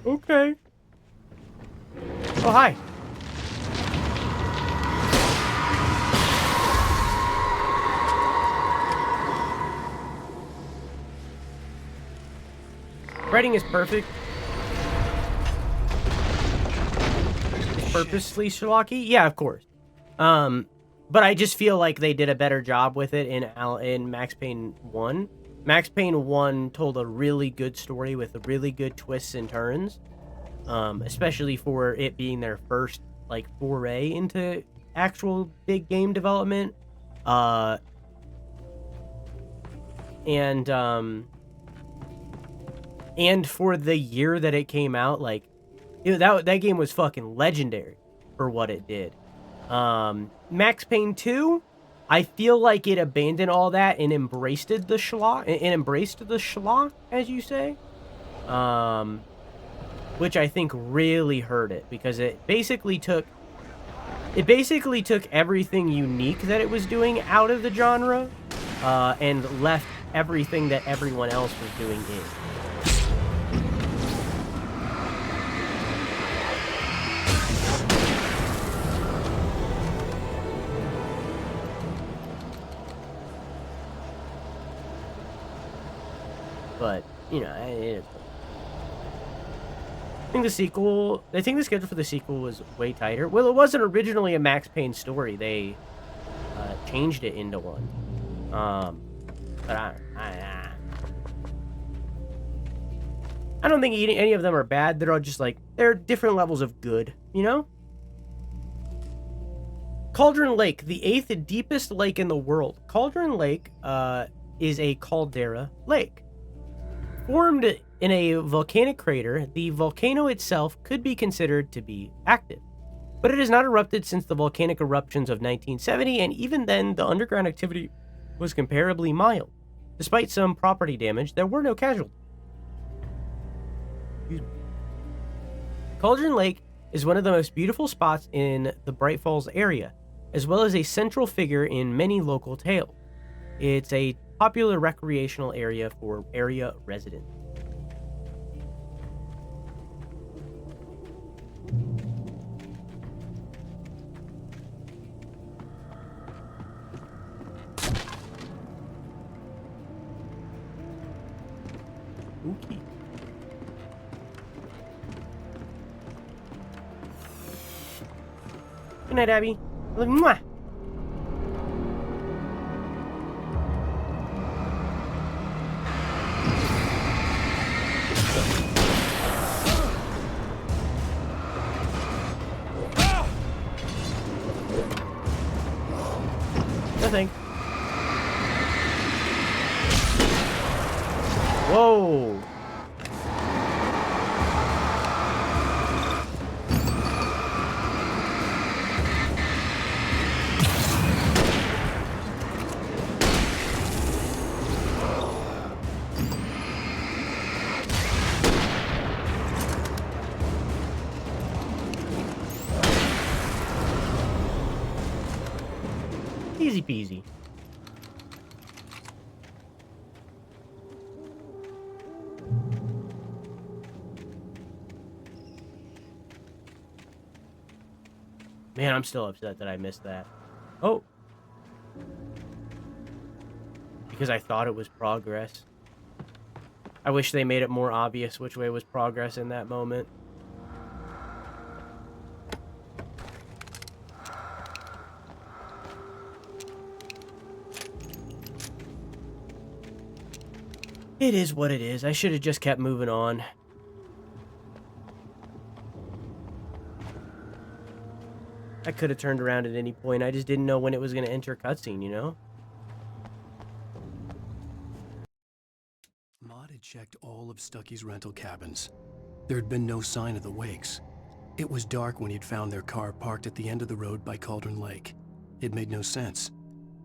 Okay. Oh, hi. Writing is perfect. It's purposely schlocky? Yeah, of course. But I just feel like they did a better job with it in Max Payne 1. Max Payne 1 told a really good story with really good twists and turns. Especially for it being their first, like, foray into actual big game development. And for the year that it came out, like, that game was fucking legendary for what it did. Max Payne 2, I feel like it abandoned all that and embraced the schlock, as you say. Which I think really hurt it, because it basically took everything unique that it was doing out of the genre, and left everything that everyone else was doing in. But, you know, I think the schedule for the sequel was way tighter. Well, it wasn't originally a Max Payne story. They changed it into one. But I don't think any of them are bad. They're all just like, they're different levels of good, you know? Cauldron Lake, the 8th deepest lake in the world. Cauldron Lake is a caldera lake. Formed in a volcanic crater, the volcano itself could be considered to be active. But it has not erupted since the volcanic eruptions of 1970, and even then, the underground activity was comparably mild. Despite some property damage, there were no casualties. Cauldron Lake is one of the most beautiful spots in the Bright Falls area, as well as a central figure in many local tales. It's a popular recreational area for area residents. Okay. Good night, Abby. Mwah. Nothing. Whoa. Easy peasy. Man, I'm still upset that I missed that. Oh. Because I thought it was progress. I wish they made it more obvious which way was progress in that moment. It is what it is. I should have just kept moving on. I could have turned around at any point. I just didn't know when it was going to enter cutscene, you know? Modded checked all of Stucky's rental cabins. There had been no sign of the Wakes. It was dark when he'd found their car parked at the end of the road by Cauldron Lake. It made no sense.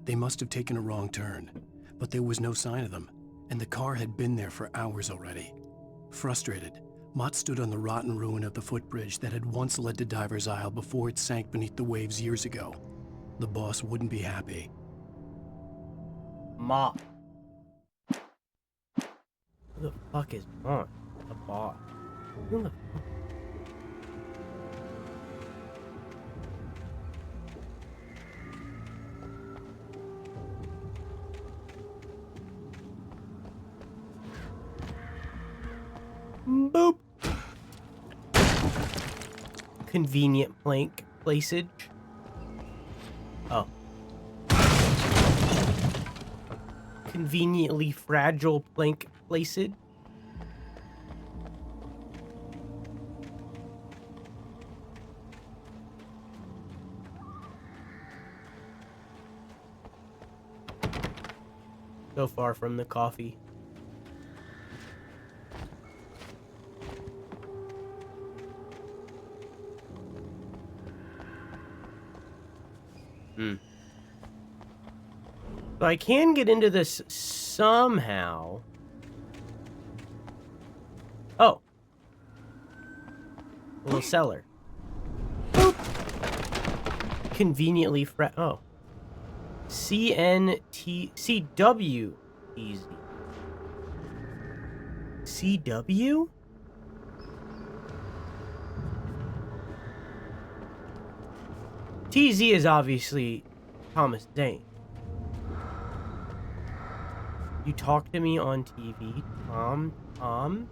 They must have taken a wrong turn, but there was no sign of them, and the car had been there for hours already. Frustrated, Mott stood on the rotten ruin of the footbridge that had once led to Diver's Isle before it sank beneath the waves years ago. The boss wouldn't be happy. Mott. Who the fuck is Mott? The boss. Who the fuck? Boop. Convenient plank placeage. Oh. Conveniently fragile plank placage. So far from the coffee. So I can get into this somehow. Oh. A little cellar. Boop. Conveniently oh. CW easy. CW? TZ is obviously Thomas Zane. You talk to me on TV, Tom. Tom?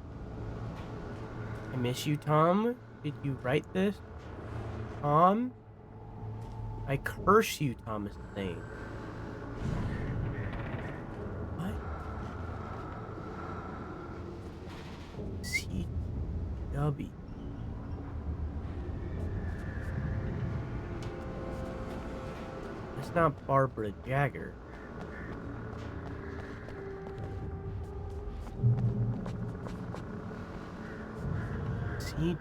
I miss you, Tom. Did you write this? Tom? I curse you, Thomas Zane. What? CW. That's not Barbara Jagger. CW.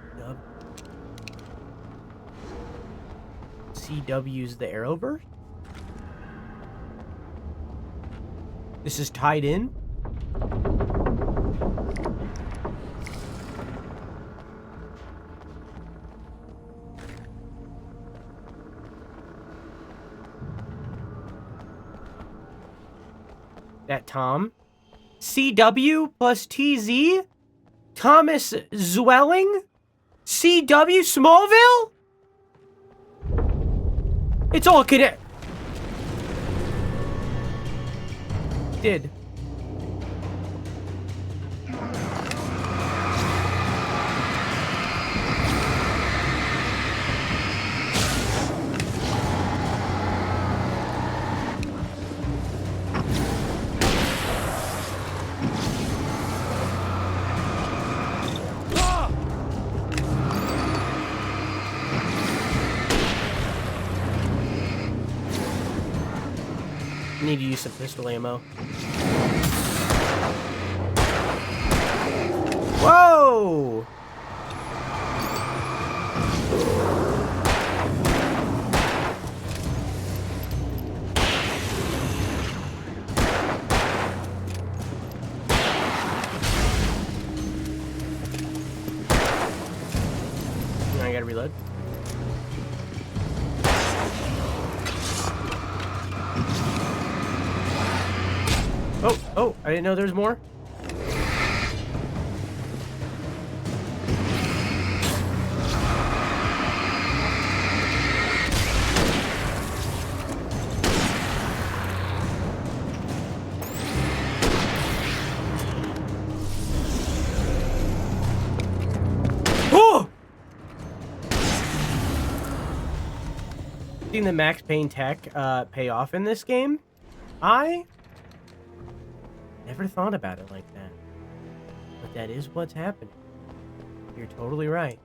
CW's the Arrowverse? This is tied in? That Tom? CW plus TZ? Thomas Zwelling? CW Smallville? It's all connected. Did. Need to use some pistol ammo. Whoa! I gotta reload. Oh, I didn't know there's more. Oh! Seeing the Max Payne tech pay off in this game, I never thought about it like that. But that is what's happening. You're totally right.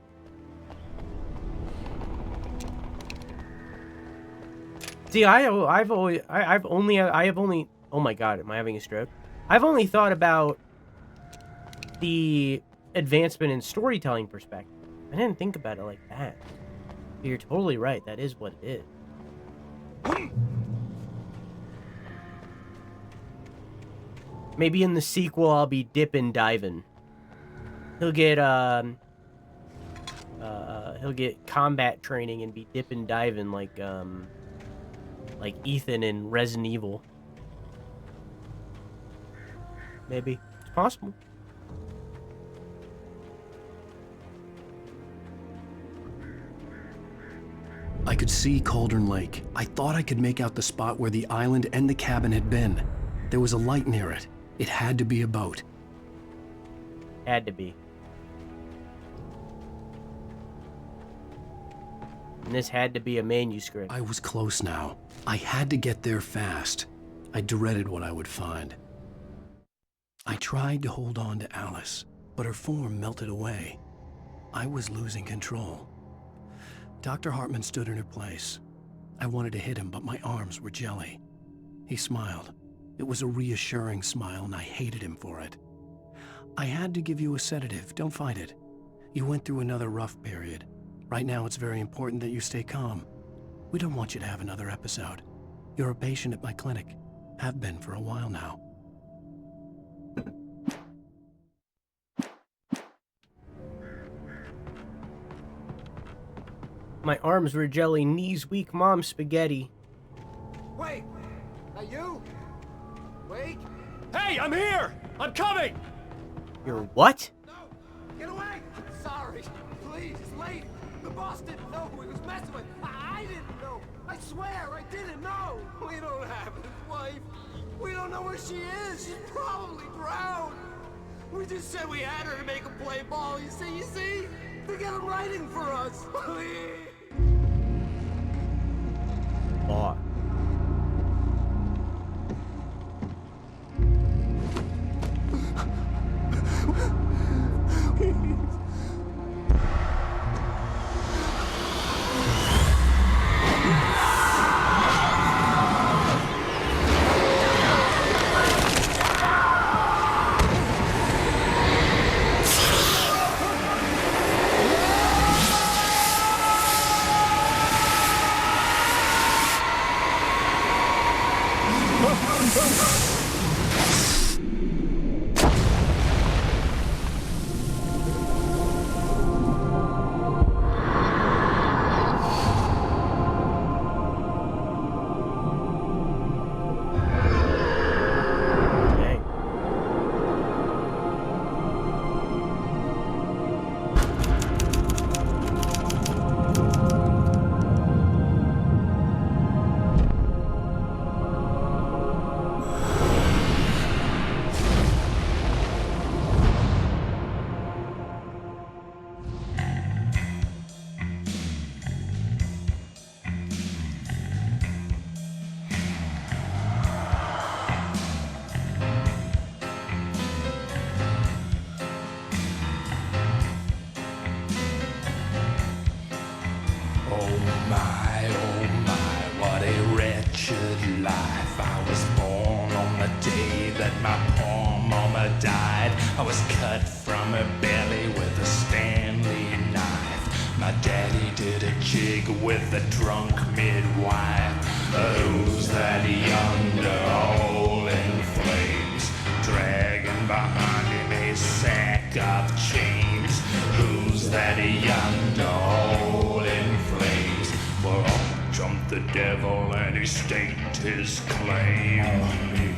See, I've only, oh my god, am I having a stroke? I've only thought about the advancement in storytelling perspective. I didn't think about it like that. But you're totally right. That is what it is. Maybe in the sequel, I'll be dipping diving. He'll get combat training and be dipping diving like Ethan in Resident Evil. Maybe it's possible. I could see Cauldron Lake. I thought I could make out the spot where the island and the cabin had been. There was a light near it. It had to be a boat. Had to be. And this had to be a manuscript. I was close now. I had to get there fast. I dreaded what I would find. I tried to hold on to Alice, but her form melted away. I was losing control. Dr. Hartman stood in her place. I wanted to hit him, but my arms were jelly. He smiled. It was a reassuring smile, and I hated him for it. I had to give you a sedative. Don't fight it. You went through another rough period. Right now, it's very important that you stay calm. We don't want you to have another episode. You're a patient at my clinic. Have been for a while now. My arms were jelly, knees weak, mom spaghetti. Wait! Are you? Wait! Hey, I'm here! I'm coming! You're what? No! Get away! Sorry. Please, it's late. The boss didn't know who he was messing with. I didn't know. I swear, I didn't know. We don't have his wife. We don't know where she is. She's probably drowned. We just said we had her to make him play ball. You see? They got him writing for us. Please. Boss. With the drunk midwife, who's that yonder all in flames, dragging behind him a sack of chains? Who's that yonder all in flames? Well, up jumped the devil and he staked his claim on me.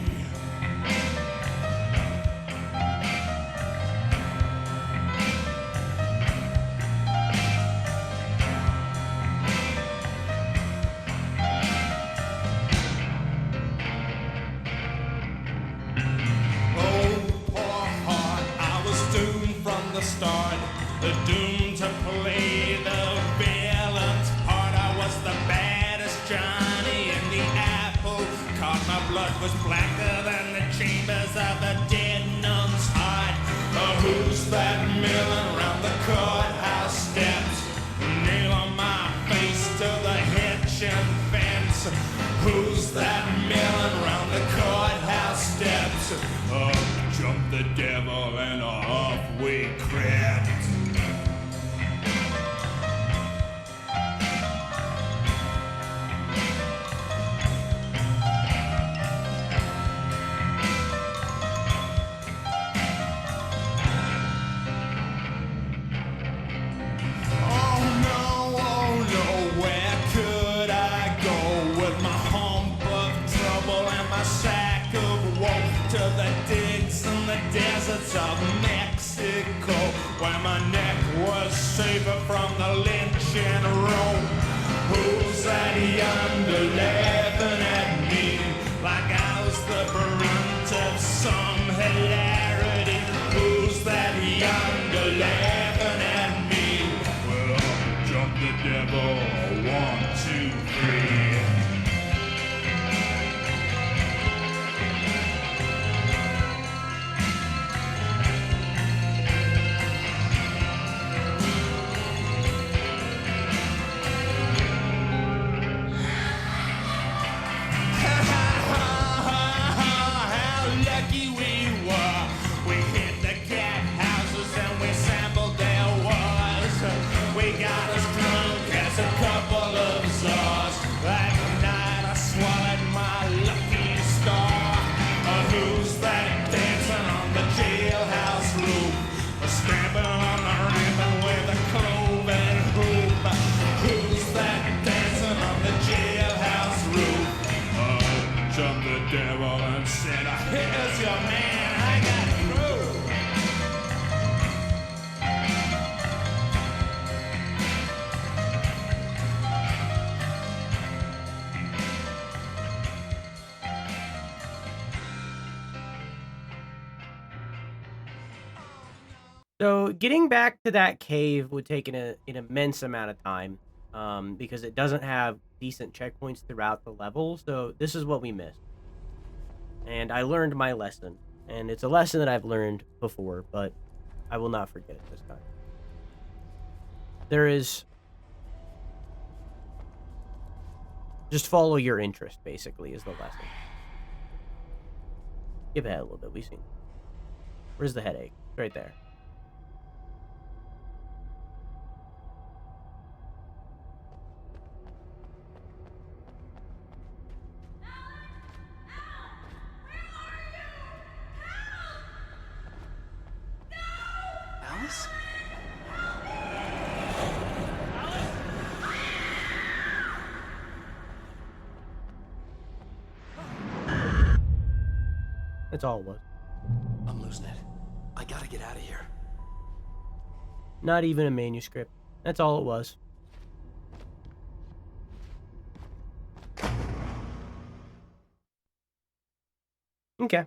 Doomed to play the villain's part. I was the baddest Johnny in the apple cart. My blood was blacker than the chambers of a dead nun's heart. Who's that milling round the courthouse steps? Nail on my face to the hitch and fence. Who's that milling round the courthouse steps? Up jumped the devil and off regret. Oh no, where could I go with my hump of trouble and my sack of woe to the digs and the deserts of Mexico, where my neck was safer from the lynching rope? Who's that yonder laughing at me like I was the brunt of some hilarity? Who's that yonder laughing at me? Well, I'll jump the devil, 1, 2, 3. How lucky we were. We hit the cat houses and we sampled their wars. We got as drunk as a couple of czars. That night I swallowed my lucky star. Who's that dancing on the jailhouse roof? Stamping on the ribbon with a cloven hoop. Who's that dancing on the jailhouse roof? Jumped the devil and said, here's your man, I got through. So getting back to that cave would take an immense amount of time, because it doesn't have decent checkpoints throughout the level. So this is what we missed. And I learned my lesson. And it's a lesson that I've learned before, but I will not forget it this time. There is... Just follow your interest, basically, is the lesson. Give it a little bit. We've seen. Where's the headache? Right there. Alice? That's all it was. I'm losing it. I gotta get out of here. Not even a manuscript. That's all it was. Okay.